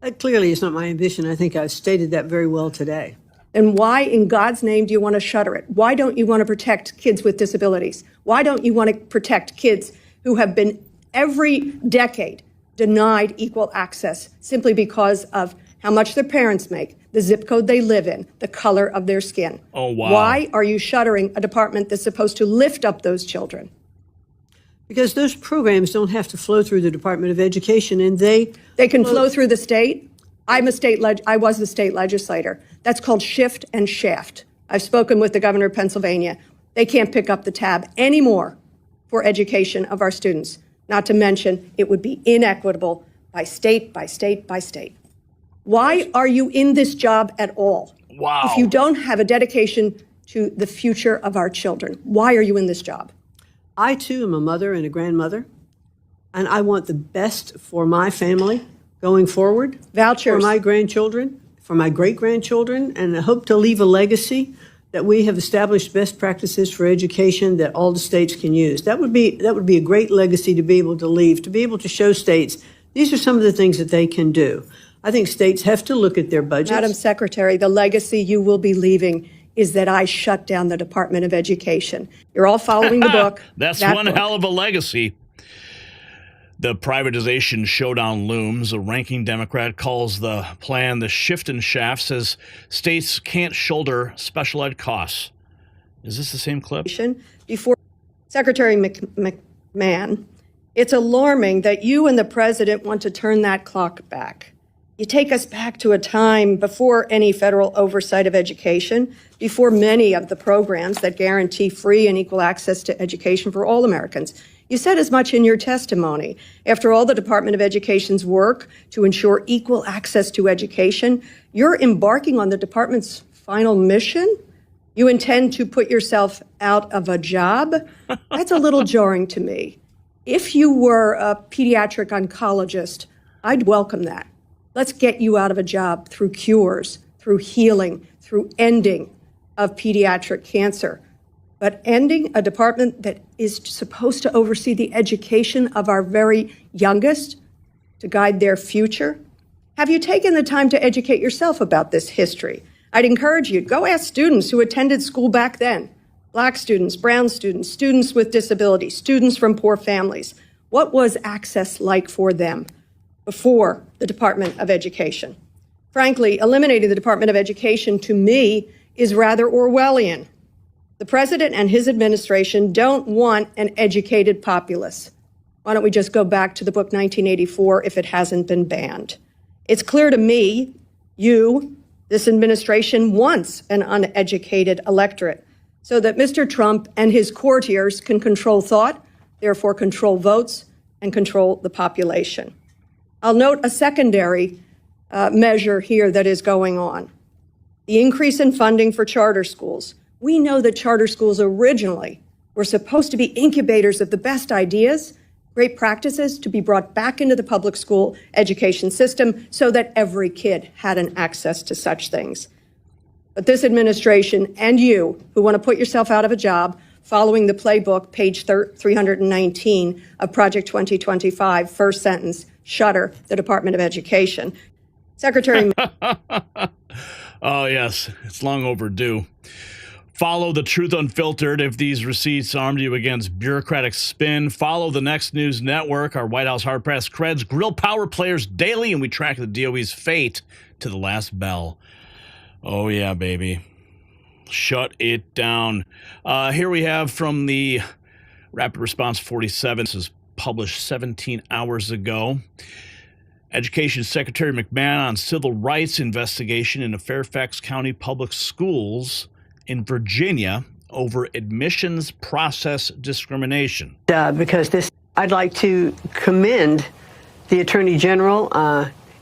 That clearly is not my ambition. I think I've stated that very well today. Then why in God's name do you want to shutter it? Why don't you want to protect kids with disabilities? Why don't you want to protect kids who have been every decade denied equal access simply because of how much their parents make, the zip code they live in, the color of their skin? Oh, wow. Why are you shuttering a department that's supposed to lift up those children? Because those programs don't have to flow through the Department of Education, and they can flow through the state. I was the state legislator. That's called shift and shaft. I've spoken with the governor of Pennsylvania. They can't pick up the tab anymore for education of our students. Not to mention, it would be inequitable by state, by state, by state. Why are you in this job at all? Wow. If you don't have a dedication to the future of our children, why are you in this job? I, too, am a mother and a grandmother, and I want the best for my family going forward. Vouchers. For my grandchildren, for my great-grandchildren, and I hope to leave a legacy that we have established best practices for education that all the states can use. That would be a great legacy to be able to leave, to be able to show states these are some of the things that they can do. I think states have to look at their budgets. Madam Secretary, the legacy you will be leaving is that I shut down the Department of Education. You're all following the book. That's that one book. hell of a legacy. The privatization showdown looms. A ranking Democrat calls the plan the shift and shaft, says states can't shoulder special ed costs. Is this the same clip? Before Secretary McMahon, it's alarming that you and the president want to turn that clock back. You take us back to a time before any federal oversight of education, before many of the programs that guarantee free and equal access to education for all Americans. You said as much in your testimony. After all the Department of Education's work to ensure equal access to education, you're embarking on the department's final mission? You intend to put yourself out of a job? That's a little jarring to me. If you were a pediatric oncologist, I'd welcome that. Let's get you out of a job through cures, through healing, through ending of pediatric cancer. But ending a department that is supposed to oversee the education of our very youngest, to guide their future? Have you taken the time to educate yourself about this history? I'd encourage you, go ask students who attended school back then. Black students, brown students, students with disabilities, students from poor families. What was access like for them before the Department of Education? Frankly, eliminating the Department of Education to me is rather Orwellian. The president and his administration don't want an educated populace. Why don't we just go back to the book 1984 if it hasn't been banned? It's clear to me, this administration wants an uneducated electorate so that Mr. Trump and his courtiers can control thought, therefore control votes, and control the population. I'll note a secondary measure here that is going on. The increase in funding for charter schools. We know that charter schools originally were supposed to be incubators of the best ideas, great practices to be brought back into the public school education system so that every kid had an access to such things. But this administration and you, who want to put yourself out of a job, following the playbook, page 319 of Project 2025, first sentence, shutter the Department of Education. Secretary. Oh, yes, it's long overdue. Follow The Truth Unfiltered if these receipts armed you against bureaucratic spin. Follow the Next News Network. Our White House hard-pressed creds grill power players daily, and we track the DOE's fate to the last bell. Oh, yeah, baby. Shut it down. Here we have from the Rapid Response 47. This was published 17 hours ago. Education Secretary McMahon on civil rights investigation into Fairfax County Public Schools in Virginia over admissions process discrimination. Because I'd like to commend the Attorney General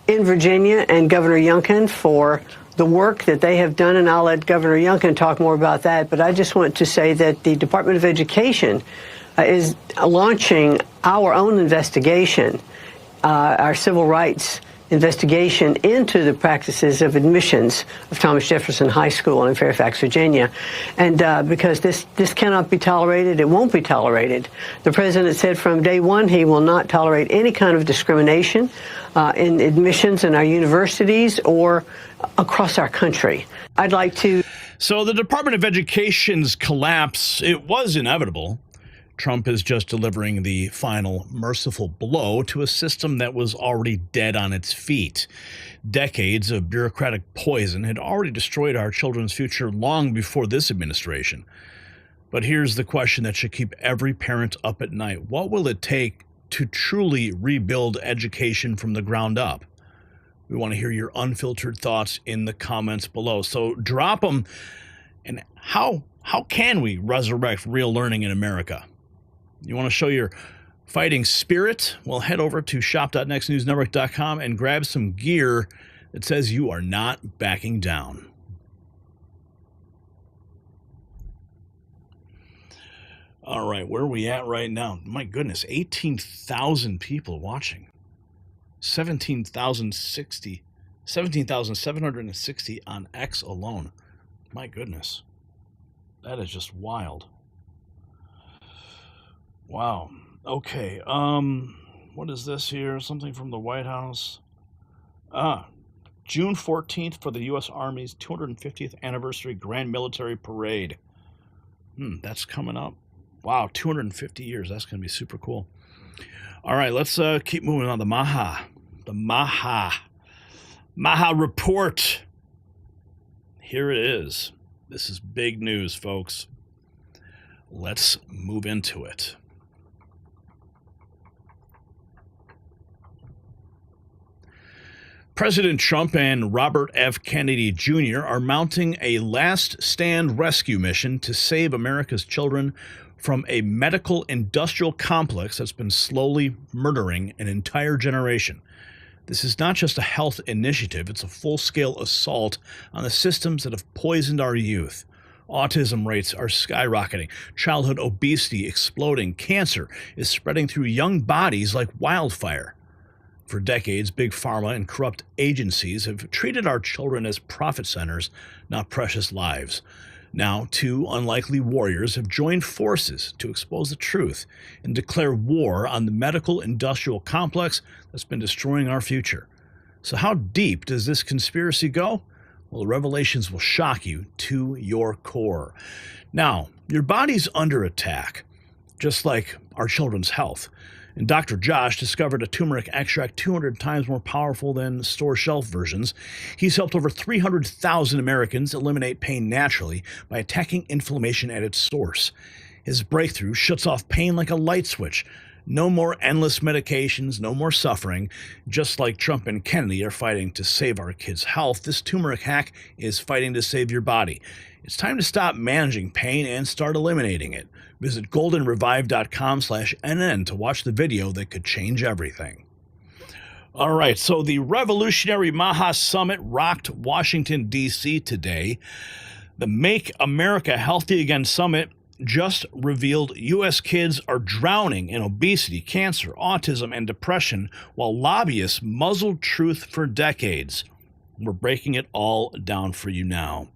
in Virginia and Governor Youngkin for the work that they have done, and I'll let Governor Youngkin talk more about that. But I just want to say that the Department of Education is launching our own investigation, our civil rights investigation into the practices of admissions of Thomas Jefferson High School in Fairfax, Virginia. And because this cannot be tolerated, it won't be tolerated. The president said from day one he will not tolerate any kind of discrimination in admissions in our universities or across our country. I'd like to... So the Department of Education's collapse, it was inevitable. Trump is just delivering the final merciful blow to a system that was already dead on its feet. Decades of bureaucratic poison had already destroyed our children's future long before this administration. But here's the question that should keep every parent up at night. What will it take to truly rebuild education from the ground up? We want to hear your unfiltered thoughts in the comments below. So drop them. And how can we resurrect real learning in America? You want to show your fighting spirit? Well, head over to shop.nextnewsnetwork.com and grab some gear that says you are not backing down. All right, where are we at right now? My goodness, 18,000 people watching. 17,760 on X alone. My goodness. That is just wild. Wow. Okay. What is this here? Something from the White House. June 14th for the U.S. Army's 250th anniversary Grand Military Parade. That's coming up. Wow, 250 years. That's going to be super cool. All right, let's keep moving on. The MAHA. The MAHA report. Here it is. This is big news, folks. Let's move into it. President Trump and Robert F. Kennedy Jr. are mounting a last-stand rescue mission to save America's children from a medical industrial complex that's been slowly murdering an entire generation. This is not just a health initiative, it's a full-scale assault on the systems that have poisoned our youth. Autism rates are skyrocketing, childhood obesity exploding, cancer is spreading through young bodies like wildfire. For decades, big pharma and corrupt agencies have treated our children as profit centers, not precious lives. Now, two unlikely warriors have joined forces to expose the truth and declare war on the medical industrial complex that's been destroying our future. So how deep does this conspiracy go? Well, the revelations will shock you to your core. Now, your body's under attack, just like our children's health. And Dr. Josh discovered a turmeric extract 200 times more powerful than store shelf versions. He's helped over 300,000 Americans eliminate pain naturally by attacking inflammation at its source. His breakthrough shuts off pain like a light switch. No more endless medications, no more suffering. Just like Trump and Kennedy are fighting to save our kids' health, this turmeric hack is fighting to save your body. It's time to stop managing pain and start eliminating it. Visit goldenrevive.com/NN to watch the video that could change everything. All right, so the Revolutionary MAHA Summit rocked Washington, D.C. today. The Make America Healthy Again Summit just revealed U.S. kids are drowning in obesity, cancer, autism, and depression, while lobbyists muzzled truth for decades. We're breaking it all down for you now.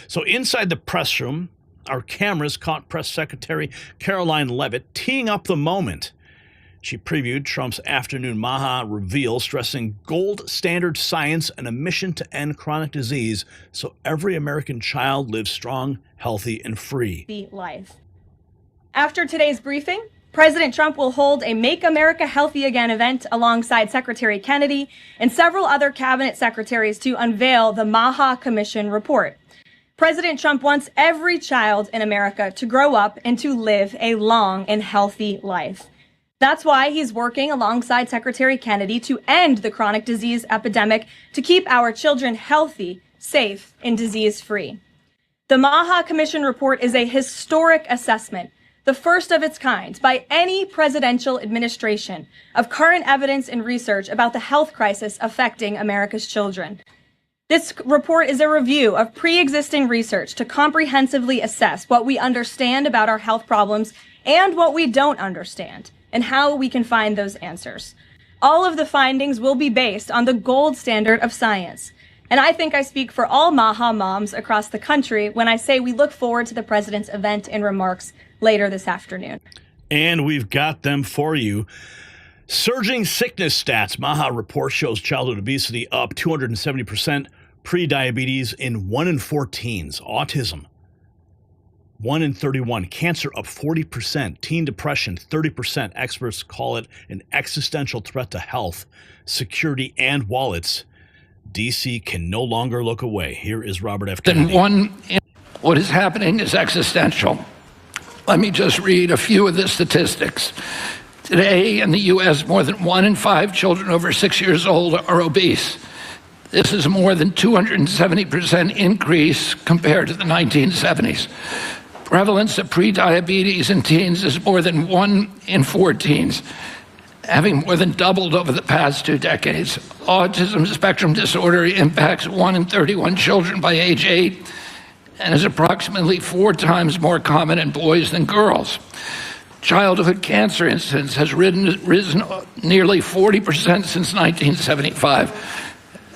So inside the press room, our cameras caught Press Secretary Caroline Leavitt teeing up the moment. She previewed Trump's afternoon MAHA reveal, stressing gold standard science and a mission to end chronic disease so every American child lives strong, healthy, and free. Life. After today's briefing, President Trump will hold a Make America Healthy Again event alongside Secretary Kennedy and several other cabinet secretaries to unveil the MAHA Commission report. President Trump wants every child in America to grow up and to live a long and healthy life. That's why he's working alongside Secretary Kennedy to end the chronic disease epidemic to keep our children healthy, safe, and disease-free. The MAHA Commission report is a historic assessment, the first of its kind by any presidential administration, of current evidence and research about the health crisis affecting America's children. This report is a review of pre-existing research to comprehensively assess what we understand about our health problems and what we don't understand, and how we can find those answers. All of the findings will be based on the gold standard of science. And I think I speak for all MAHA moms across the country when I say we look forward to the president's event and remarks later this afternoon. And we've got them for you. Surging sickness stats. MAHA report shows childhood obesity up 270%, pre-diabetes in 1 in 4 teens, autism 1 in 31, cancer up 40%, teen depression 30%. Experts call it an existential threat to health, security, and wallets. D.C. can no longer look away. Here is Robert F. Kennedy. What is happening is existential. Let me just read a few of the statistics. Today in the U.S., more than 1 in 5 children over 6 years old are obese. This is more than 270% increase compared to the 1970s. Prevalence of prediabetes in teens is more than 1 in 4 teens, having more than doubled over the past 2 decades. Autism spectrum disorder impacts 1 in 31 children by age 8 and is approximately 4 times more common in boys than girls. Childhood cancer incidence has risen nearly 40% since 1975,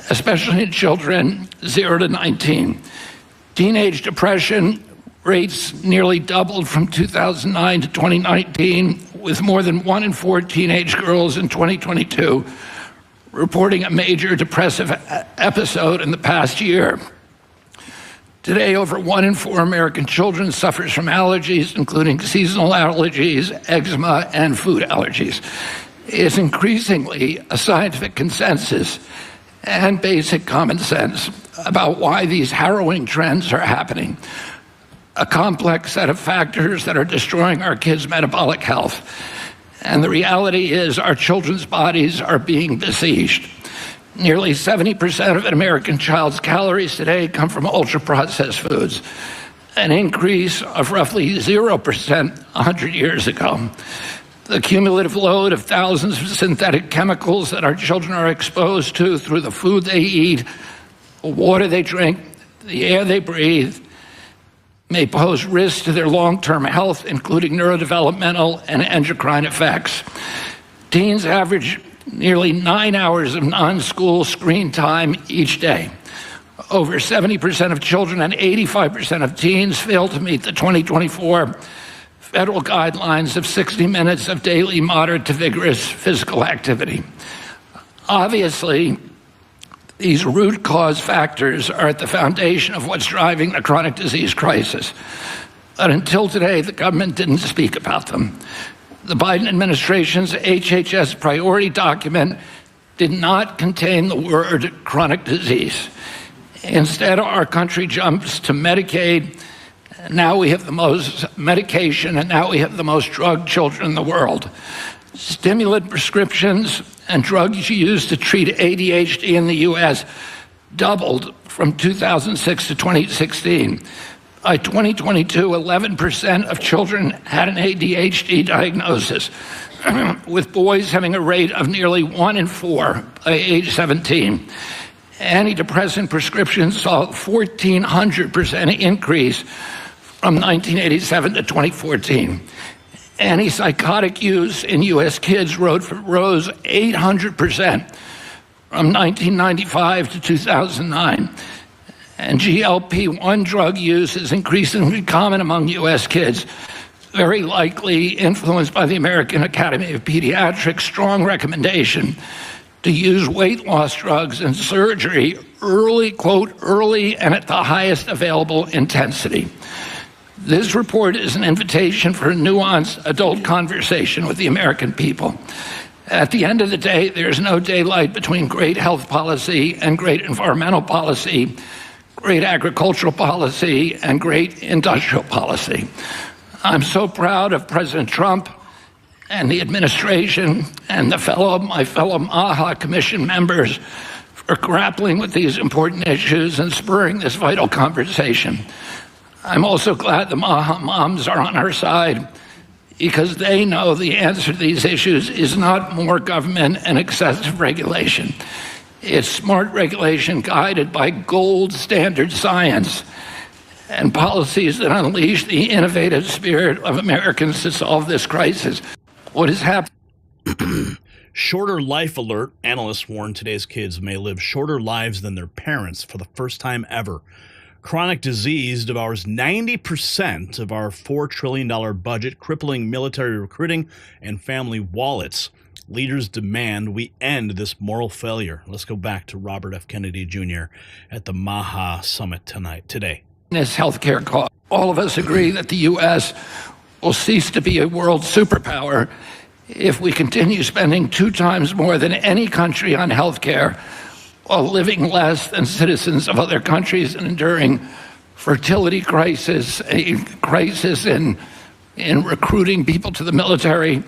especially in children 0 to 19. Teenage depression rates nearly doubled from 2009 to 2019, with more than 1 in 4 teenage girls in 2022 reporting a major depressive episode in the past year. Today, over 1 in 4 American children suffers from allergies, including seasonal allergies, eczema, and food allergies. It's increasingly a scientific consensus and basic common sense about why these harrowing trends are happening. A complex set of factors that are destroying our kids' metabolic health. And the reality is our children's bodies are being besieged. Nearly 70% of an American child's calories today come from ultra-processed foods, an increase of roughly 0% 100 years ago. The cumulative load of thousands of synthetic chemicals that our children are exposed to through the food they eat, the water they drink, the air they breathe, may pose risks to their long-term health, including neurodevelopmental and endocrine effects. Teens average nearly 9 hours of non-school screen time each day. Over 70% of children and 85% of teens fail to meet the 2024 federal guidelines of 60 minutes of daily moderate to vigorous physical activity. Obviously, these root cause factors are at the foundation of what's driving the chronic disease crisis. But until today, the government didn't speak about them. The Biden administration's HHS priority document did not contain the word chronic disease. Instead, our country jumps to Medicaid. Now we have the most medication, and now we have the most drugged children in the world. Stimulant prescriptions and drugs used to treat ADHD in the U.S. doubled from 2006 to 2016. By 2022, 11% of children had an ADHD diagnosis, with boys having a rate of nearly 1 in 4 by age 17. Antidepressant prescriptions saw a 1,400% increase from 1987 to 2014. Antipsychotic use in U.S. kids rose 800% from 1995 to 2009. And GLP-1 drug use is increasingly common among U.S. kids, very likely influenced by the American Academy of Pediatrics' strong recommendation to use weight loss drugs and surgery early, quote, early and at the highest available intensity. This report is an invitation for a nuanced adult conversation with the American people. At the end of the day, there's no daylight between great health policy and great environmental policy, great agricultural policy, and great industrial policy. I'm so proud of President Trump and the administration and my fellow MAHA Commission members for grappling with these important issues and spurring this vital conversation. I'm also glad the MAHA moms are on our side, because they know the answer to these issues is not more government and excessive regulation. It's smart regulation guided by gold standard science and policies that unleash the innovative spirit of Americans to solve this crisis. What is happening? Shorter life alert. Analysts warn today's kids may live shorter lives than their parents for the first time ever. Chronic disease devours 90% of our $4 trillion budget, crippling military recruiting and family wallets. Leaders demand we end this moral failure. Let's go back to Robert F. Kennedy Jr. at the MAHA summit today. This healthcare cost. All of us agree that the U.S. will cease to be a world superpower if we continue spending 2 times more than any country on healthcare, while living less than citizens of other countries and enduring fertility crisis, a crisis in recruiting people to the military,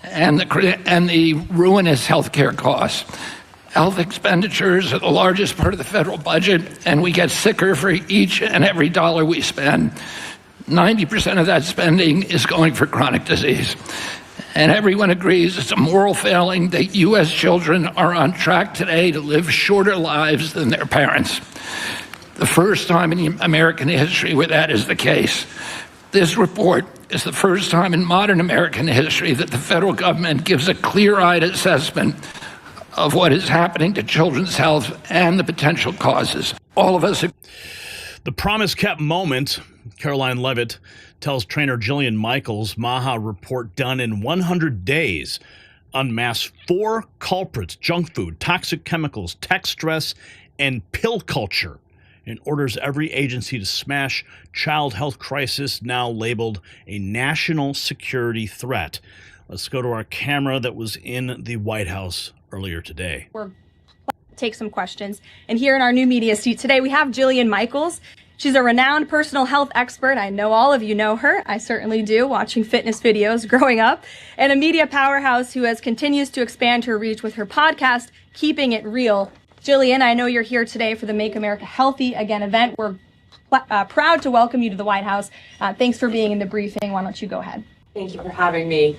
and the ruinous healthcare costs. Health expenditures are the largest part of the federal budget, and we get sicker for each and every dollar we spend. 90% of that spending is going for chronic disease. And everyone agrees it's a moral failing that U.S. children are on track today to live shorter lives than their parents. The first time in American history where that is the case. This report is the first time in modern American history that the federal government gives a clear-eyed assessment of what is happening to children's health and the potential causes. All of us. The promise kept moment. Caroline Levitt tells trainer Jillian Michaels MAHA report done in 100 days unmasked 4 culprits: junk food, toxic chemicals, tech stress, and pill culture, and orders every agency to smash child health crisis, now labeled a national security threat. Let's go to our camera that was in the White House earlier today. We're take some questions. And here in our new media seat today, we have Jillian Michaels. She's a renowned personal health expert. I know all of you know her. I certainly do, watching fitness videos growing up. And a media powerhouse who continues to expand her reach with her podcast, Keeping It Real. Jillian, I know you're here today for the Make America Healthy Again event. We're proud to welcome you to the White House. Thanks for being in the briefing. Why don't you go ahead? Thank you for having me.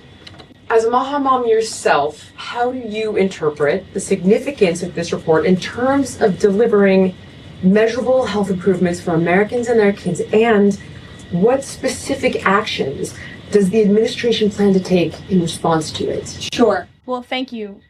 As a MAHA mom yourself, how do you interpret the significance of this report in terms of delivering measurable health improvements for Americans and their kids, and what specific actions does the administration plan to take in response to it? Sure. Well, thank you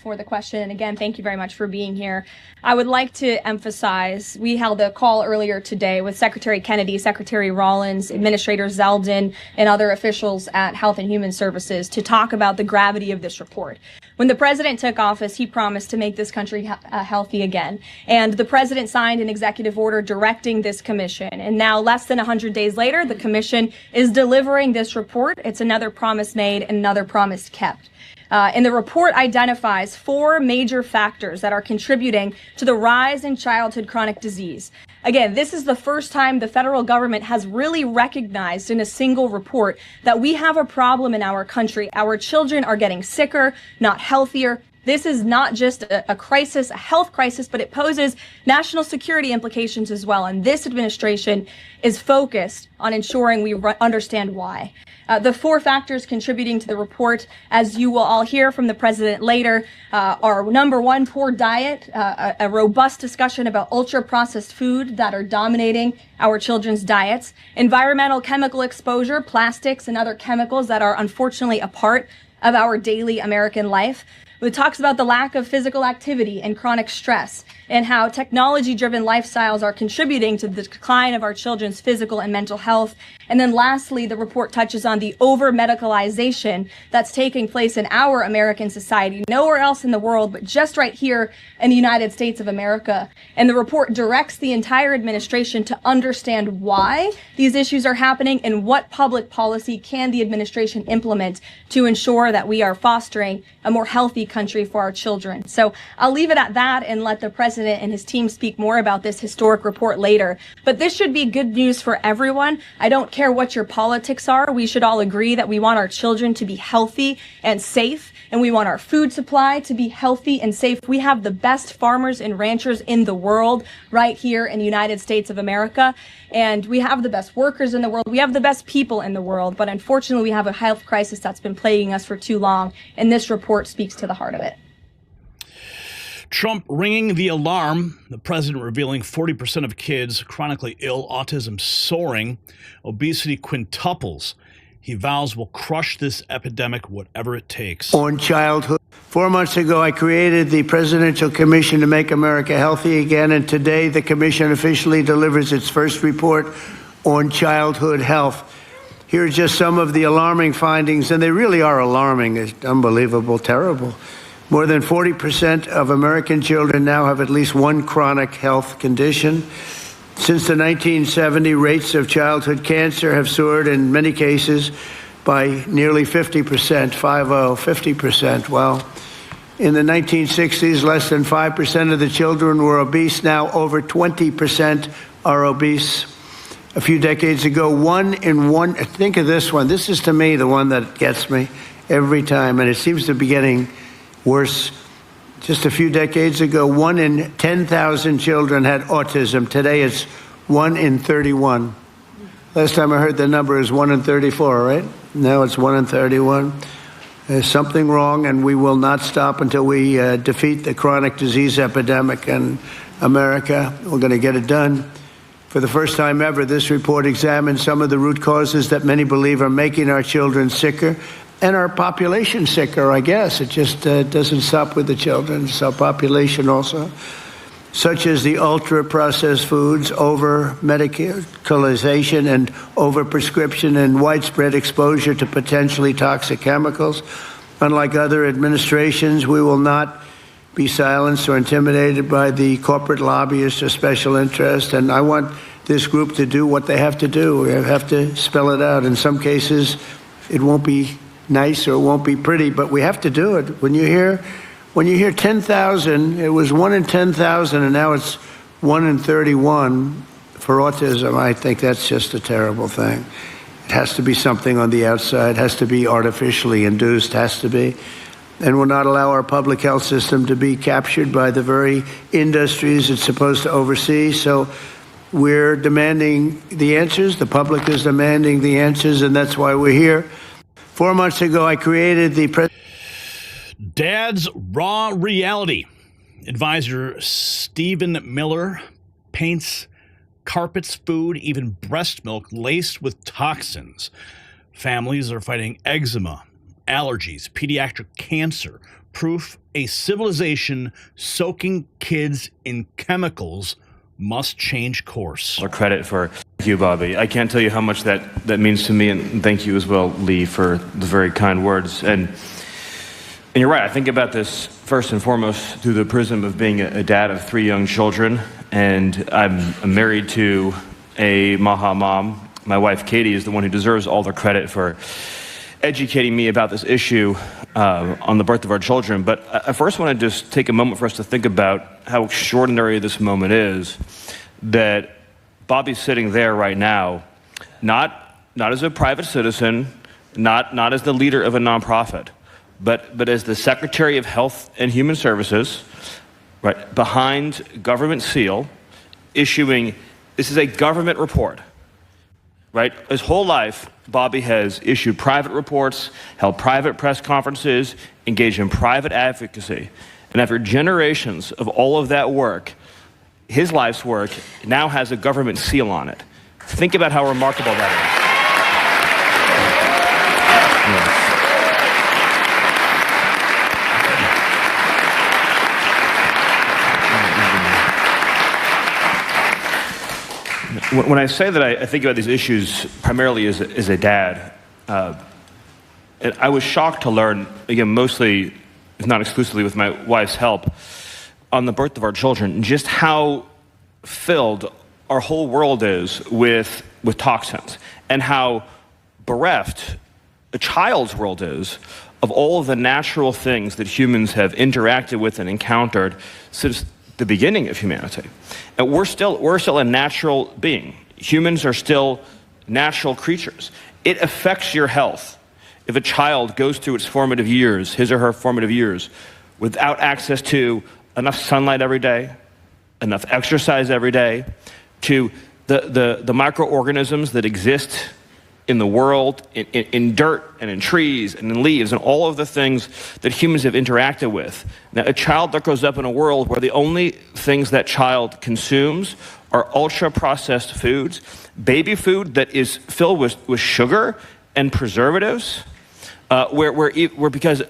for the question. And again, thank you very much for being here. I would like to emphasize, we held a call earlier today with Secretary Kennedy, Secretary Rollins, Administrator Zeldin, and other officials at Health and Human Services to talk about the gravity of this report. When the president took office, he promised to make this country healthy again. And the president signed an executive order directing this commission. And now, less than 100 days later, the commission is delivering this report. It's another promise made and another promise kept. And the report identifies 4 major factors that are contributing to the rise in childhood chronic disease. Again, this is the first time the federal government has really recognized in a single report that we have a problem in our country. Our children are getting sicker, not healthier. This is not just a crisis, a health crisis, but it poses national security implications as well. And this administration is focused on ensuring we understand why. The 4 factors contributing to the report, as you will all hear from the president later, are number 1, poor diet, a robust discussion about ultra-processed food that are dominating our children's diets, environmental chemical exposure, plastics and other chemicals that are unfortunately a part of our daily American life. It talks about the lack of physical activity and chronic stress and how technology-driven lifestyles are contributing to the decline of our children's physical and mental health. And then lastly, the report touches on the over-medicalization that's taking place in our American society, nowhere else in the world, but just right here in the United States of America. And the report directs the entire administration to understand why these issues are happening and what public policy can the administration implement to ensure that we are fostering a more healthy country for our children. So I'll leave it at that and let the president and his team speak more about this historic report later. But this should be good news for everyone. I don't care what your politics are. We should all agree that we want our children to be healthy and safe, and we want our food supply to be healthy and safe. We have the best farmers and ranchers in the world right here in the United States of America, and we have the best workers in the world. We have the best people in the world, but unfortunately we have a health crisis that's been plaguing us for too long, and this report speaks to the heart of it. Trump ringing the alarm, the president revealing 40% of kids chronically ill, autism soaring, obesity quintuples. He vows will crush this epidemic, whatever it takes. On childhood. 4 months ago, I created the Presidential Commission to Make America Healthy Again, and today the commission officially delivers its first report on childhood health. Here are just some of the alarming findings, and they really are alarming. It's unbelievable, terrible. More than 40% of American children now have at least one chronic health condition. Since the 1970s, rates of childhood cancer have soared in many cases by nearly 50%, 50%. Well, in the 1960s, less than 5% of the children were obese. Now over 20% are obese. A few decades ago, 1 in 1, think of this one. This is to me the one that gets me every time, and it seems to be getting worse. Just a few decades ago, 1 in 10,000 children had autism. Today it's 1 in 31. Last time I heard the number is 1 in 34, right? Now it's 1 in 31. There's something wrong, and we will not stop until we defeat the chronic disease epidemic in America. We're going to get it done. For the first time ever, this report examines some of the root causes that many believe are making our children sicker and our population sicker, I guess. It just doesn't stop with the children, it's our population also. Such as the ultra-processed foods, over-medicalization and over-prescription and widespread exposure to potentially toxic chemicals. Unlike other administrations, we will not be silenced or intimidated by the corporate lobbyists or special interests. And I want this group to do what they have to do. We have to spell it out. In some cases, it won't be nice or it won't be pretty, but we have to do it. When you hear 10,000, it was 1 in 10,000, and now it's 1 in 31 for autism. I think that's just a terrible thing. It has to be something on the outside, it has to be artificially induced, has to be. And we'll not allow our public health system to be captured by the very industries it's supposed to oversee. So we're demanding the answers. The public is demanding the answers, and that's why we're here. 4 months ago, I created the Dad's Raw Reality. Advisor Stephen Miller paints carpets, food, even breast milk laced with toxins. Families are fighting eczema, allergies, pediatric cancer. Proof a civilization soaking kids in chemicals must change course. Credit for you, Bobby. I can't tell you how much that means to me, and thank you as well, Lee, for the very kind words. And And you're right, I think about this first and foremost through the prism of being a dad of 3 young children, and I'm married to a MAHA mom. My wife, Katie, is the one who deserves all the credit for educating me about this issue on the birth of our children. But I first want to just take a moment for us to think about how extraordinary this moment is, that Bobby's sitting there right now, not as a private citizen, not as the leader of a nonprofit, but as the Secretary of Health and Human Services, right, behind government seal, issuing, this is a government report, right? His whole life, Bobby has issued private reports, held private press conferences, engaged in private advocacy. And after generations of all of that work, his life's work now has a government seal on it. Think about how remarkable that is. When I say that I think about these issues primarily as a dad, and I was shocked to learn, again, mostly, if not exclusively with my wife's help, on the birth of our children, just how filled our whole world is with toxins, and how bereft a child's world is of all of the natural things that humans have interacted with and encountered since the beginning of humanity. And we're still a natural being. Humans are still natural creatures. It affects your health if a child goes through its formative years, his or her formative years, without access to enough sunlight every day, enough exercise every day, to the microorganisms that exist in the world, in dirt and in trees and in leaves and all of the things that humans have interacted with. Now, a child that grows up in a world where the only things that child consumes are ultra-processed foods, baby food that is filled with sugar and preservatives, where because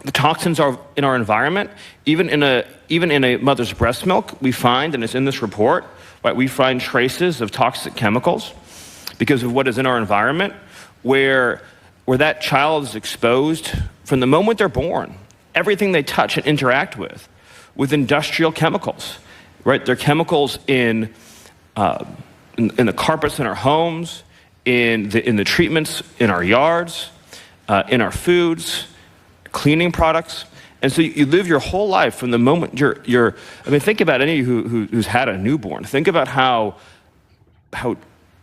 the toxins are in our environment, even in a mother's breast milk, we find, and it's in this report, right, we find traces of toxic chemicals because of what is in our environment, where that child is exposed from the moment they're born, everything they touch and interact with industrial chemicals, right? They're chemicals in the carpets in our homes, in the treatments in our yards, in our foods, cleaning products. And so you live your whole life from the moment you're I mean, think about any of you who's had a newborn. Think about how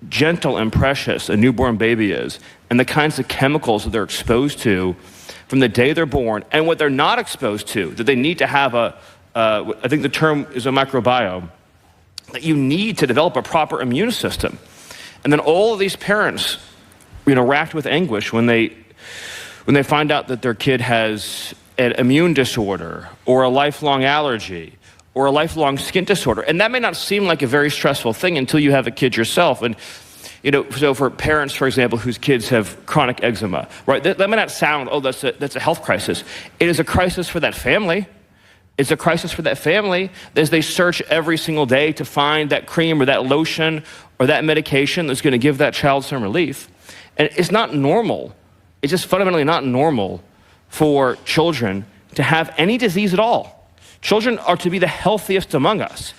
gentle and precious a newborn baby is, and the kinds of chemicals that they're exposed to from the day they're born, and what they're not exposed to, that they need to have I think the term is a microbiome, that you need to develop a proper immune system. And then all of these parents, racked with anguish when they find out that their kid has an immune disorder or a lifelong allergy or a lifelong skin disorder. And that may not seem like a very stressful thing until you have a kid yourself. And, so for parents, for example, whose kids have chronic eczema, right? That may not sound, that's a health crisis. It is a crisis for that family. It's a crisis for that family as they search every single day to find that cream or that lotion or that medication that's going to give that child some relief. And it's not normal. It's just fundamentally not normal for children to have any disease at all. Children are to be the healthiest among us.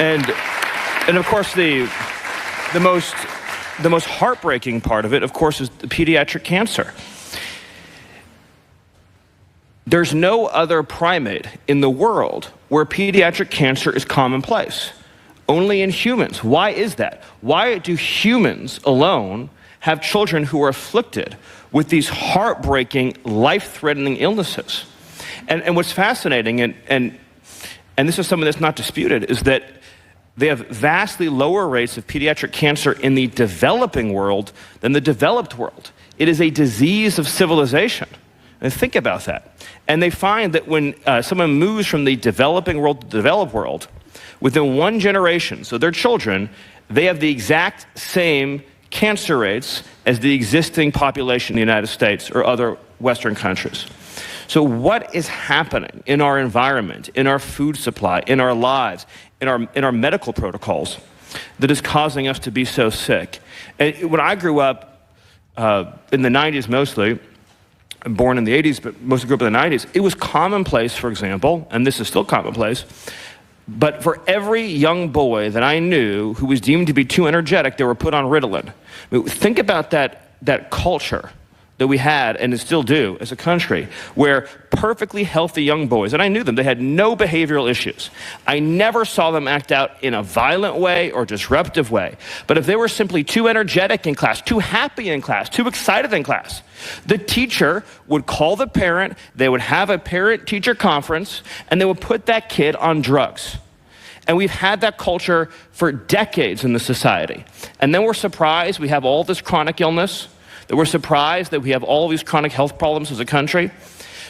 And of course, the most heartbreaking part of it, of course, is the pediatric cancer. There's no other primate in the world where pediatric cancer is commonplace. Only in humans. Why is that? Why do humans alone have children who are afflicted with these heartbreaking, life-threatening illnesses? And what's fascinating, and this is something that's not disputed, is that they have vastly lower rates of pediatric cancer in the developing world than the developed world. It is a disease of civilization. And think about that. And they find that when someone moves from the developing world to the developed world, within one generation, so their children, they have the exact same cancer rates as the existing population in the United States or other Western countries. So what is happening in our environment, in our food supply, in our lives, in our medical protocols that is causing us to be so sick? And when I grew up, in the 90s mostly, born in the 80s, but mostly grew up in the 90s, it was commonplace, for example, and this is still commonplace, but for every young boy that I knew who was deemed to be too energetic, they were put on Ritalin. I mean, think about that culture that we had and still do as a country, where perfectly healthy young boys, and I knew them, they had no behavioral issues. I never saw them act out in a violent way or disruptive way. But if they were simply too energetic in class, too happy in class, too excited in class, the teacher would call the parent, they would have a parent-teacher conference, and they would put that kid on drugs. And we've had that culture for decades in the society. And then we're surprised we have all this chronic illness, that we're surprised that we have all these chronic health problems as a country.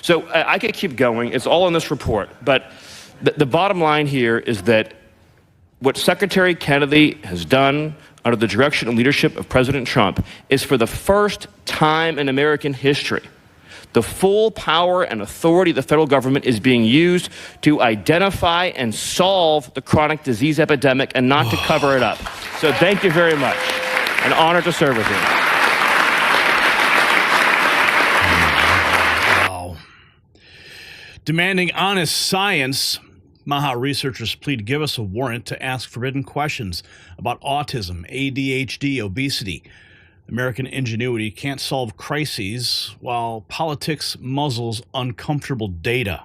So I could keep going. It's all in this report. But the bottom line here is that what Secretary Kennedy has done under the direction and leadership of President Trump is, for the first time in American history, the full power and authority of the federal government is being used to identify and solve the chronic disease epidemic and not to cover it up. So thank you very much. An honor to serve with you. Demanding honest science, MAHA researchers plead to give us a warrant to ask forbidden questions about autism, ADHD, obesity. American ingenuity can't solve crises while politics muzzles uncomfortable data.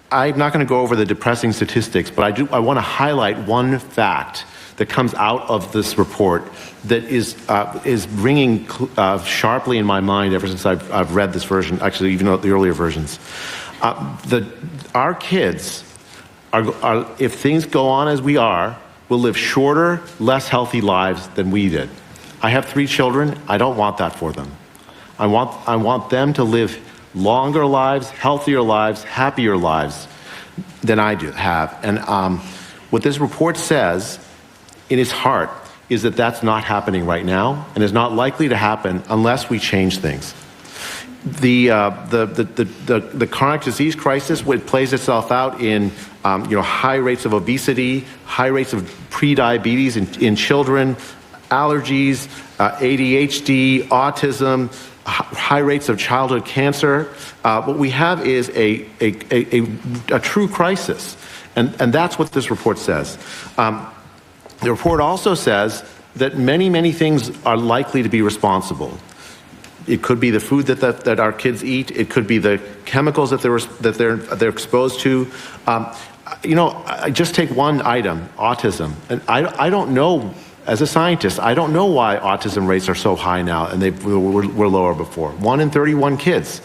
I'm not going to go over the depressing statistics, but I want to highlight one fact that comes out of this report that is ringing sharply in my mind ever since I've read this version, actually even the earlier versions. Our kids, if things go on as we are, will live shorter, less healthy lives than we did. I have 3 children. I don't want that for them. I want them to live longer lives, healthier lives, happier lives than I have. And what this report says in its heart is that that's not happening right now and is not likely to happen unless we change things. The chronic disease crisis plays itself out in high rates of obesity, high rates of prediabetes in children, allergies, ADHD, autism, high rates of childhood cancer. What we have is a true crisis, and that's what this report says. The report also says that many things are likely to be responsible. It could be the food that our kids eat. It could be the chemicals that they're exposed to. I just take one item, autism, and I don't know. As a scientist, I don't know why autism rates are so high now and they were lower before. 1 in 31 kids.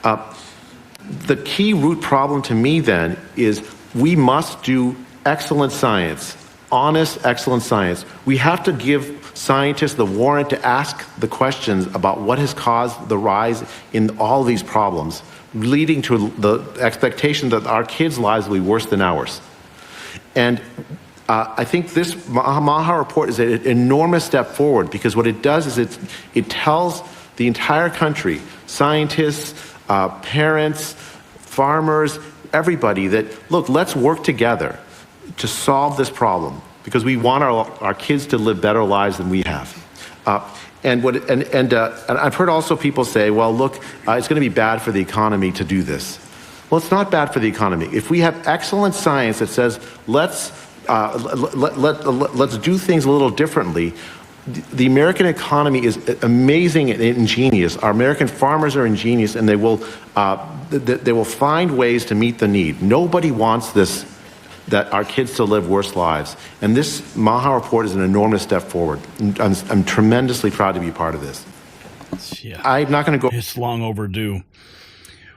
The key root problem to me then is we must do excellent science, honest, excellent science. We have to give scientists the warrant to ask the questions about what has caused the rise in all these problems, leading to the expectation that our kids' lives will be worse than ours. And I think this MAHA report is an enormous step forward, because what it does is it tells the entire country, scientists, parents, farmers, everybody, that, look, let's work together to solve this problem, because we want our kids to live better lives than we have. And I've heard also people say, well, look, it's going to be bad for the economy to do this. Well, it's not bad for the economy. If we have excellent science that says, let's do things a little differently. The American economy is amazing and ingenious. Our American farmers are ingenious, and they will find ways to meet the need. Nobody wants this, that our kids to live worse lives. And this MAHA report is an enormous step forward. I'm tremendously proud to be part of this. Yeah. I'm not going to go. It's long overdue.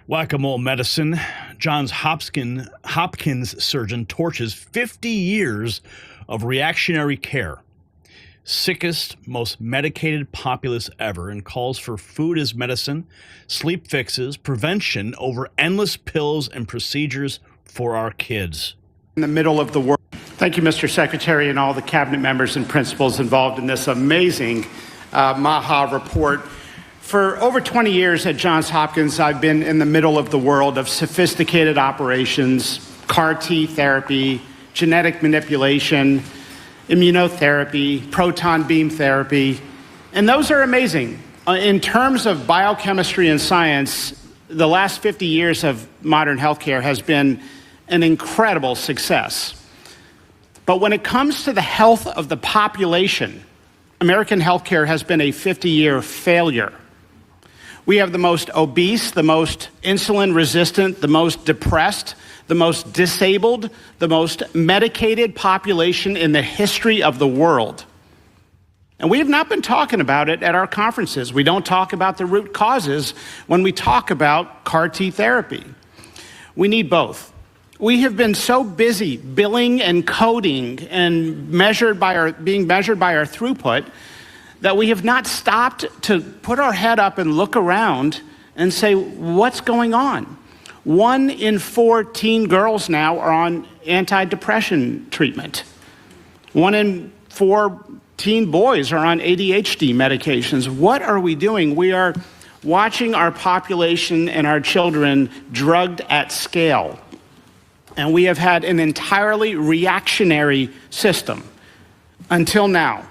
Whack-a-mole medicine. Johns Hopkins surgeon torches 50 years of reactionary care. Sickest, most medicated populace ever, and calls for food as medicine, sleep fixes, prevention over endless pills and procedures for our kids. In the middle of the world. Thank you, Mr. Secretary, and all the cabinet members and principals involved in this amazing MAHA report. For over 20 years at Johns Hopkins, I've been in the middle of the world of sophisticated operations, CAR T therapy, genetic manipulation, immunotherapy, proton beam therapy, And those are amazing. In terms of biochemistry and science, the last 50 years of modern healthcare has been an incredible success. But when it comes to the health of the population, American healthcare has been a 50-year failure. We have the most obese, the most insulin resistant, the most depressed, the most disabled, the most medicated population in the history of the world. And we have not been talking about it at our conferences. We don't talk about the root causes when we talk about CAR T therapy. We need both. We have been so busy billing and coding and being measured by our throughput that we have not stopped to put our head up and look around and say, what's going on? 1 in 4 teen girls now are on antidepressant treatment. 1 in 4 teen boys are on ADHD medications. What are we doing? We are watching our population and our children drugged at scale. And we have had an entirely reactionary system until now.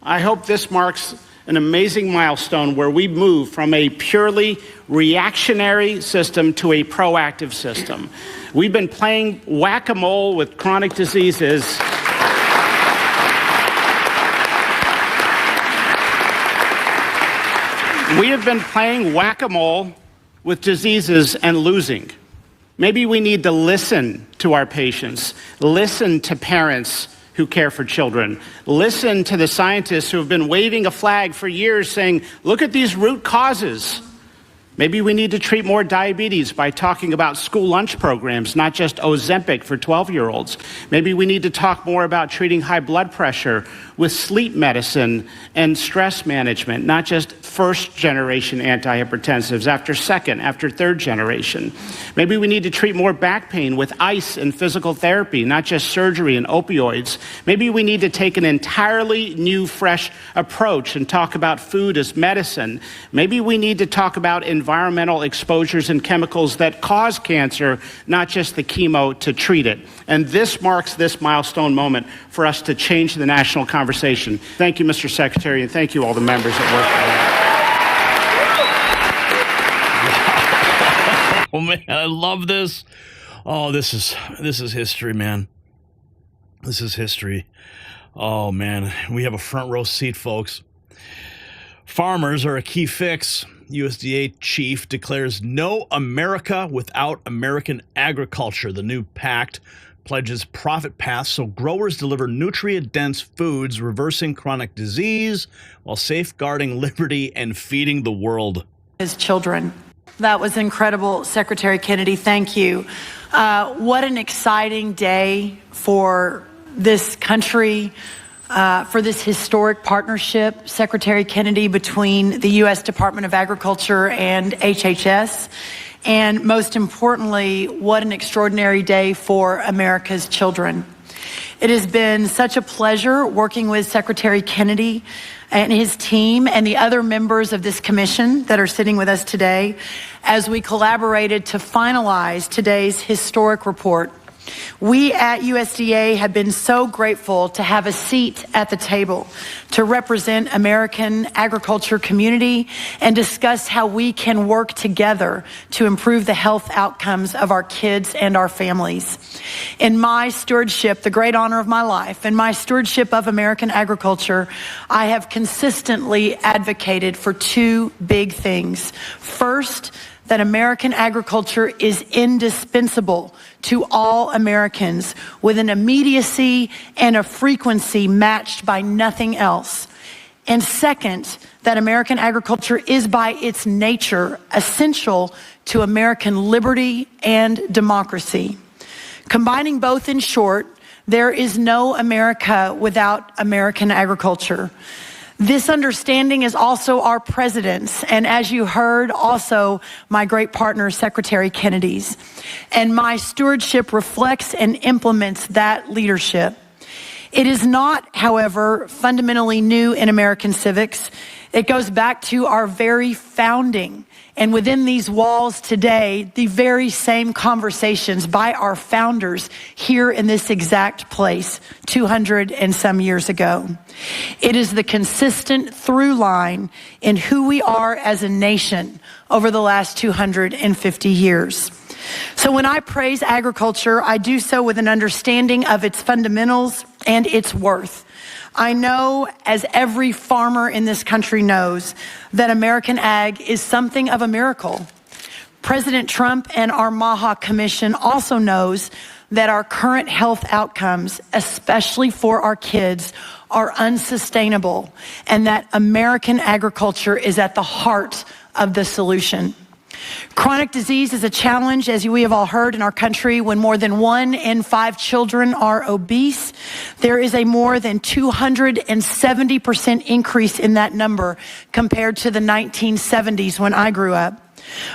I hope this marks an amazing milestone where we move from a purely reactionary system to a proactive system. We've been playing whack-a-mole with chronic diseases. We have been playing whack-a-mole with diseases and losing. Maybe we need to listen to our patients, listen to parents who care for children, listen to the scientists who have been waving a flag for years saying, look at these root causes. Maybe we need to treat more diabetes by talking about school lunch programs, not just Ozempic for 12-year-olds. Maybe we need to talk more about treating high blood pressure with sleep medicine and stress management, not just first-generation antihypertensives, after second, after third generation. Maybe we need to treat more back pain with ice and physical therapy, not just surgery and opioids. Maybe we need to take an entirely new, fresh approach and talk about food as medicine. Maybe we need to talk about environmental exposures and chemicals that cause cancer, not just the chemo to treat it. And this marks this milestone moment for us to change the national conversation. Thank you, Mr. Secretary, and thank you all the members that work for that. Oh man, I love this. Oh, this is history, man. This is history. Oh man, we have a front row seat, folks. Farmers are a key fix. USDA chief declares no America without American agriculture. The new pact pledges profit paths so growers deliver nutrient-dense foods, reversing chronic disease while safeguarding liberty and feeding the world. His children. That was incredible, Secretary Kennedy. Thank you. What an exciting day for this country, for this historic partnership, Secretary Kennedy, between the U.S. Department of Agriculture and HHS. And most importantly, what an extraordinary day for America's children. It has been such a pleasure working with Secretary Kennedy and his team and the other members of this commission that are sitting with us today as we collaborated to finalize today's historic report. We at USDA have been so grateful to have a seat at the table to represent American agriculture community and discuss how we can work together to improve the health outcomes of our kids and our families. In my stewardship, the great honor of my life, in my stewardship of American agriculture, I have consistently advocated for 2 big things. First, that American agriculture is indispensable to all Americans with an immediacy and a frequency matched by nothing else. And second, that American agriculture is by its nature essential to American liberty and democracy. Combining both, in short, there is no America without American agriculture. This understanding is also our president's, and as you heard, also my great partner, Secretary Kennedy's. And my stewardship reflects and implements that leadership. It is not, however, fundamentally new in American civics. It goes back to our very founding. And within these walls today, the very same conversations by our founders here in this exact place 200 and some years ago. It is the consistent through line in who we are as a nation over the last 250 years. So when I praise agriculture, I do so with an understanding of its fundamentals and its worth. I know, as every farmer in this country knows, that American ag is something of a miracle. President Trump and our MAHA Commission also knows that our current health outcomes, especially for our kids, are unsustainable, and that American agriculture is at the heart of the solution. Chronic disease is a challenge, as we have all heard, in our country. When more than 1 in 5 children are obese, there is a more than 270% increase in that number compared to the 1970s when I grew up.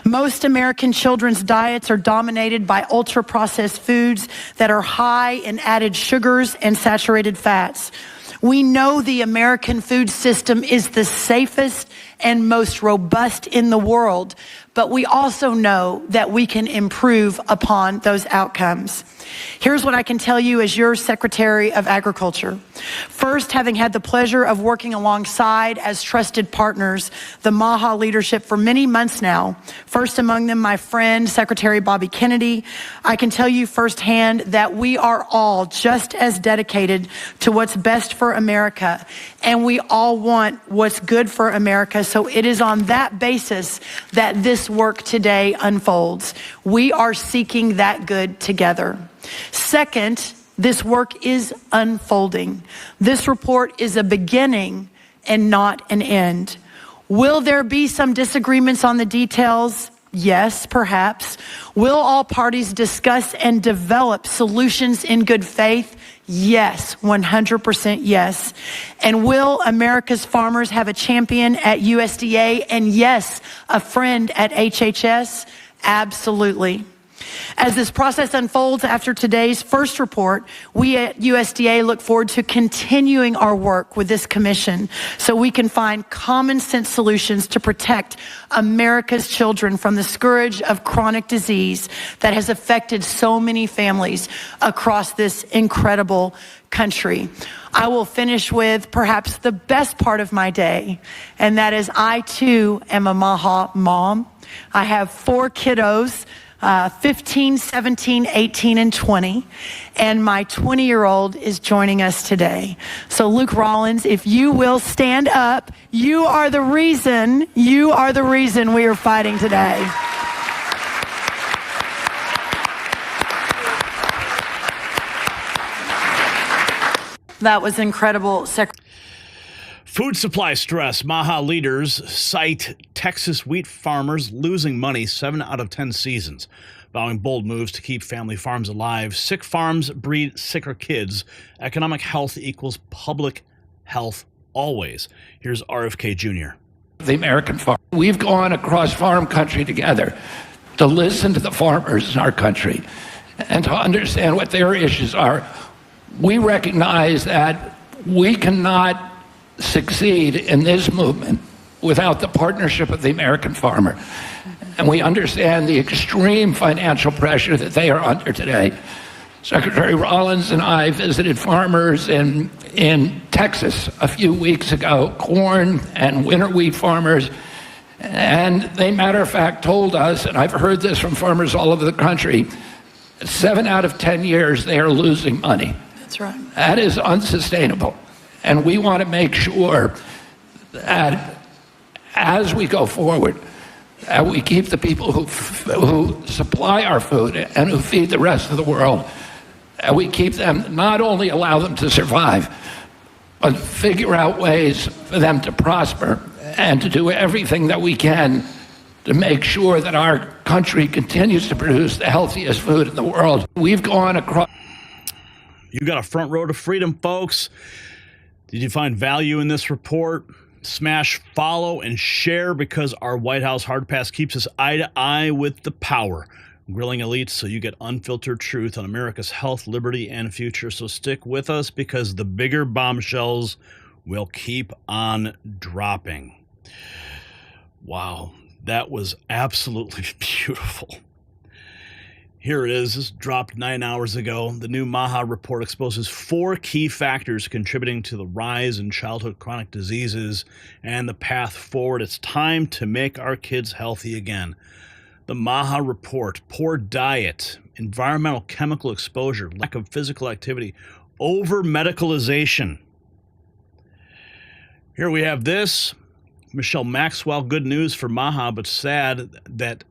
Most American children's diets are dominated by ultra-processed foods that are high in added sugars and saturated fats. We know the American food system is the safest and most robust in the world, but we also know that we can improve upon those outcomes. Here's what I can tell you as your Secretary of Agriculture. First, having had the pleasure of working alongside as trusted partners the MAHA leadership for many months now, first among them my friend Secretary Bobby Kennedy, I can tell you firsthand that we are all just as dedicated to what's best for America, and we all want what's good for America. So it is on that basis that this work today unfolds. We are seeking that good together. Second, this work is unfolding. This report is a beginning and not an end. Will there be some disagreements on the details? Yes, perhaps. Will all parties discuss and develop solutions in good faith? Yes, 100% yes. And will America's farmers have a champion at USDA and yes, a friend at HHS? Absolutely. As this process unfolds after today's first report, we at USDA look forward to continuing our work with this commission so we can find common sense solutions to protect America's children from the scourge of chronic disease that has affected so many families across this incredible country. I will finish with perhaps the best part of my day, and that is I too am a MAHA mom. I have 4 kiddos, 15, 17, 18, and 20. And my 20-year-old is joining us today. So Luke Rollins, if you will stand up, you are the reason we are fighting today. That was incredible, Secretary. Food supply stress. MAHA leaders cite Texas wheat farmers losing money 7 out of 10 seasons, vowing bold moves to keep family farms alive. Sick farms breed sicker kids. Economic health equals public health always. Here's RFK Jr. The American farm. We've gone across farm country together to listen to the farmers in our country and to understand what their issues are. We recognize that we cannot succeed in this movement without the partnership of the American farmer. And we understand the extreme financial pressure that they are under today. Secretary Rollins and I visited farmers in Texas a few weeks ago, corn and winter wheat farmers, and they, matter of fact, told us, and I've heard this from farmers all over the country, 7 out of 10 years they are losing money. That's right. That is unsustainable. And we want to make sure that as we go forward, that we keep the people who supply our food and who feed the rest of the world, that we keep them, not only allow them to survive, but figure out ways for them to prosper and to do everything that we can to make sure that our country continues to produce the healthiest food in the world. We've gone across. You got a front row to freedom, folks. Did you find value in this report? Smash follow and share, because our White House hard pass keeps us eye to eye with the power. grilling elites so you get unfiltered truth on America's health, liberty, and future. So stick with us because the bigger bombshells will keep on dropping. Wow, that was absolutely beautiful. Here it is. This dropped 9 hours ago. The new MAHA report exposes 4 key factors contributing to the rise in childhood chronic diseases and the path forward. It's time to make our kids healthy again. The MAHA report: poor diet, environmental chemical exposure, lack of physical activity, over-medicalization. Here we have this. Michelle Maxwell, good news for MAHA, but sad that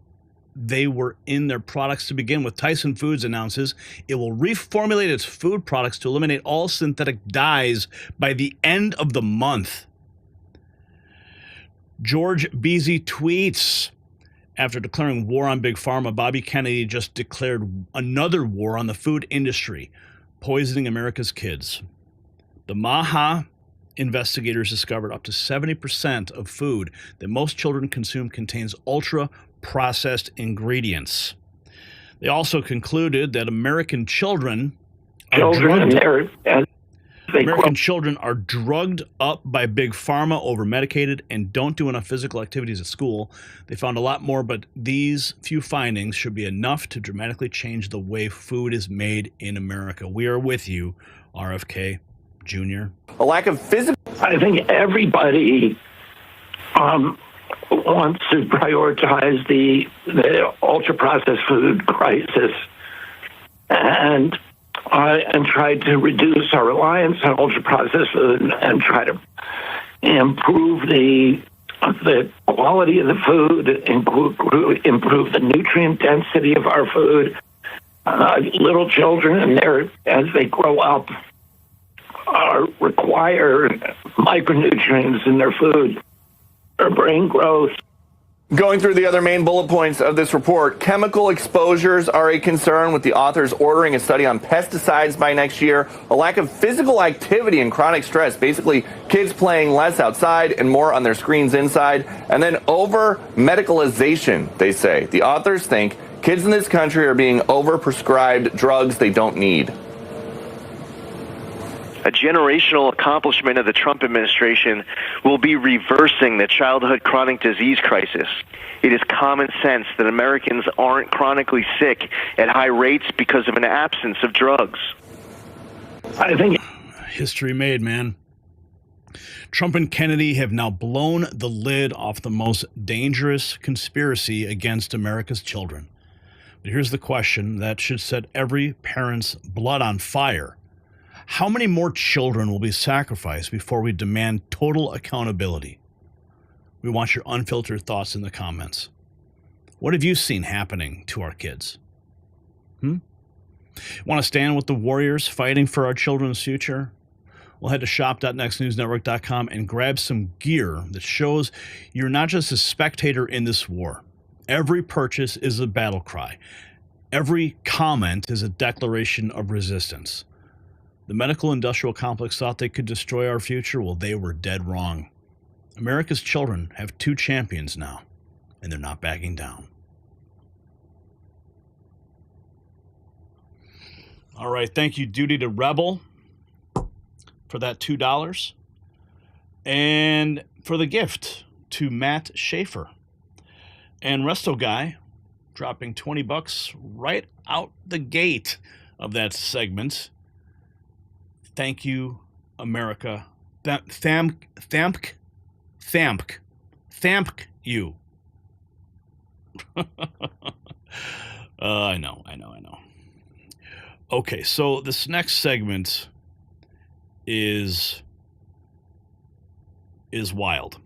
they were in their products to begin with. Tyson Foods announces it will reformulate its food products to eliminate all synthetic dyes by the end of the month. George Beasy tweets, after declaring war on Big Pharma, Bobby Kennedy just declared another war on the food industry, poisoning America's kids. The MAHA investigators discovered up to 70% of food that most children consume contains ultra-processed ingredients. They also concluded that American children are drugged up by Big Pharma, over-medicated, and don't do enough physical activities at school. They found a lot more, but these few findings should be enough to dramatically change the way food is made in America. We are with you, RFK Jr. A lack of physical... I think everybody wants to prioritize the ultra-processed food crisis and try to reduce our reliance on ultra-processed food and try to improve the quality of the food, improve the nutrient density of our food. Little children, as they grow up, require micronutrients in their food for brain growth. Going through the other main bullet points of this report, chemical exposures are a concern, with the authors ordering a study on pesticides by next year, a lack of physical activity and chronic stress, basically kids playing less outside and more on their screens inside, and then over-medicalization, they say. The authors think kids in this country are being over-prescribed drugs they don't need. A generational accomplishment of the Trump administration will be reversing the childhood chronic disease crisis. It is common sense that Americans aren't chronically sick at high rates because of an absence of drugs. I think history made, man. Trump and Kennedy have now blown the lid off the most dangerous conspiracy against America's children. But here's the question that should set every parent's blood on fire. How many more children will be sacrificed before we demand total accountability? We want your unfiltered thoughts in the comments. What have you seen happening to our kids? Want to stand with the warriors fighting for our children's future? Well, head to shop.nextnewsnetwork.com and grab some gear that shows you're not just a spectator in this war. Every purchase is a battle cry. Every comment is a declaration of resistance. The medical industrial complex thought they could destroy our future. Well, they were dead wrong. America's children have 2 champions now, and they're not backing down. All right, thank you, Duty to Rebel, for that $2. And for the gift to Matt Schaefer. And Resto Guy dropping $20 right out the gate of that segment. Thank you, America. Thamk you. I know. Okay, so this next segment is wild.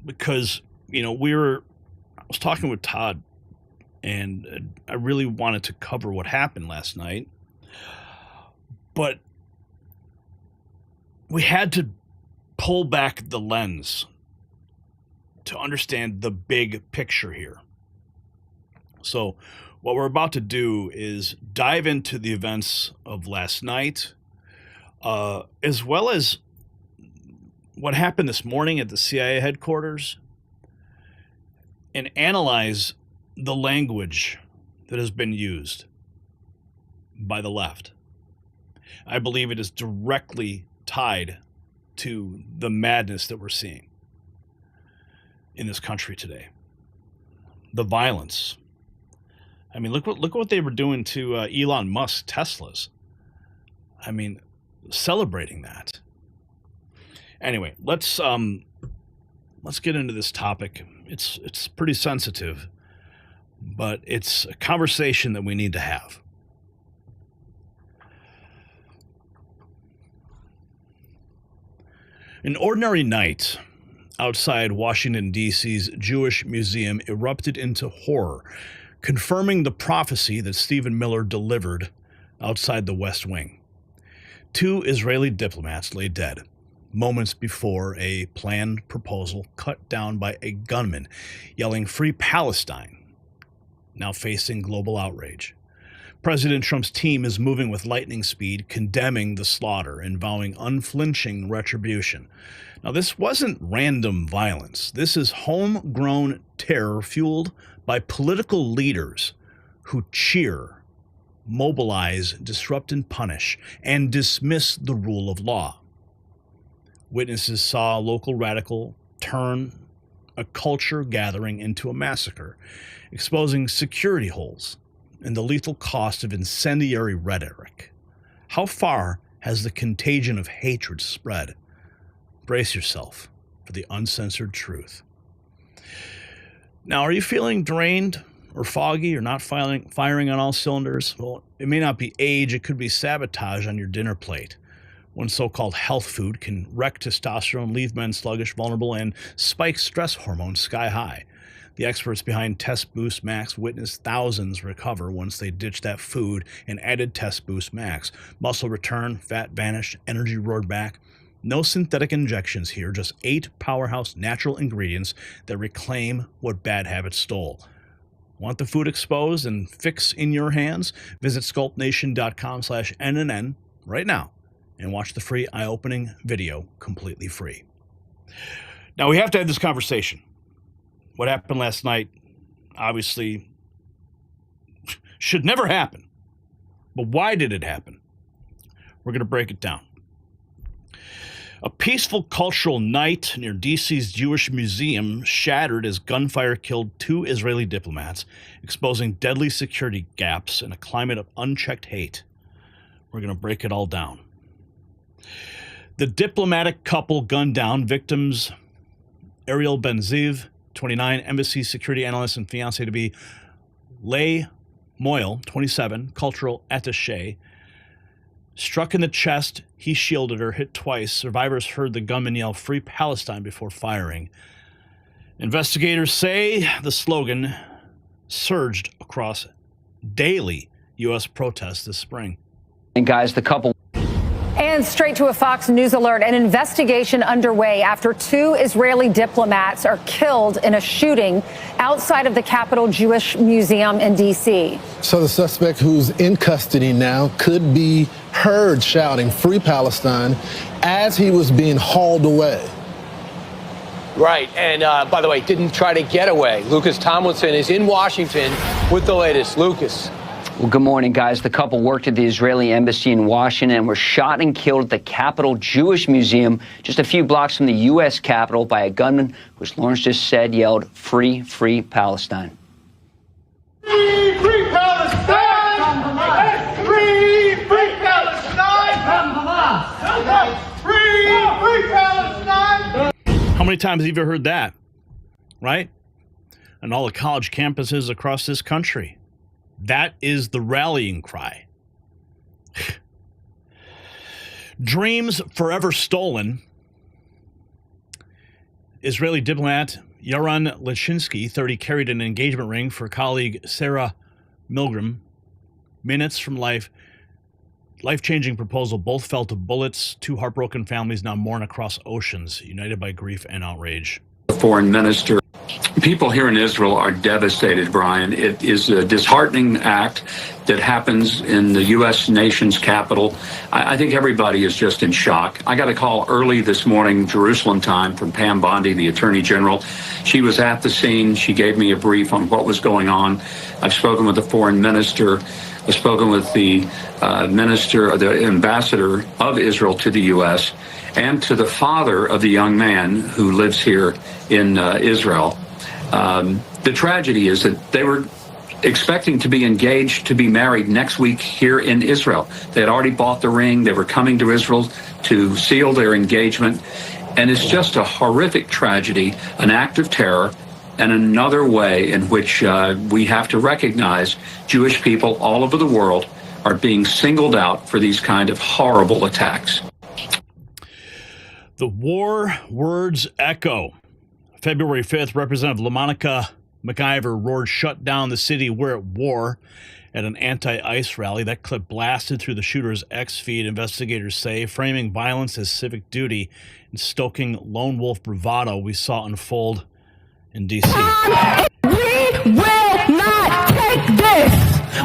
Because, I was talking with Todd, and I really wanted to cover what happened last night. But we had to pull back the lens to understand the big picture here. So what we're about to do is dive into the events of last night, as well as what happened this morning at the CIA headquarters, and analyze the language that has been used by the left, I believe it is directly tied to the madness that we're seeing in this country today. The violence. I mean, look what they were doing to Elon Musk's Teslas. I mean, celebrating that. Anyway, let's get into this topic. It's pretty sensitive, but it's a conversation that we need to have. An ordinary night outside Washington, D.C.'s Jewish Museum erupted into horror, confirming the prophecy that Stephen Miller delivered outside the West Wing. 2 Israeli diplomats lay dead moments before a planned proposal cut down by a gunman yelling "Free Palestine," now facing global outrage. President Trump's team is moving with lightning speed, condemning the slaughter and vowing unflinching retribution. Now, this wasn't random violence. This is homegrown terror fueled by political leaders who cheer, mobilize, disrupt and punish, and dismiss the rule of law. Witnesses saw a local radical turn a culture gathering into a massacre, exposing security holes and the lethal cost of incendiary rhetoric. How far has the contagion of hatred spread? Brace yourself for the uncensored truth. Now, are you feeling drained or foggy or not firing on all cylinders? Well, it may not be age, it could be sabotage on your dinner plate. One so-called health food can wreck testosterone, leave men sluggish, vulnerable, and spike stress hormones sky high. The experts behind Test Boost Max witnessed thousands recover once they ditched that food and added Test Boost Max. Muscle returned, fat vanished, energy roared back. No synthetic injections here, just 8 powerhouse natural ingredients that reclaim what bad habits stole. Want the food exposed and fix in your hands? Visit sculptnation.com/NNN right now and watch the free eye-opening video completely free. Now, we have to have this conversation. What happened last night, obviously, should never happen. But why did it happen? We're going to break it down. A peaceful cultural night near D.C.'s Jewish Museum shattered as gunfire killed 2 Israeli diplomats, exposing deadly security gaps and a climate of unchecked hate. We're going to break it all down. The diplomatic couple gunned down, victims Ariel Ben-Ziv, 29, embassy security analyst and fiancé-to-be Leigh Moyle, 27, cultural attaché. Struck in the chest, he shielded her, hit twice. Survivors heard the gunman yell, "Free Palestine," before firing. Investigators say the slogan surged across daily U.S. protests this spring. And guys, the couple... And straight to a Fox News alert, an investigation underway after 2 Israeli diplomats are killed in a shooting outside of the Capitol Jewish Museum in D.C. So the suspect, who's in custody now, could be heard shouting "Free Palestine" as he was being hauled away. Right, and by the way, didn't try to get away. Lucas Tomlinson is in Washington with the latest. Lucas. Well, good morning, guys. The couple worked at the Israeli embassy in Washington and were shot and killed at the Capitol Jewish Museum, just a few blocks from the U.S. Capitol, by a gunman who, as Lawrence just said, yelled, "Free, free Palestine." Free, free Palestine! Free, free Palestine! Free, free Palestine! How many times have you ever heard that? Right? On all the college campuses across this country. That is the rallying cry. Dreams forever stolen. Israeli diplomat Yaron Lechinsky, 30, carried an engagement ring for colleague Sarah Milgram. Minutes from life-changing proposal. Both fell to bullets. 2 heartbroken families now mourn across oceans, united by grief and outrage. The foreign minister People here in Israel are devastated, Brian. It is a disheartening act that happens in the U.S. nation's capital. I think everybody is just in shock. I got a call early this morning, Jerusalem time, from Pam Bondi, the Attorney General. She was at the scene. She gave me a brief on what was going on. I've spoken with the foreign minister. I've spoken with the ambassador of Israel to the U.S. and to the father of the young man who lives here in Israel. The tragedy is that they were expecting to be engaged, to be married next week here in Israel. They had already bought the ring. They were coming to Israel to seal their engagement. And it's just a horrific tragedy, an act of terror, and another way in which we have to recognize Jewish people all over the world are being singled out for these kind of horrible attacks. The war words echo. February 5th, Representative LaMonica McIver roared, "Shut down the city, we're at war," at an anti-ICE rally. That clip blasted through the shooter's X feed, investigators say, framing violence as civic duty and stoking lone wolf bravado we saw unfold in D.C. We will not take this.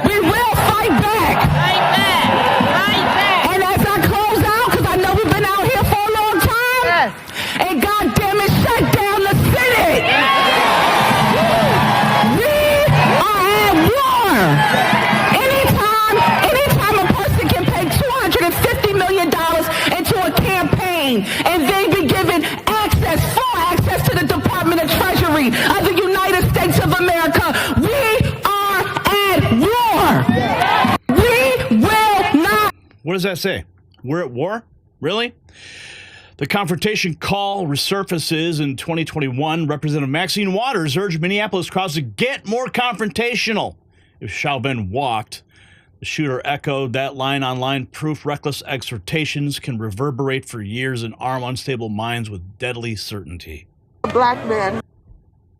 We will fight back. Fight back. Fight back. And as I close out, because I know we've been out here for a long time, yes. And God damn it, shut down the city. Yes. We are at war. Anytime a person can pay $250 million into a campaign and they be given full access to the Department of Treasury of the United States of America, we are at war. We will not. What does that say? We're at war? Really? The confrontation call resurfaces in 2021. Representative Maxine Waters urged Minneapolis crowds to get more confrontational. If Chauvin walked, the shooter echoed that line online. Proof reckless exhortations can reverberate for years and arm unstable minds with deadly certainty. Black men,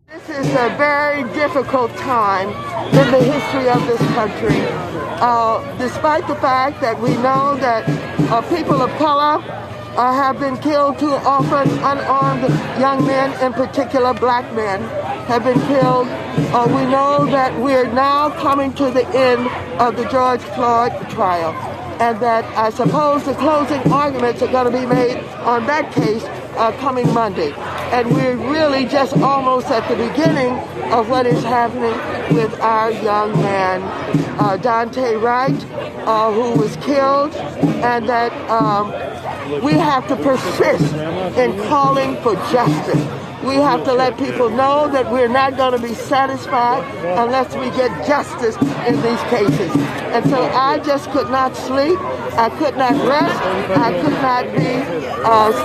this is a very difficult time in the history of this country. Despite the fact that we know that people of color have been killed too often, unarmed young men, in particular black men, have been killed. We know that we're now coming to the end of the George Floyd trial, and that I suppose the closing arguments are going to be made on that case coming Monday. And we're really just almost at the beginning of what is happening with our young man, Dante Wright, who was killed, and that we have to persist in calling for justice. We have to let people know that we're not going to be satisfied unless we get justice in these cases. And so I just could not sleep. I could not rest. I could not be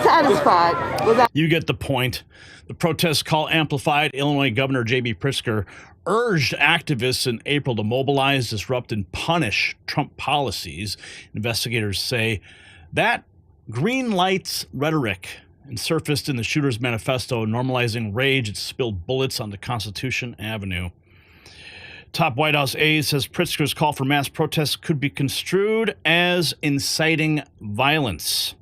satisfied without. You get the point. The protest call amplified. Illinois Governor J.B. Pritzker urged activists in April to mobilize, disrupt, and punish Trump policies. Investigators say that green lights rhetoric and surfaced in the shooter's manifesto, normalizing rage. It spilled bullets onto Constitution Avenue. Top White House aide says Pritzker's call for mass protests could be construed as inciting violence.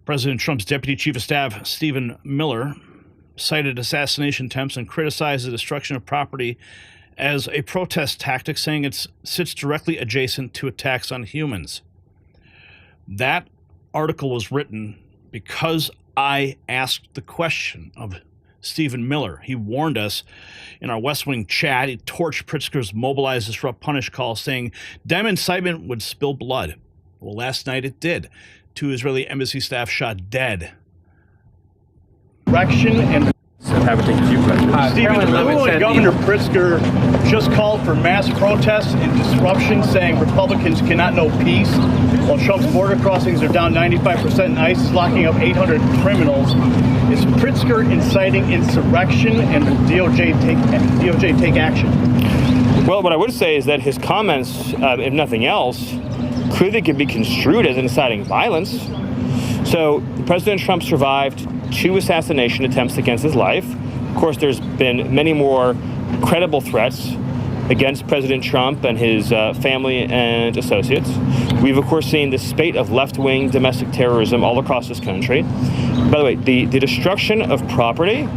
President Trump's Deputy Chief of Staff, Stephen Miller, cited assassination attempts and criticized the destruction of property as a protest tactic, saying it sits directly adjacent to attacks on humans. That article was written because I asked the question of Stephen Miller. He warned us in our West Wing chat. He torched Pritzker's mobilize, disrupt, punish call, saying Dem incitement would spill blood. Well, last night it did. 2 Israeli embassy staff shot dead. Direction and Stephen, Illinois Governor Pritzker just called for mass protests and disruption, saying Republicans cannot know peace, while Trump's border crossings are down 95% and ICE is locking up 800 criminals. Is Pritzker inciting insurrection, and will DOJ take action? Well, what I would say is that his comments, if nothing else, clearly could be construed as inciting violence. So President Trump survived 2 assassination attempts against his life. Of course, there's been many more credible threats against President Trump and his family and associates. We've, of course, seen this spate of left-wing domestic terrorism all across this country. By the way, the destruction of property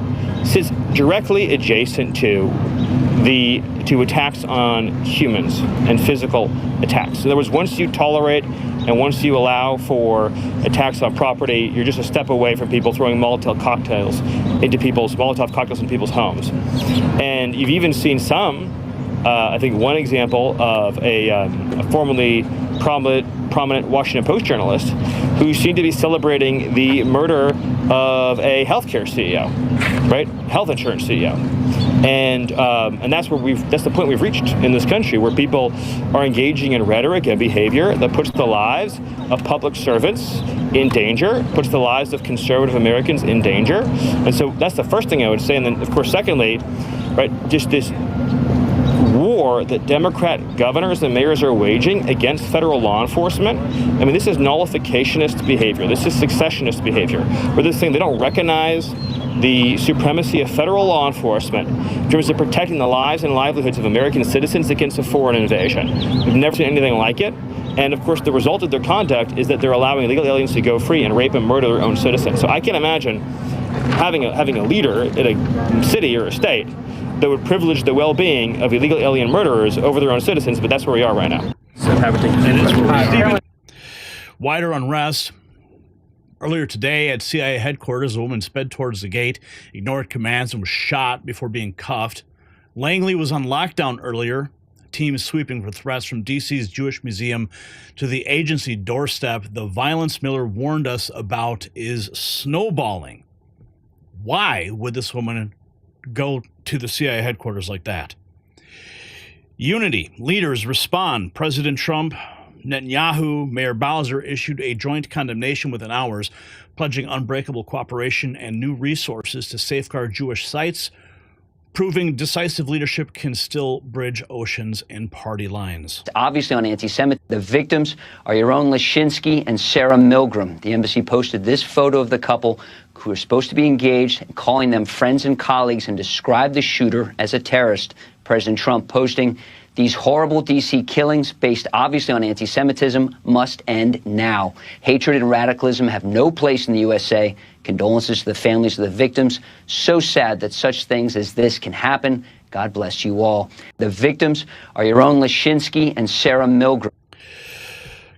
sits directly adjacent to attacks on humans and physical attacks. In other words, once you tolerate and once you allow for attacks on property, you're just a step away from people throwing Molotov cocktails into people's homes. And you've even seen some, I think one example of a formerly prominent Washington Post journalist who seemed to be celebrating the murder of a healthcare CEO, right? Health insurance CEO. And that's the point we've reached in this country, where people are engaging in rhetoric and behavior that puts the lives of public servants in danger, puts the lives of conservative Americans in danger. And so that's the first thing I would say. And then, of course, secondly, right, just this war that Democrat governors and mayors are waging against federal law enforcement. I mean, this is nullificationist behavior. This is successionist behavior, where this thing, they don't recognize the supremacy of federal law enforcement in terms of protecting the lives and livelihoods of American citizens against a foreign invasion. We've never seen anything like it. And of course, the result of their conduct is that they're allowing illegal aliens to go free and rape and murder their own citizens. So I can't imagine having a leader in a city or a state that would privilege the well-being of illegal alien murderers over their own citizens, but that's where we are right now. So wider unrest. Earlier today at CIA headquarters, a woman sped towards the gate, ignored commands, and was shot before being cuffed. Langley was on lockdown earlier. A team is sweeping for threats from D.C.'s Jewish Museum to the agency doorstep. The violence Miller warned us about is snowballing. Why would this woman go to the CIA headquarters like that? Unity. Leaders respond. President Trump, Netanyahu, Mayor Bowser issued a joint condemnation within hours, pledging unbreakable cooperation and new resources to safeguard Jewish sites, proving decisive leadership can still bridge oceans and party lines. Obviously on anti-Semitism, the victims are your own Leshinsky and Sarah Milgram. The embassy posted this photo of the couple who are supposed to be engaged, and calling them friends and colleagues, and described the shooter as a terrorist. President Trump posting, "These horrible D.C. killings, based obviously on anti-Semitism, must end now. Hatred and radicalism have no place in the USA. Condolences to the families of the victims. So sad that such things as this can happen. God bless you all." The victims are your own Leshinsky and Sarah Milgram.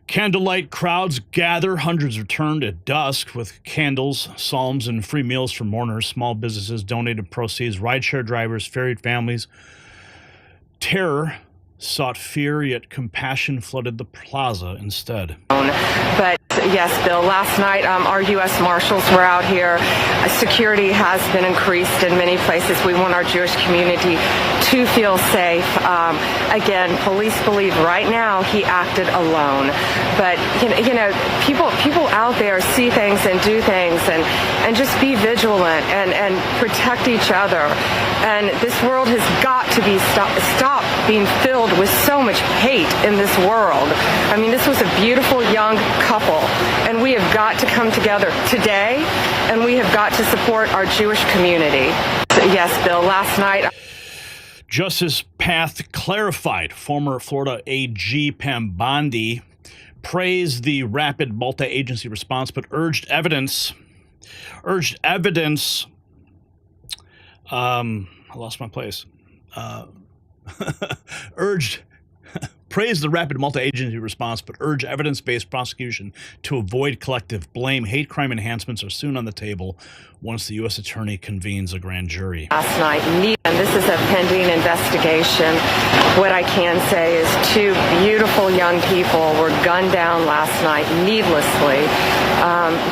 Candlelight crowds gather. Hundreds returned at dusk with candles, psalms, and free meals for mourners. Small businesses donated proceeds. Rideshare drivers ferried families. Terror sought fear, yet compassion flooded the plaza instead. But yes, Bill, last night our U.S. Marshals were out here. Security has been increased in many places. We want our Jewish community to feel safe. Again, police believe right now he acted alone. But, you know, people out there see things and do things and just be vigilant and protect each other. And this world has got to be stop being filled with so much hate in this world. I mean, this was a beautiful young couple, and we have got to come together today, and we have got to support our Jewish community. Yes, Bill, last night... Justice path clarified. Former Florida AG Pam Bondi praised the rapid multi-agency response, but urged evidence. I lost my place. Praised the rapid multi-agency response, but urged evidence-based prosecution to avoid collective blame. Hate crime enhancements are soon on the table once the U.S. Attorney convenes a grand jury. Last night, and this is a pending investigation. What I can say is two beautiful young people were gunned down last night needlessly.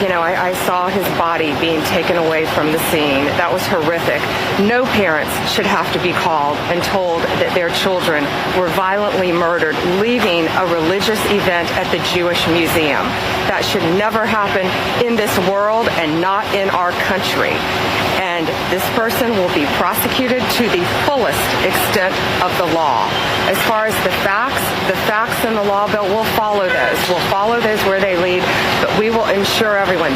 You know, I saw his body being taken away from the scene. That was horrific. No parents should have to be called and told that their children were violently murdered leaving a religious event at the Jewish Museum. That should never happen in this world and not in our country. And this person will be prosecuted to the fullest extent of the law. As far as the facts in the law bill, we'll follow those. We'll follow those where they lead, but we will ensure everyone,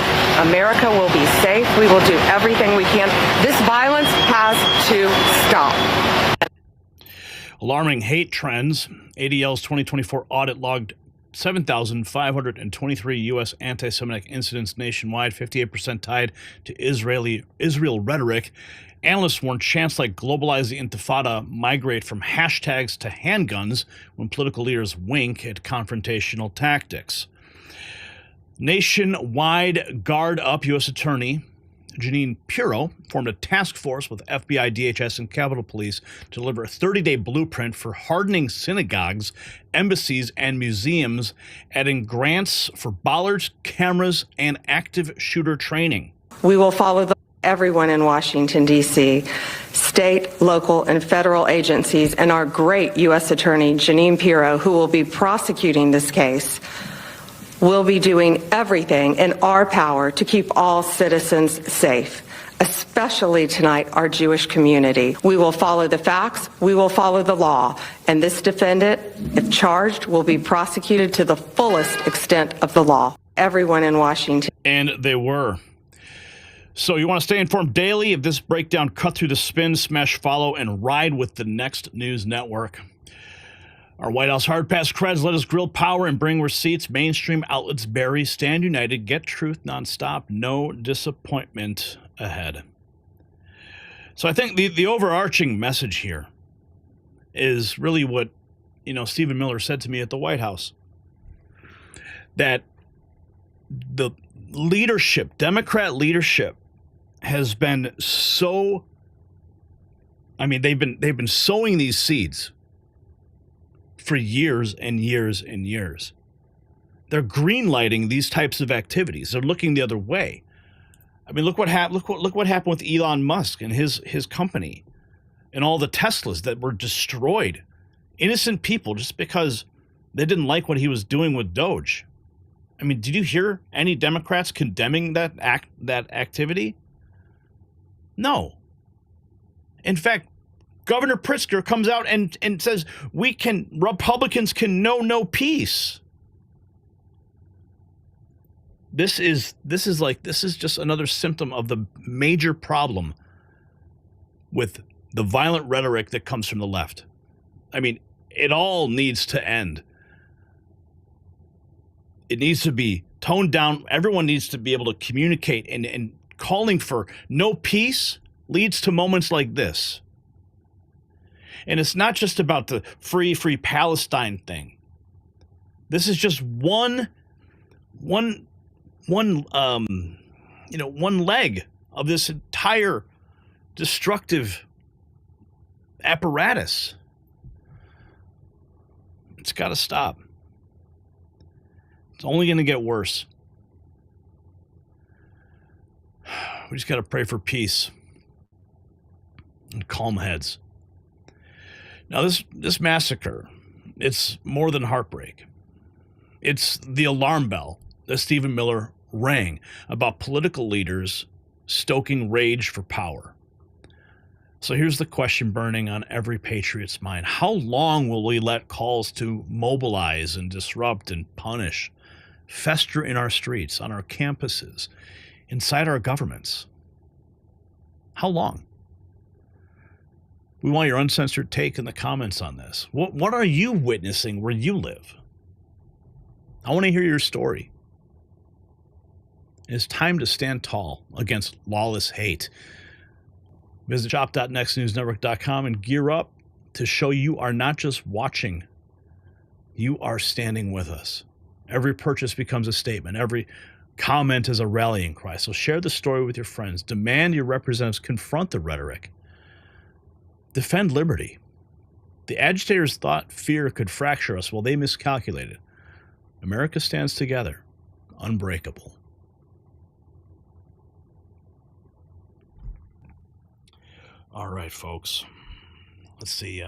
America will be safe. We will do everything we can. This violence has to stop. Alarming hate trends. ADL's 2024 audit logged 7,523 U.S. anti-Semitic incidents nationwide, 58% tied to Israel rhetoric. Analysts warn chants like globalize the intifada migrate from hashtags to handguns when political leaders wink at confrontational tactics. Nationwide Guard Up U.S. Attorney Janine Pirro formed a task force with FBI, DHS, and Capitol Police to deliver a 30-day blueprint for hardening synagogues, embassies, and museums, adding grants for bollards, cameras, and active shooter training. We will follow everyone in Washington, D.C., state, local, and federal agencies, and our great U.S. Attorney, Janine Pirro, who will be prosecuting this case, will be doing everything in our power to keep all citizens safe, especially tonight our Jewish community. We will follow the facts, we will follow the law, and this defendant, if charged, will be prosecuted to the fullest extent of the law. Everyone in Washington. And they were. So you want to stay informed daily of this breakdown, cut through the spin, smash follow, and ride with the Next News Network. Our White House hard pass creds let us grill power and bring receipts. Mainstream outlets bury. Stand united. Get truth nonstop. No disappointment ahead. So I think the overarching message here is really what, Stephen Miller said to me at the White House. That the leadership, Democrat leadership, has been so, they've been sowing these seeds for years and years and years. They're greenlighting these types of activities. They're looking the other way. Look what happened with Elon Musk and his company and all the Teslas that were destroyed. Innocent people just because they didn't like what he was doing with Doge. Did you hear any Democrats condemning that activity? No. In fact, Governor Pritzker comes out and says Republicans can know no peace. This is just another symptom of the major problem with the violent rhetoric that comes from the left. It all needs to end. It needs to be toned down. Everyone needs to be able to communicate, and calling for no peace leads to moments like this. And it's not just about the free Palestine thing. This is just one leg of this entire destructive apparatus. It's got to stop. It's only going to get worse. We just got to pray for peace and calm heads. Now, this massacre, it's more than heartbreak. It's the alarm bell that Stephen Miller rang about political leaders stoking rage for power. So here's the question burning on every patriot's mind. How long will we let calls to mobilize and disrupt and punish fester in our streets, on our campuses, inside our governments? How long? We want your uncensored take in the comments on this. What are you witnessing where you live? I want to hear your story. It's time to stand tall against lawless hate. Visit shop.nextnewsnetwork.com and gear up to show you are not just watching, you are standing with us. Every purchase becomes a statement. Every comment is a rallying cry. So share the story with your friends. Demand your representatives confront the rhetoric. Defend liberty. The agitators thought fear could fracture us. Well, they miscalculated. America stands together, unbreakable. All right, folks. Let's see.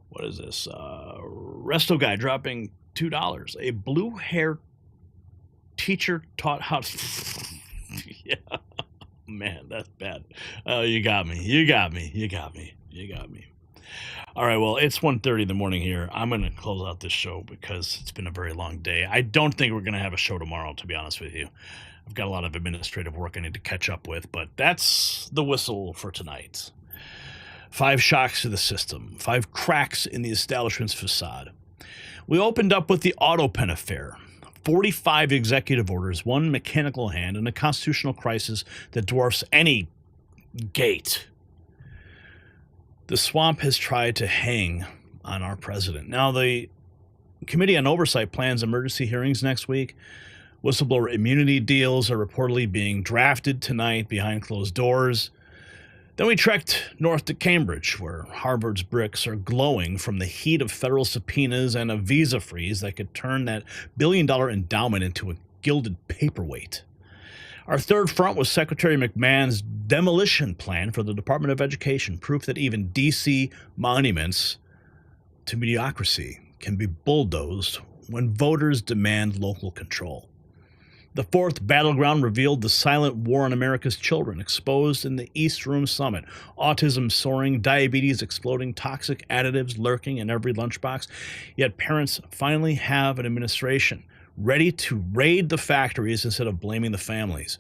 What is this? Resto guy dropping $2. A blue hair teacher taught how to... Yeah. Man, that's bad. You got me. All right, well, it's 1:30 in the morning here. I'm going to close out this show because it's been a very long day. I don't think we're going to have a show tomorrow, to be honest with you. I've got a lot of administrative work I need to catch up with, but that's the whistle for tonight. 5 shocks to the system, 5 cracks in the establishment's facade. We opened up with the AUTOPEN affair. 45 executive orders, one mechanical hand, and a constitutional crisis that dwarfs any gate. The swamp has tried to hang on our president. Now, the Committee on Oversight plans emergency hearings next week. Whistleblower immunity deals are reportedly being drafted tonight behind closed doors. Then we trekked north to Cambridge, where Harvard's bricks are glowing from the heat of federal subpoenas and a visa freeze that could turn that billion-dollar endowment into a gilded paperweight. Our third front was Secretary McMahon's demolition plan for the Department of Education, proof that even D.C. monuments to mediocrity can be bulldozed when voters demand local control. The fourth battleground revealed the silent war on America's children, exposed in the East Room Summit. Autism soaring, diabetes exploding, toxic additives lurking in every lunchbox. Yet parents finally have an administration ready to raid the factories instead of blaming the families.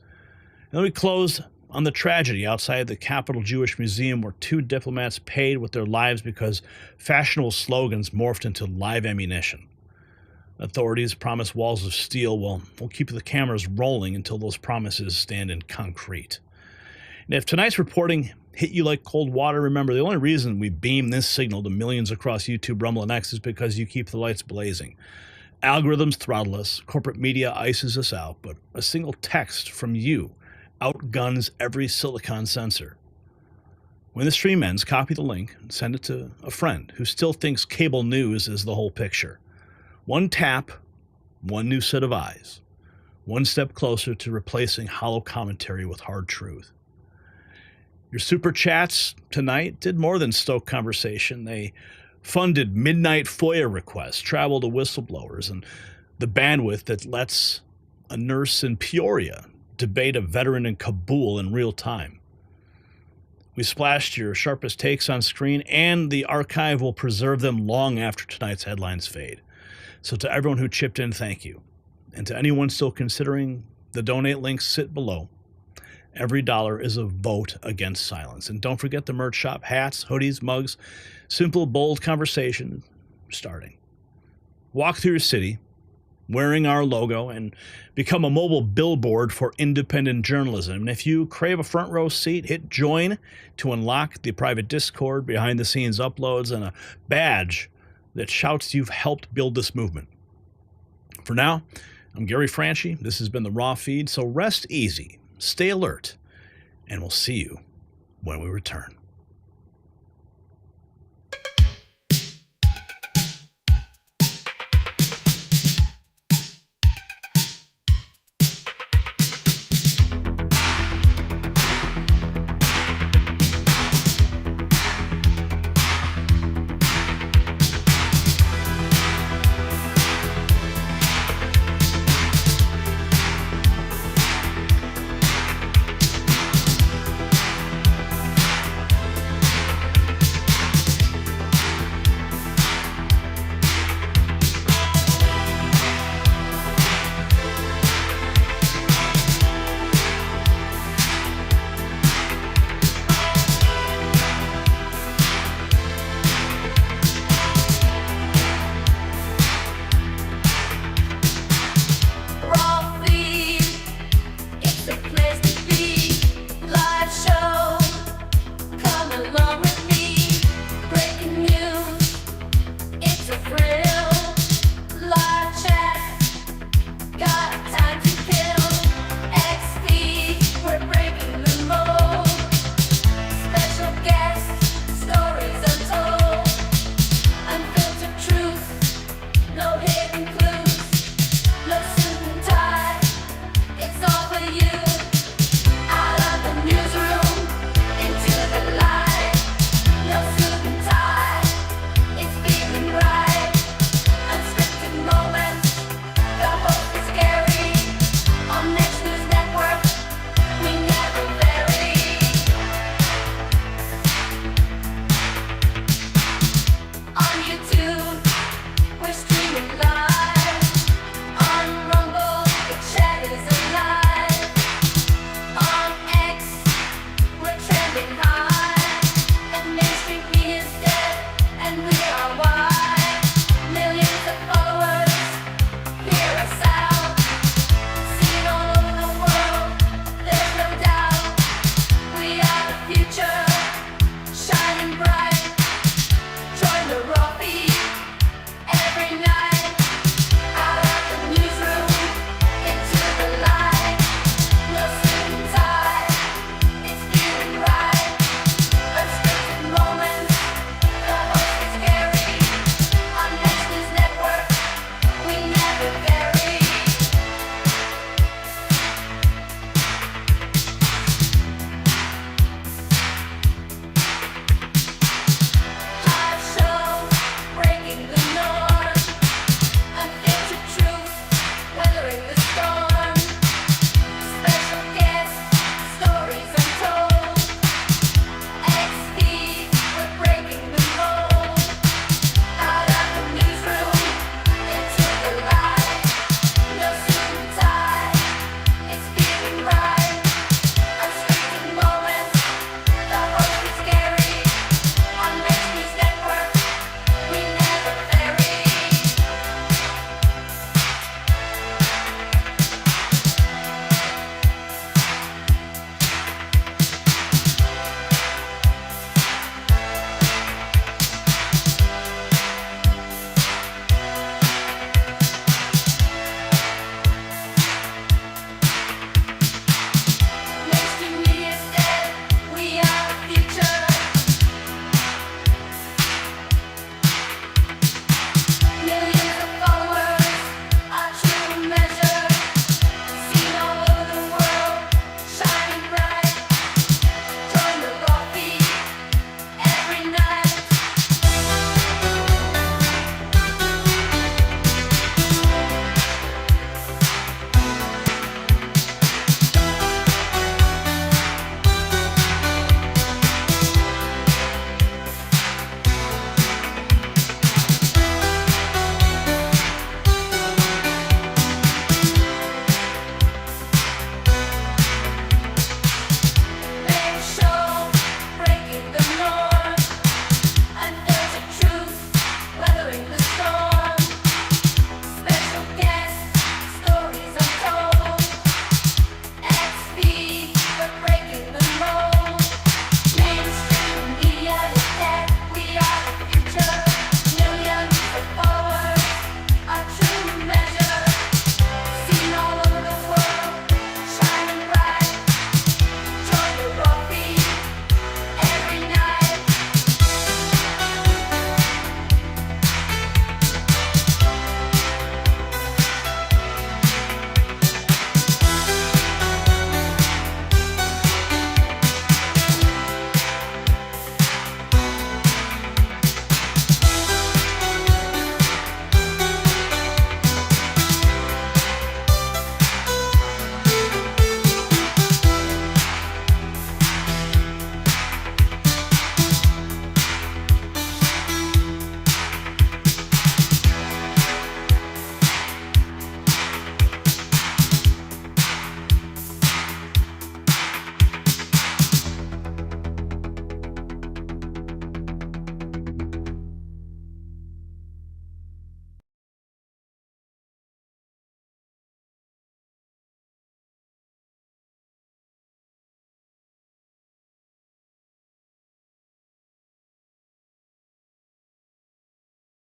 And then we close on the tragedy outside the Capitol Jewish Museum, where two diplomats paid with their lives because fashionable slogans morphed into live ammunition. Authorities promise walls of steel. Well, we'll keep the cameras rolling until those promises stand in concrete. And if tonight's reporting hit you like cold water, remember, the only reason we beam this signal to millions across YouTube, Rumble, and X is because you keep the lights blazing. Algorithms throttle us, corporate media ices us out, but a single text from you outguns every silicon sensor. When the stream ends, copy the link and send it to a friend who still thinks cable news is the whole picture. One tap, one new set of eyes, one step closer to replacing hollow commentary with hard truth. Your super chats tonight did more than stoke conversation. They funded midnight FOIA requests, travel to whistleblowers, and the bandwidth that lets a nurse in Peoria debate a veteran in Kabul in real time. We splashed your sharpest takes on screen, and the archive will preserve them long after tonight's headlines fade. So to everyone who chipped in, thank you. And to anyone still considering, the donate links sit below. Every dollar is a vote against silence. And don't forget the merch shop, hats, hoodies, mugs, simple, bold conversation starting. Walk through your city wearing our logo and become a mobile billboard for independent journalism. And if you crave a front row seat, hit join to unlock the private Discord, behind the scenes uploads, and a badge that shouts you've helped build this movement. For now, I'm Gary Franchi. This has been the Raw Feed, so rest easy, stay alert, and we'll see you when we return.